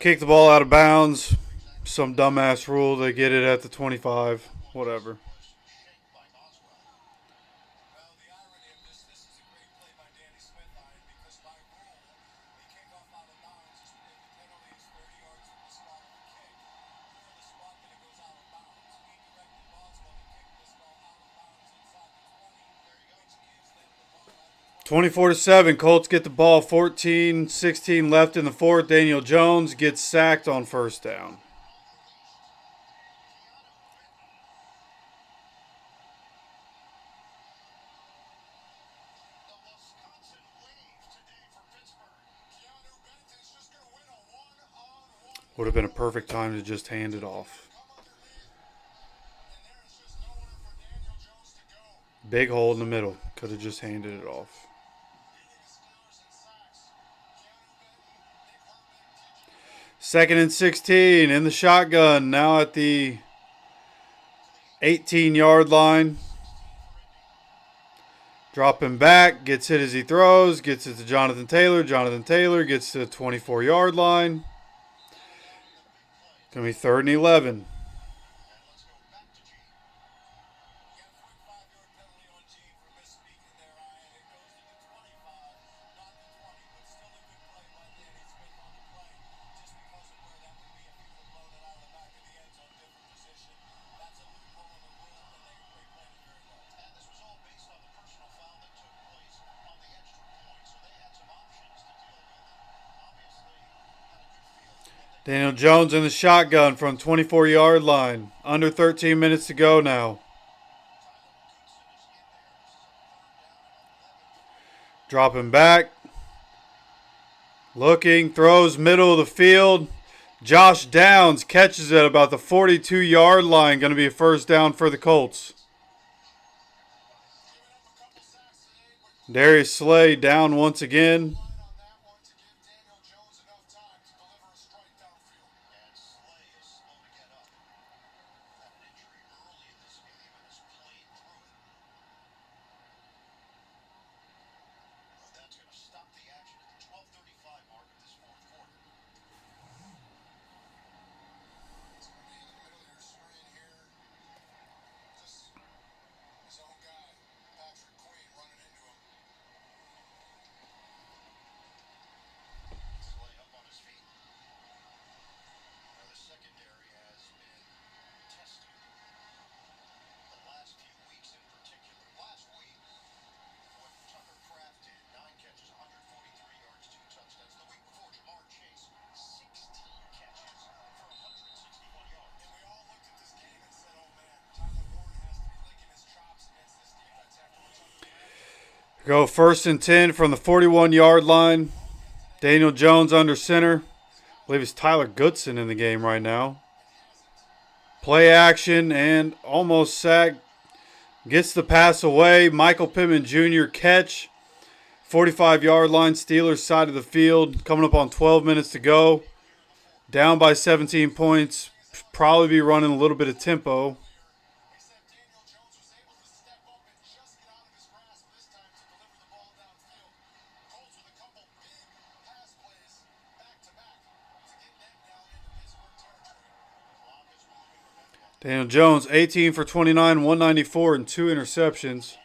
Kick the ball out of bounds. Some dumbass rule. They get it at the 25. Whatever. (24-7). Colts get the ball. 14-16 left in the fourth. Daniel Jones gets sacked on first down. Would have been a perfect time to just hand it off. Big hole in the middle. Could have just handed it off. Second and 16 in the shotgun. Now at the 18-yard line. Dropping back. Gets hit as he throws. Gets it to Jonathan Taylor. Jonathan Taylor gets to the 24-yard line. Going to be 3rd and 11. Daniel Jones in the shotgun from 24-yard line. Under 13 minutes to go now. Dropping back. Looking. Throws middle of the field. Josh Downs catches it at about the 42-yard line. Going to be a first down for the Colts. Darius Slay down once again. Go 1st and 10 from the 41-yard line. Daniel Jones under center. I believe it's Tyler Goodson in the game right now. Play action and almost sacked. Gets the pass away. Michael Pittman Jr. catch. 45-yard line, Steelers side of the field. Coming up on 12 minutes to go. Down by 17 points. Probably be running a little bit of tempo. Daniel Jones, 18 for 29, 194, and 2 interceptions.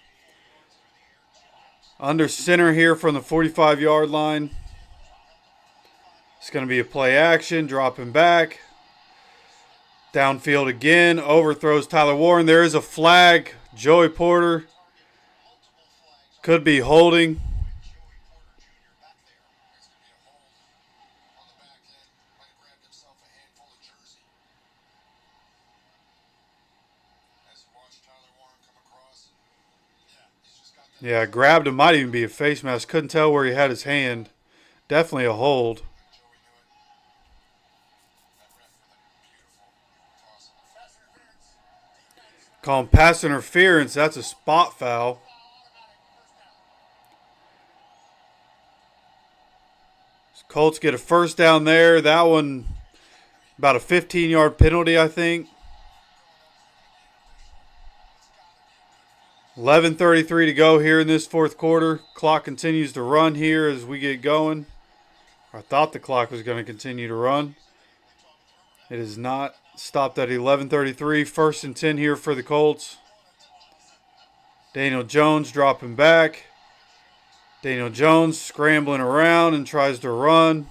Under center here from the 45-yard line. It's going to be a play action, dropping back. Downfield again, overthrows Tyler Warren. There is a flag. Joey Porter could be holding. Yeah, grabbed him. Might even be a face mask. Couldn't tell where he had his hand. Definitely a hold. Call him pass interference. That's a spot foul. Colts get a first down there. That one about a 15-yard penalty, I think. 11:33 to go here in this fourth quarter. Clock continues to run here as we get going. I thought the clock was going to continue to run. It is not. Stopped at 11:33. 1st and 10 here for the Colts. Daniel Jones dropping back. Daniel Jones scrambling around and tries to run.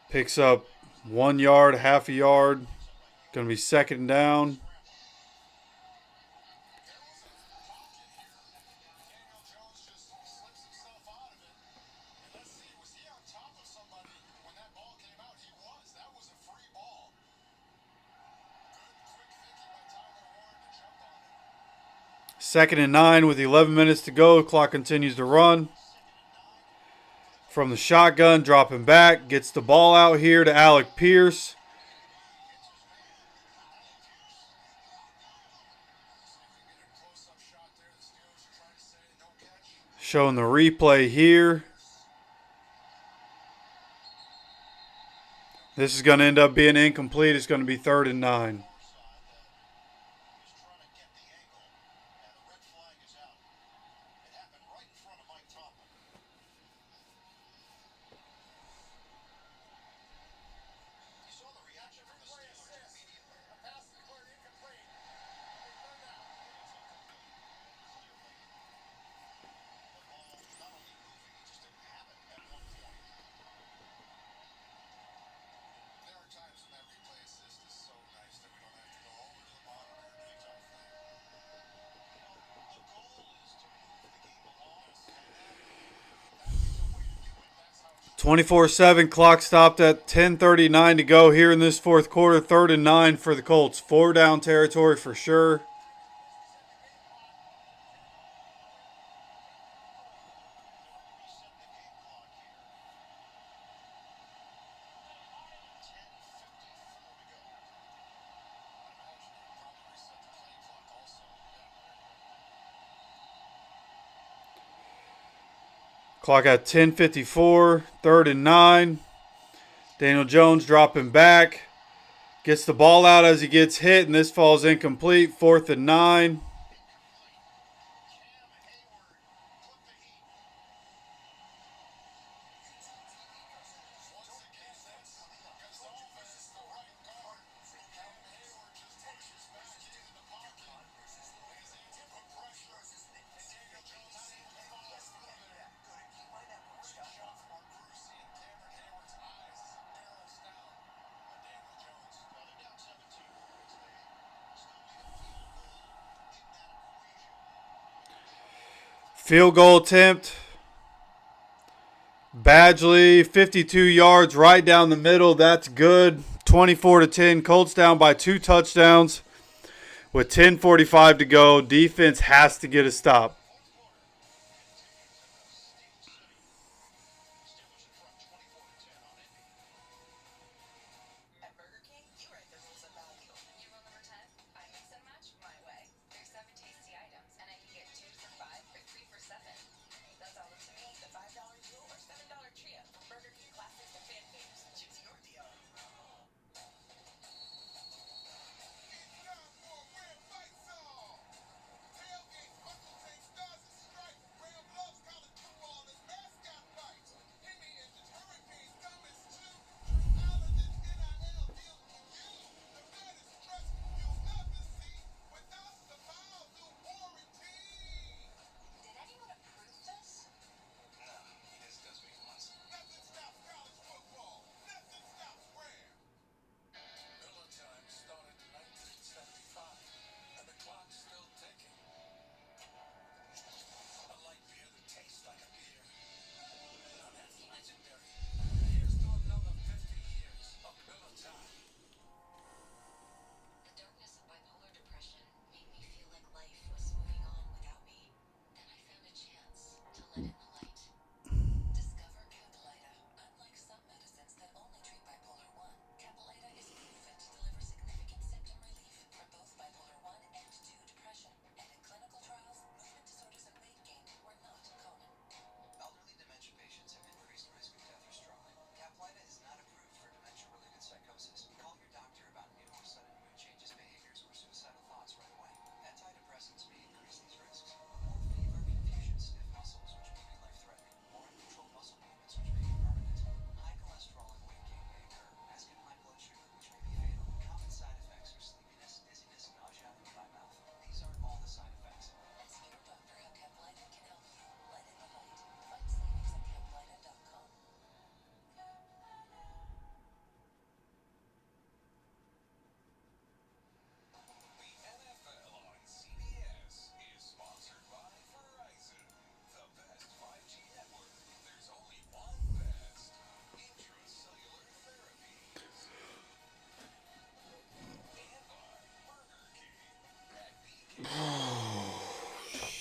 Picks up 1 yard, half a yard. Going to be 2nd down. Second and 9 with 11 minutes to go. Clock continues to run. From the shotgun, dropping back. Gets the ball out here to Alec Pierce. Showing the replay here. This is going to end up being incomplete. It's going to be 3rd and 9. (24-7) clock stopped at 10:39 to go here in this 4th quarter. 3rd and 9 for the Colts. 4 down territory for sure. Clock at 10:54, 3rd and 9. Daniel Jones dropping back. Gets the ball out as he gets hit, and this falls incomplete. 4th and 9. Field goal attempt. Badgley, 52 yards right down the middle. That's good. 24-10. Colts down by 2 touchdowns with 10:45 to go. Defense has to get a stop.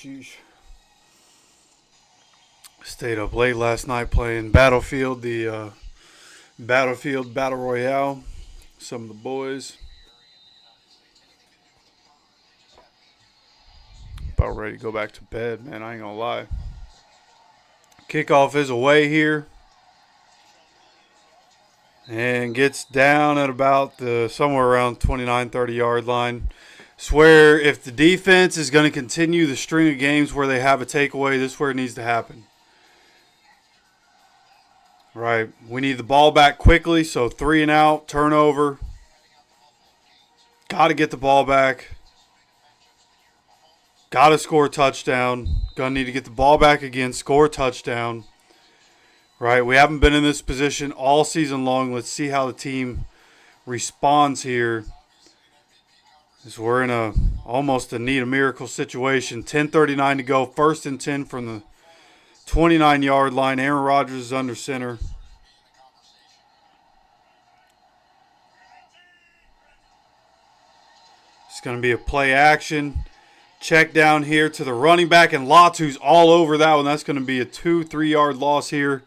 sheesh. Stayed up late last night playing Battlefield, the Battlefield Battle Royale. Some of the boys. About ready to go back to bed, man. I ain't gonna lie. Kickoff is away here. And gets down at about the somewhere around 29, 30 yard line. Swear if the defense is going to continue the string of games where they have a takeaway, this is where it needs to happen. Right. We need the ball back quickly, so 3 and out, turnover. Got to get the ball back. Got to score a touchdown. Going to need to get the ball back again, score a touchdown. Right, we haven't been in this position all season long. Let's see how the team responds here. As we're in almost a need a miracle situation. 10:39 to go, 1st and 10 from the 29-yard line. Aaron Rodgers is under center. It's going to be a play action. Check down here to the running back, and Latu's all over that one. That's going to be a 2-3 yard loss here.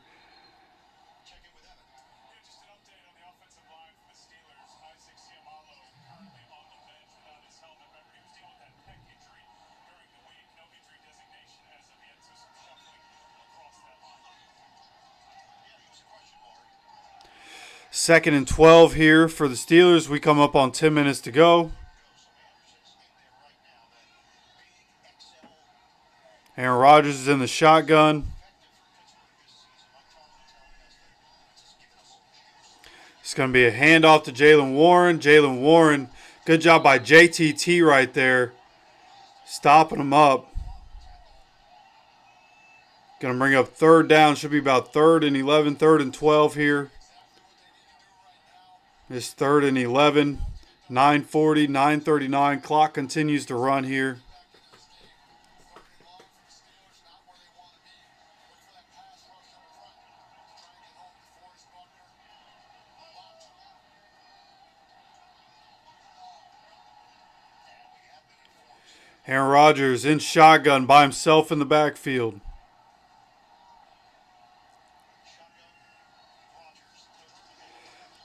Second and 12 here for the Steelers. We come up on 10 minutes to go. Aaron Rodgers is in the shotgun. It's going to be a handoff to Jaylen Warren. Jaylen Warren, good job by JTT right there. Stopping him up. Going to bring up 3rd down. Should be about 3rd and 11, 3rd and 12 here. It's 3rd and 11, 9:40, 9:39. Clock continues to run here. Aaron Rodgers in shotgun by himself in the backfield.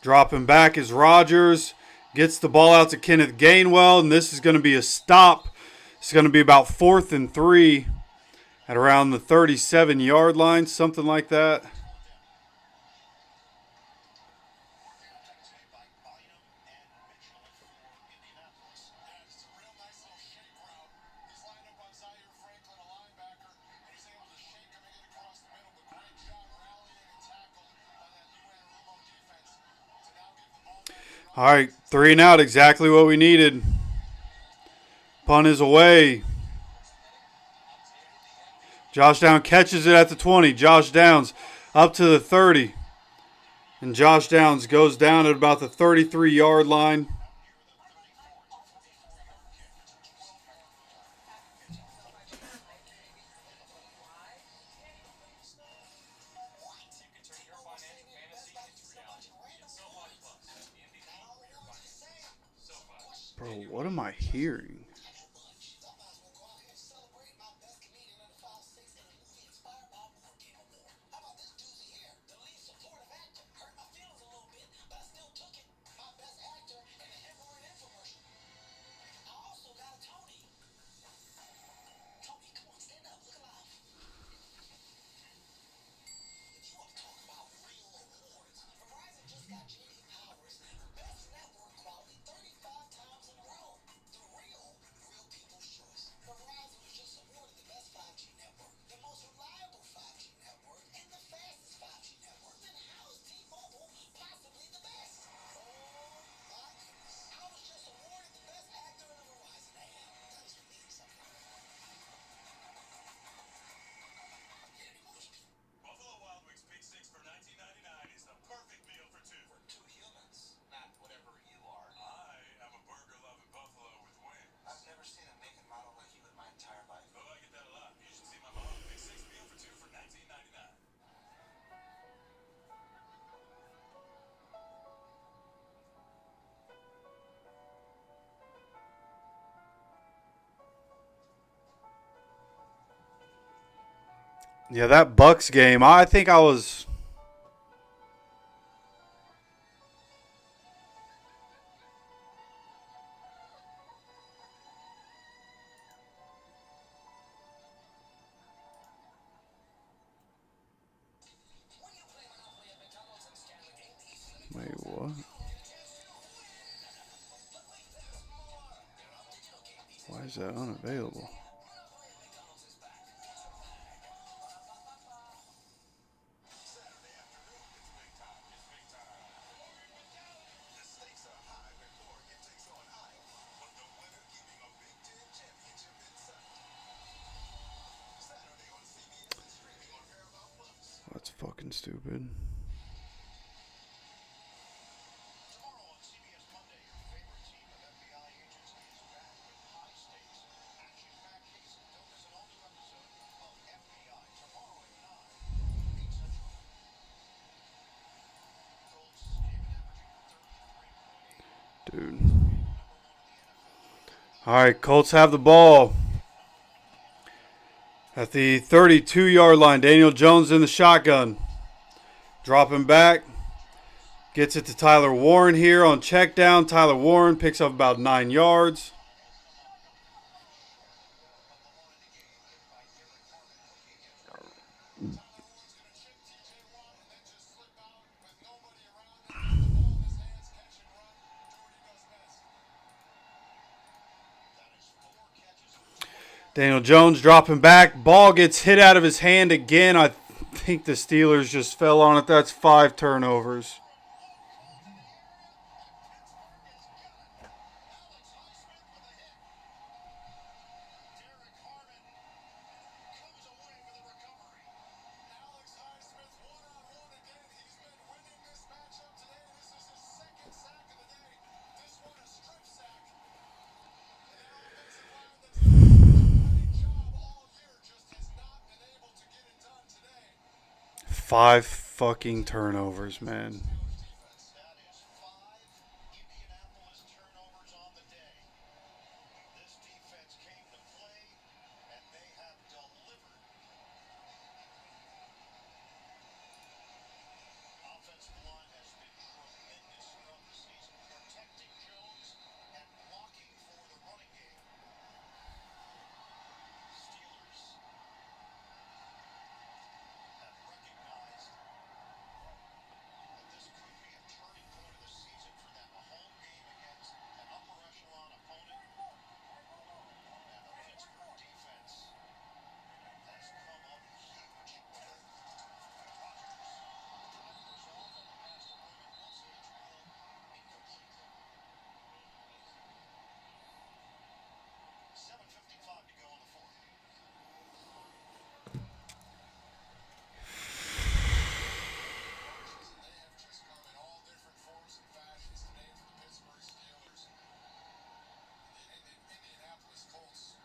Dropping back is Rodgers. Gets the ball out to Kenneth Gainwell, and this is going to be a stop. It's going to be about 4th and 3 at around the 37-yard line, something like that. All right, 3 and out, exactly what we needed. Punt is away. Josh Downs catches it at the 20. Josh Downs up to the 30. And Josh Downs goes down at about the 33-yard line. Bro, what am I hearing? Yeah, that Bucks game, I think I was... Wait, what? Why is that unavailable? That's fucking stupid. Dude. All right, Colts have the ball. At the 32-yard line, Daniel Jones in the shotgun. Dropping back. Gets it to Tyler Warren here on check down. Tyler Warren picks up about 9 yards. Daniel Jones dropping back. Ball gets hit out of his hand again. I think the Steelers just fell on it. That's 5 turnovers. Five fucking turnovers, man. That is 5 Indianapolis turnovers on the day. This defense came to play, and they have delivered. Offensive line has been tremendous throughout the season, protecting Jones and blocking for the running game. Steelers have recognized that this could be a turning point of the season for them. A home game against an upper echelon opponent, and the Pittsburgh defense has come up huge. Rodgers off on the pass to Roman Wilson, incomplete. 7:55 to go in the fourth. They have just come in all different forms and fashions today for the Pittsburgh Steelers. The Indianapolis Colts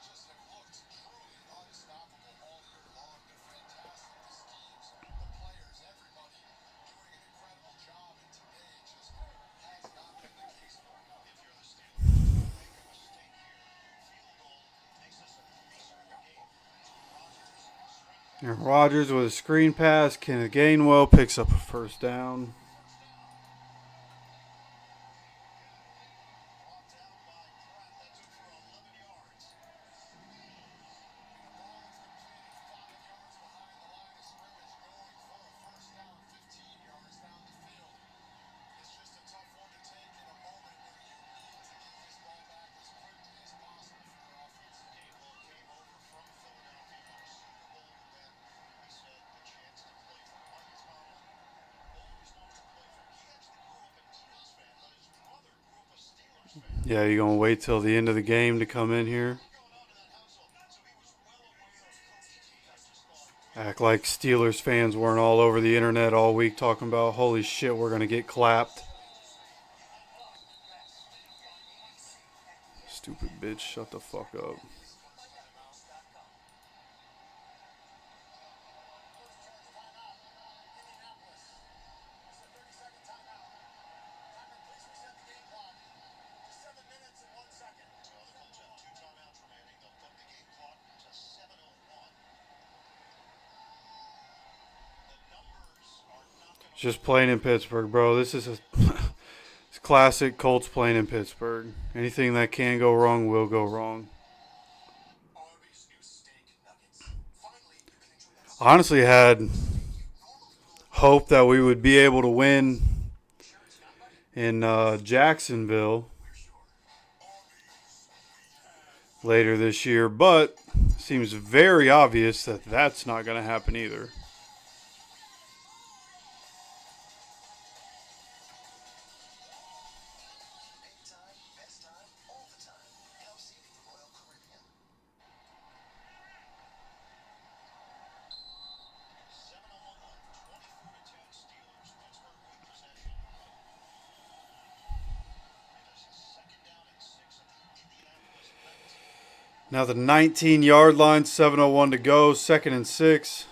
just have looked truly unstoppable all year long. They're fantastic. The schemes, the players, everybody doing an incredible job. And today just has not been the case for them. If you're the Steelers, just don't make a mistake here. Field goal makes this a 3-score game. And Rodgers with a screen pass. Kenneth Gainwell picks up a first down. Brought down by Pratt. That took for 11 yards. The ball is completed 5 yards behind the line of scrimmage, going for a first down, 15 yards down the field. It's just a tough one to take in a moment where you need to get this ball back as quickly as possible for your offense. Gainwell came over from Philadelphia, won a Super Bowl with them. He said the chance to play for Mike Tomlin. Always wanted to play for him. He actually grew up an Eagles fan, but his brother grew up a Steelers fan. Yeah, you gonna wait till the end of the game to come in here? Going on in that household, so he was well aware of Coach T. I just thought, Act like Steelers fans weren't all over the internet all week talking about, holy shit, we're gonna get clapped. Stupid bitch, shut the fuck up. well, the Colts have 2 timeouts remaining. They'll put the game clock to 7:01. Just playing in Pittsburgh, bro. This is it's classic Colts playing in Pittsburgh. Anything that can go wrong will go wrong. I honestly had hope that we would be able to win in Jacksonville later this year, but it seems very obvious that that's not going to happen either. Now the 19-yard line, 7:01 to go, 2nd and 6.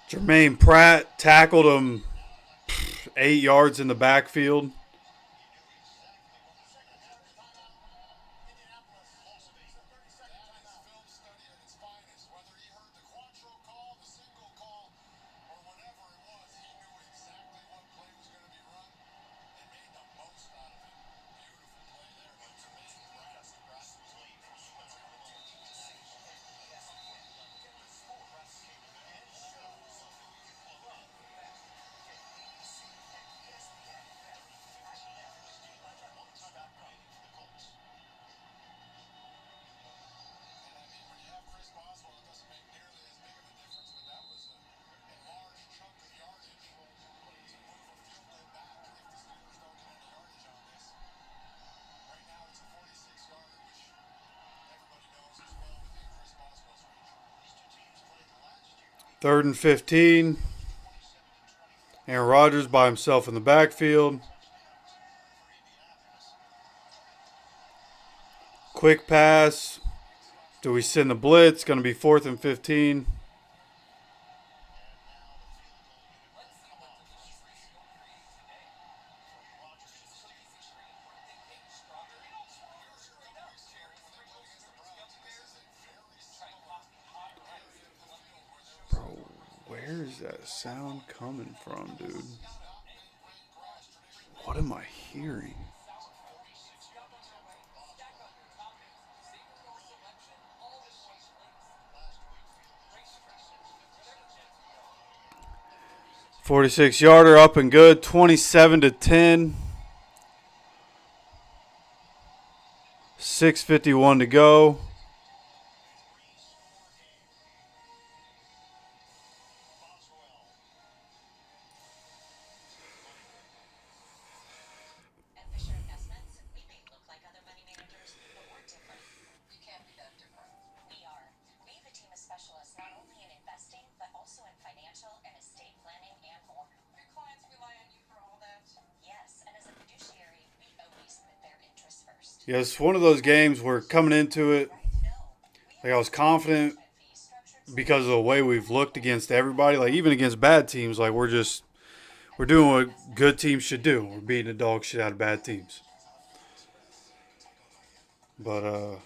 Jermaine Pratt tackled him 8 yards in the backfield. Third and 15. Aaron Rodgers by himself in the backfield. Quick pass. Do we send the blitz? Going to be 4th and 15. Where is that sound coming from, dude? What am I hearing? "46-yarder up and good, 27-10. 6:51 to go. Yeah, it's one of those games where coming into it, like I was confident because of the way we've looked against everybody, like even against bad teams, like we're doing what good teams should do. We're beating the dog shit out of bad teams. But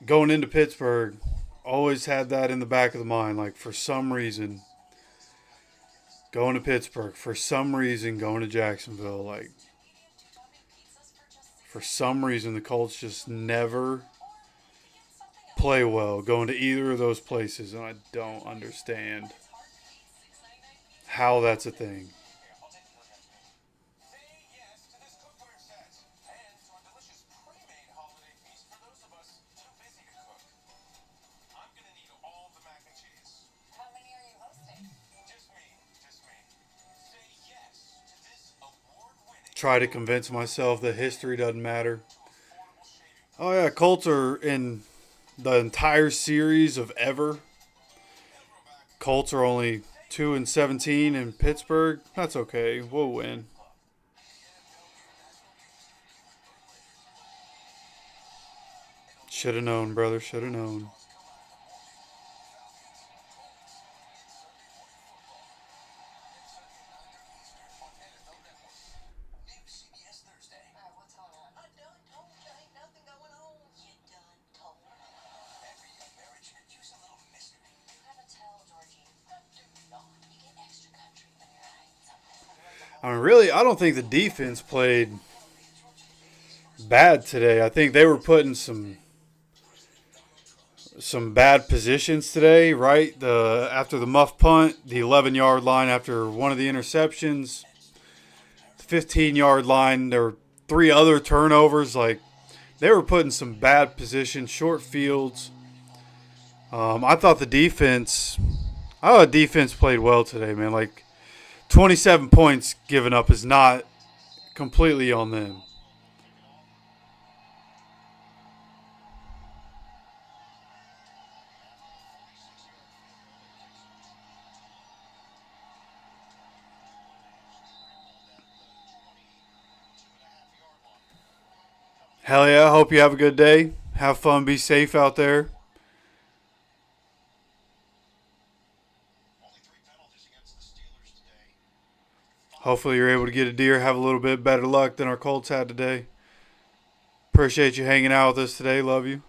going into Pittsburgh, always had that in the back of the mind, like for some reason, going to Pittsburgh, for some reason, going to Jacksonville, like for some reason, the Colts just never play well going to either of those places, and I don't understand how that's a thing. Try to convince myself that history doesn't matter. Oh yeah, Colts are in the entire series of ever. Colts are only 2-17 in Pittsburgh. That's okay. We'll win. Should have known, brother. Should have known. I mean, really, I don't think the defense played bad today. I think they were putting some bad positions today, right? After the muff punt, the 11-yard line after one of the interceptions, the 15-yard line, there were 3 other turnovers. Like, they were putting some bad positions, short fields. I thought the defense played well today, man. Like, 27 points given up is not completely on them. Hell yeah, I hope you have a good day. Have fun, be safe out there. Hopefully you're able to get a deer, have a little bit better luck than our Colts had today. Appreciate you hanging out with us today. Love you.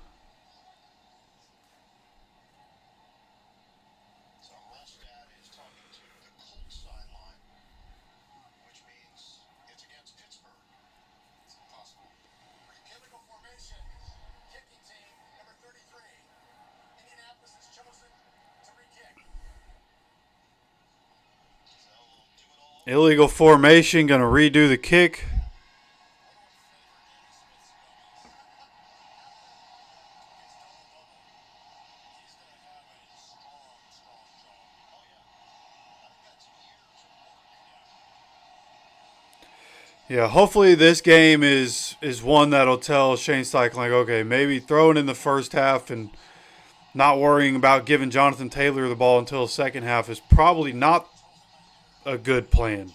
Which means it's against Pittsburgh. It's possible. Chemical formation. Kicking team, number 33. Indianapolis has chosen to re-kick. Illegal formation, gonna redo the kick. Yeah, hopefully this game is one that'll tell Shane Steichen, like, okay, maybe throw it in the first half and not worrying about giving Jonathan Taylor the ball until the second half is probably not a good plan.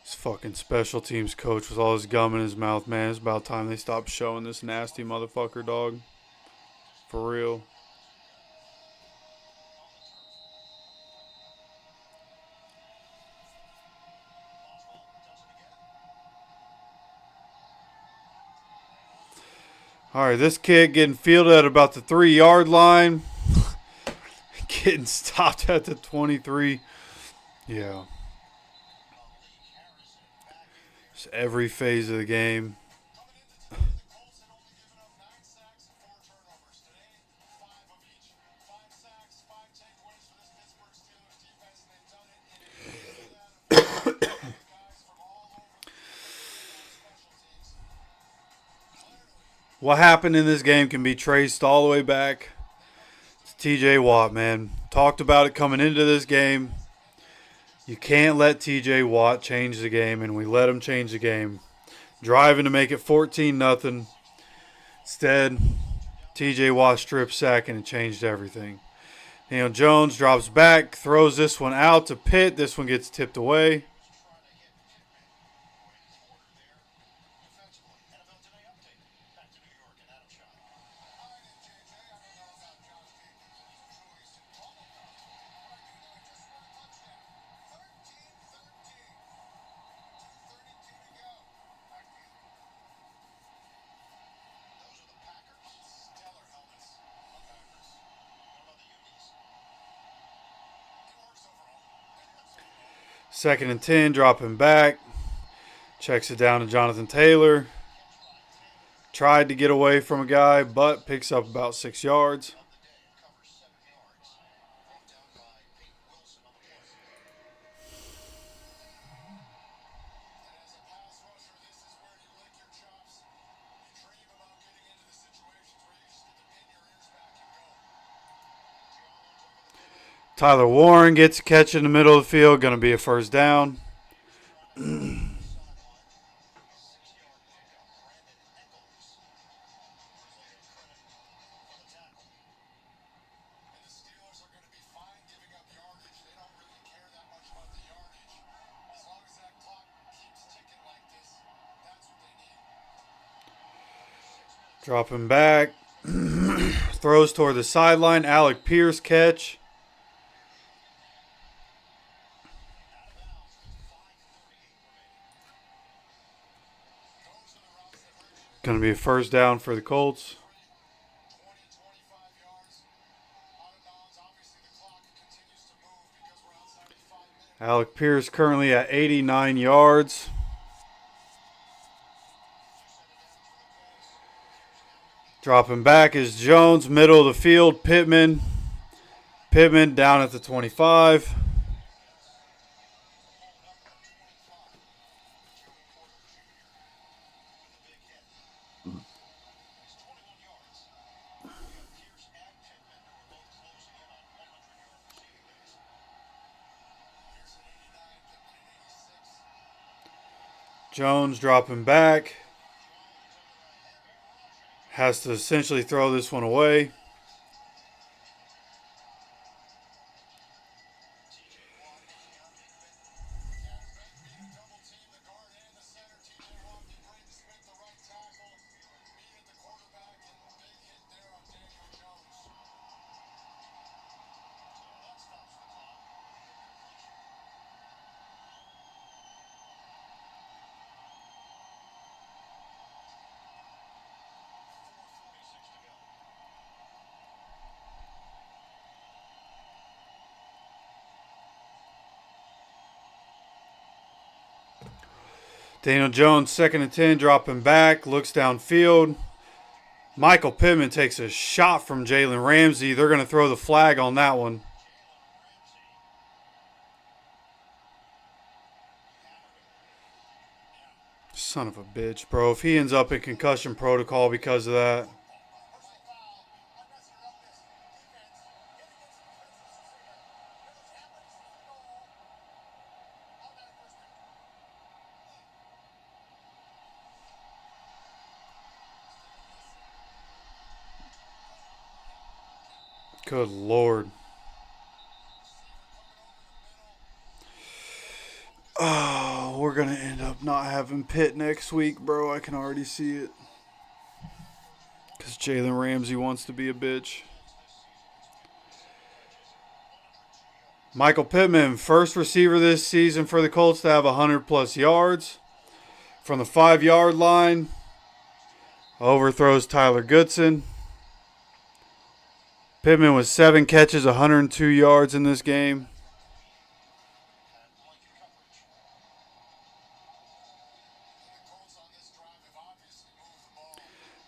This fucking special teams coach with all his gum in his mouth, man. It's about time they stop showing this nasty motherfucker, dog. For real. All right, this kid getting fielded at about the 3-yard line. Getting stopped at the 23. Yeah. Just every phase of the game. What happened in this game can be traced all the way back to TJ Watt, man. Talked about it coming into this game. You can't let TJ Watt change the game, and we let him change the game. Driving to make it 14-0. Instead, TJ Watt strip sack and it changed everything. Daniel Jones drops back, throws this one out to Pitt. This one gets tipped away. Second and 10, dropping back. Checks it down to Jonathan Taylor. Tried to get away from a guy, but picks up about 6 yards. Tyler Warren gets a catch in the middle of the field. Going to be a first down. Dropping back. Throws toward the sideline. Alec Pierce catch. Going to be a first down for the Colts. Alec Pierce currently at 89 yards. Dropping back is Jones, middle of the field, Pittman. Pittman down at the 25. Jones dropping back. Has to essentially throw this one away. Daniel Jones, 2nd and 10, dropping back, looks downfield. Michael Pittman takes a shot from Jalen Ramsey. They're going to throw the flag on that one. Son of a bitch, bro. If he ends up in concussion protocol because of that. Good Lord. Oh, we're going to end up not having Pitt next week, bro. I can already see it. Because Jalen Ramsey wants to be a bitch. Michael Pittman, first receiver this season for the Colts to have 100-plus yards. From the 5-yard line, overthrows Tyler Goodson. Pittman with 7 catches, 102 yards in this game.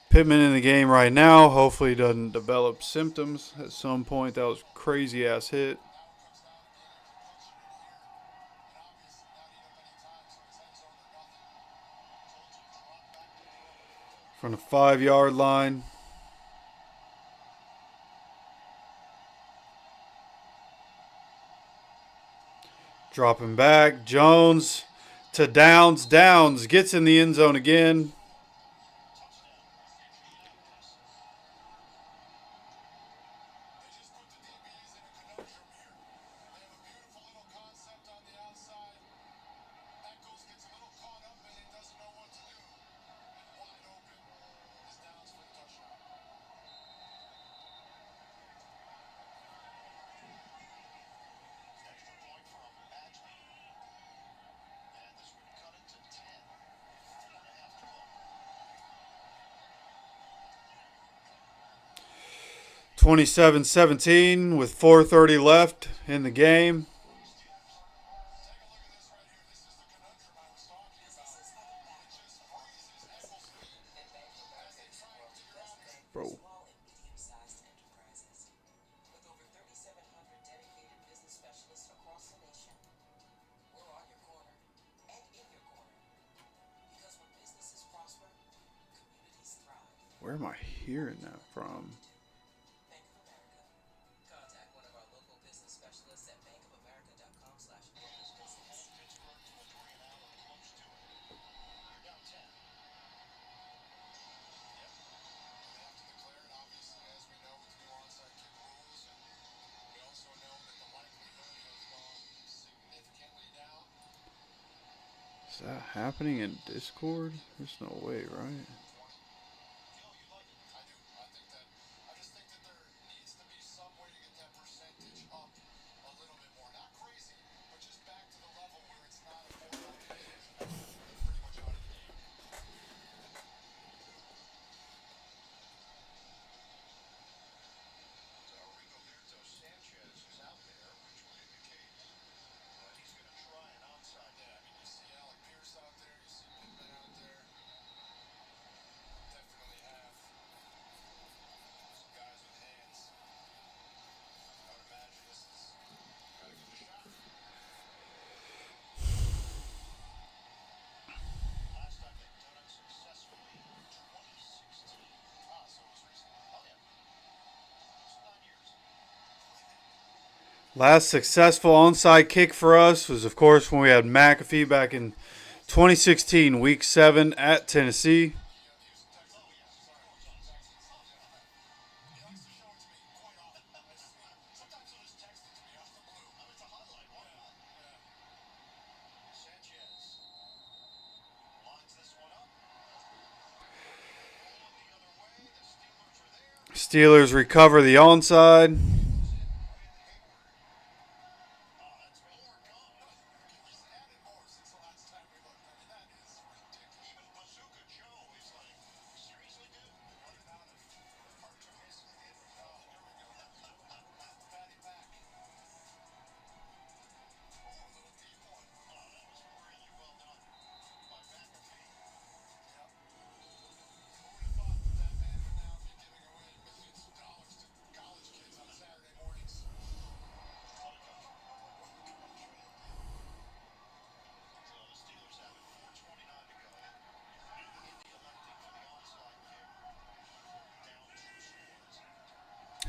Pittman in the game right now. Hopefully he doesn't develop symptoms at some point. That was a crazy-ass hit. From the 5-yard line. Dropping back. Jones to Downs. Downs gets in the end zone again. (27-17) with 4:30 left in the game. Bro. Where am I hearing that from? Is that happening in Discord? There's no way, right? Last successful onside kick for us was, of course, when we had McAfee back in 2016, Week 7 at Tennessee. Steelers recover the onside.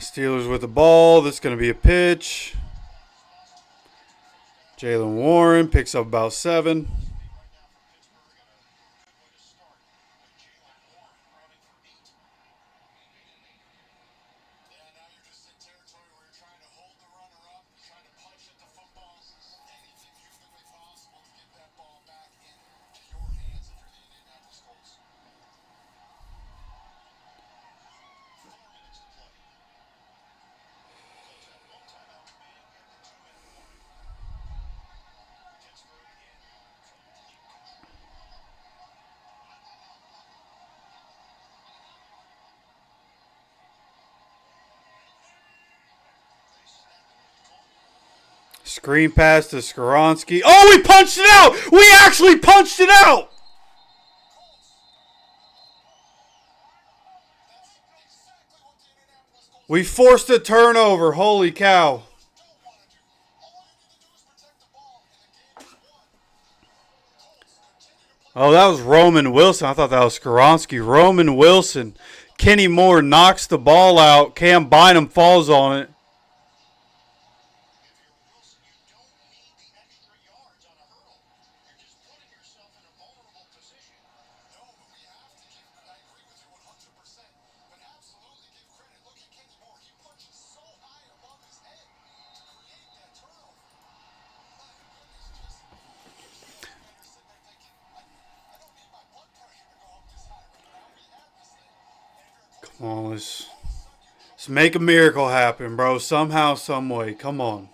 Steelers with the ball. This is going to be a pitch. Jalen Warren picks up about 7. Screen pass to Skoronski. Oh, we punched it out! We actually punched it out! We forced a turnover. Holy cow. Oh, that was Roman Wilson. I thought that was Skoronski. Roman Wilson. Kenny Moore knocks the ball out. Cam Bynum falls on it. Come on, let's make a miracle happen, bro. Somehow, some way. Come on.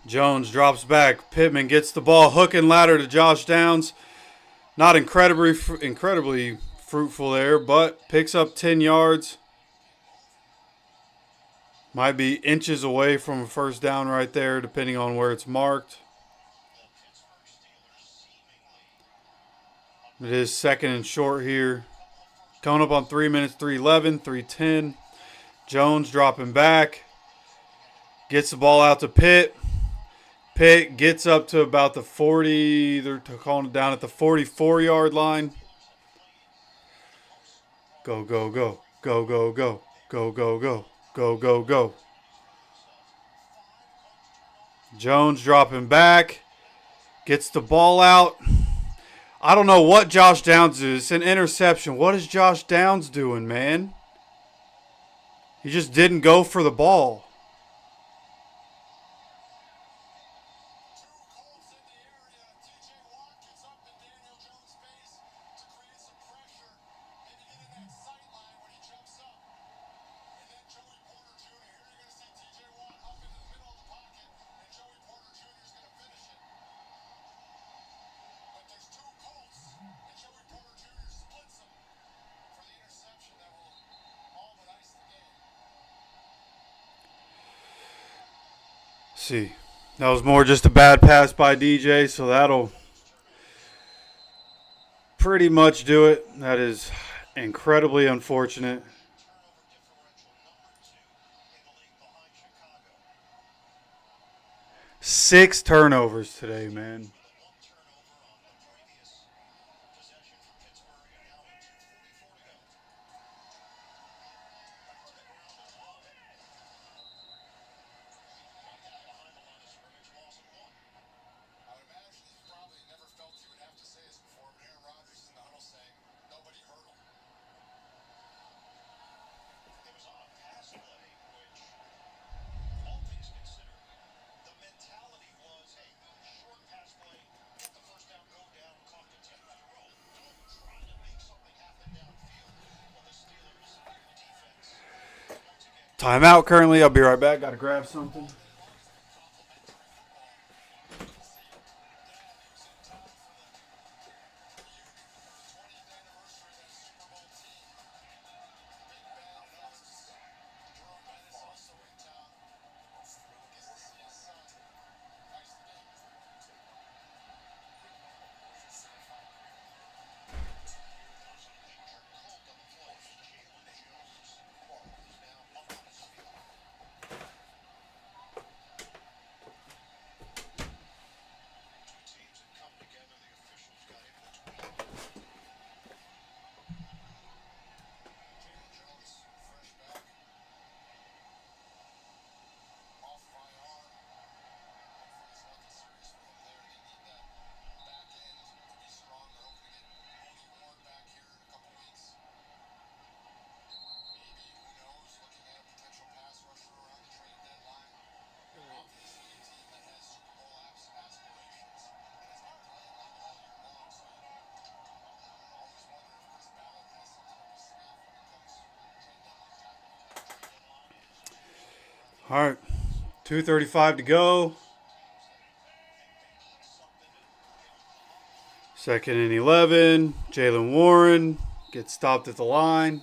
Jones drops back. Pittman gets the ball. Hook and ladder to Josh Downs. Not incredibly fruitful there, but picks up 10 yards. Might be inches away from a first down right there, depending on where it's marked. It is second and short here. Coming up on 3 minutes, 3:11, 3:10. Jones dropping back. Gets the ball out to Pitt. Pitt gets up to about the 40. They're calling it down at the 44-yard line. Go, go, go. Go, go, go. Go, go, go. Go, go, go. Jones dropping back. Gets the ball out. I don't know what Josh Downs is. It's an interception. What is Josh Downs doing, man? He just didn't go for the ball. See, that was more just a bad pass by DJ, so that'll pretty much do it. That is incredibly unfortunate. Six turnovers today, man. Timeout currently. I'll be right back. Got to grab something. All right, 2:35 to go. 2nd and 11. Jalen Warren gets stopped at the line.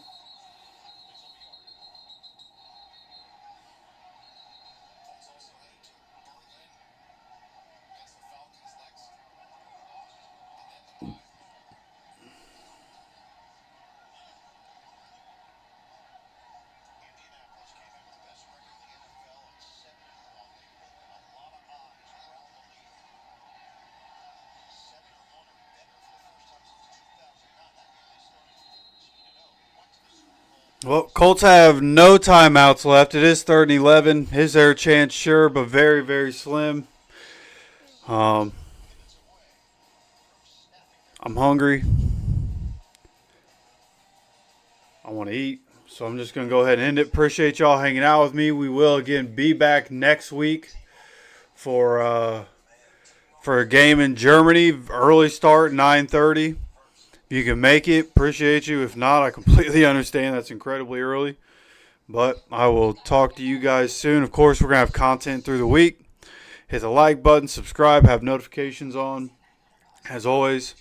Well, Colts have no timeouts left. It is 3rd and 11. Is there a chance? Sure, but very, very slim. I'm hungry. I want to eat. So I'm just going to go ahead and end it. Appreciate y'all hanging out with me. We will, again, be back next week for a game in Germany. Early start, 9:30. If you can make it, appreciate you. If not, I completely understand. That's incredibly early. But I will talk to you guys soon. Of course, we're going to have content through the week. Hit the like button, subscribe, have notifications on. As always,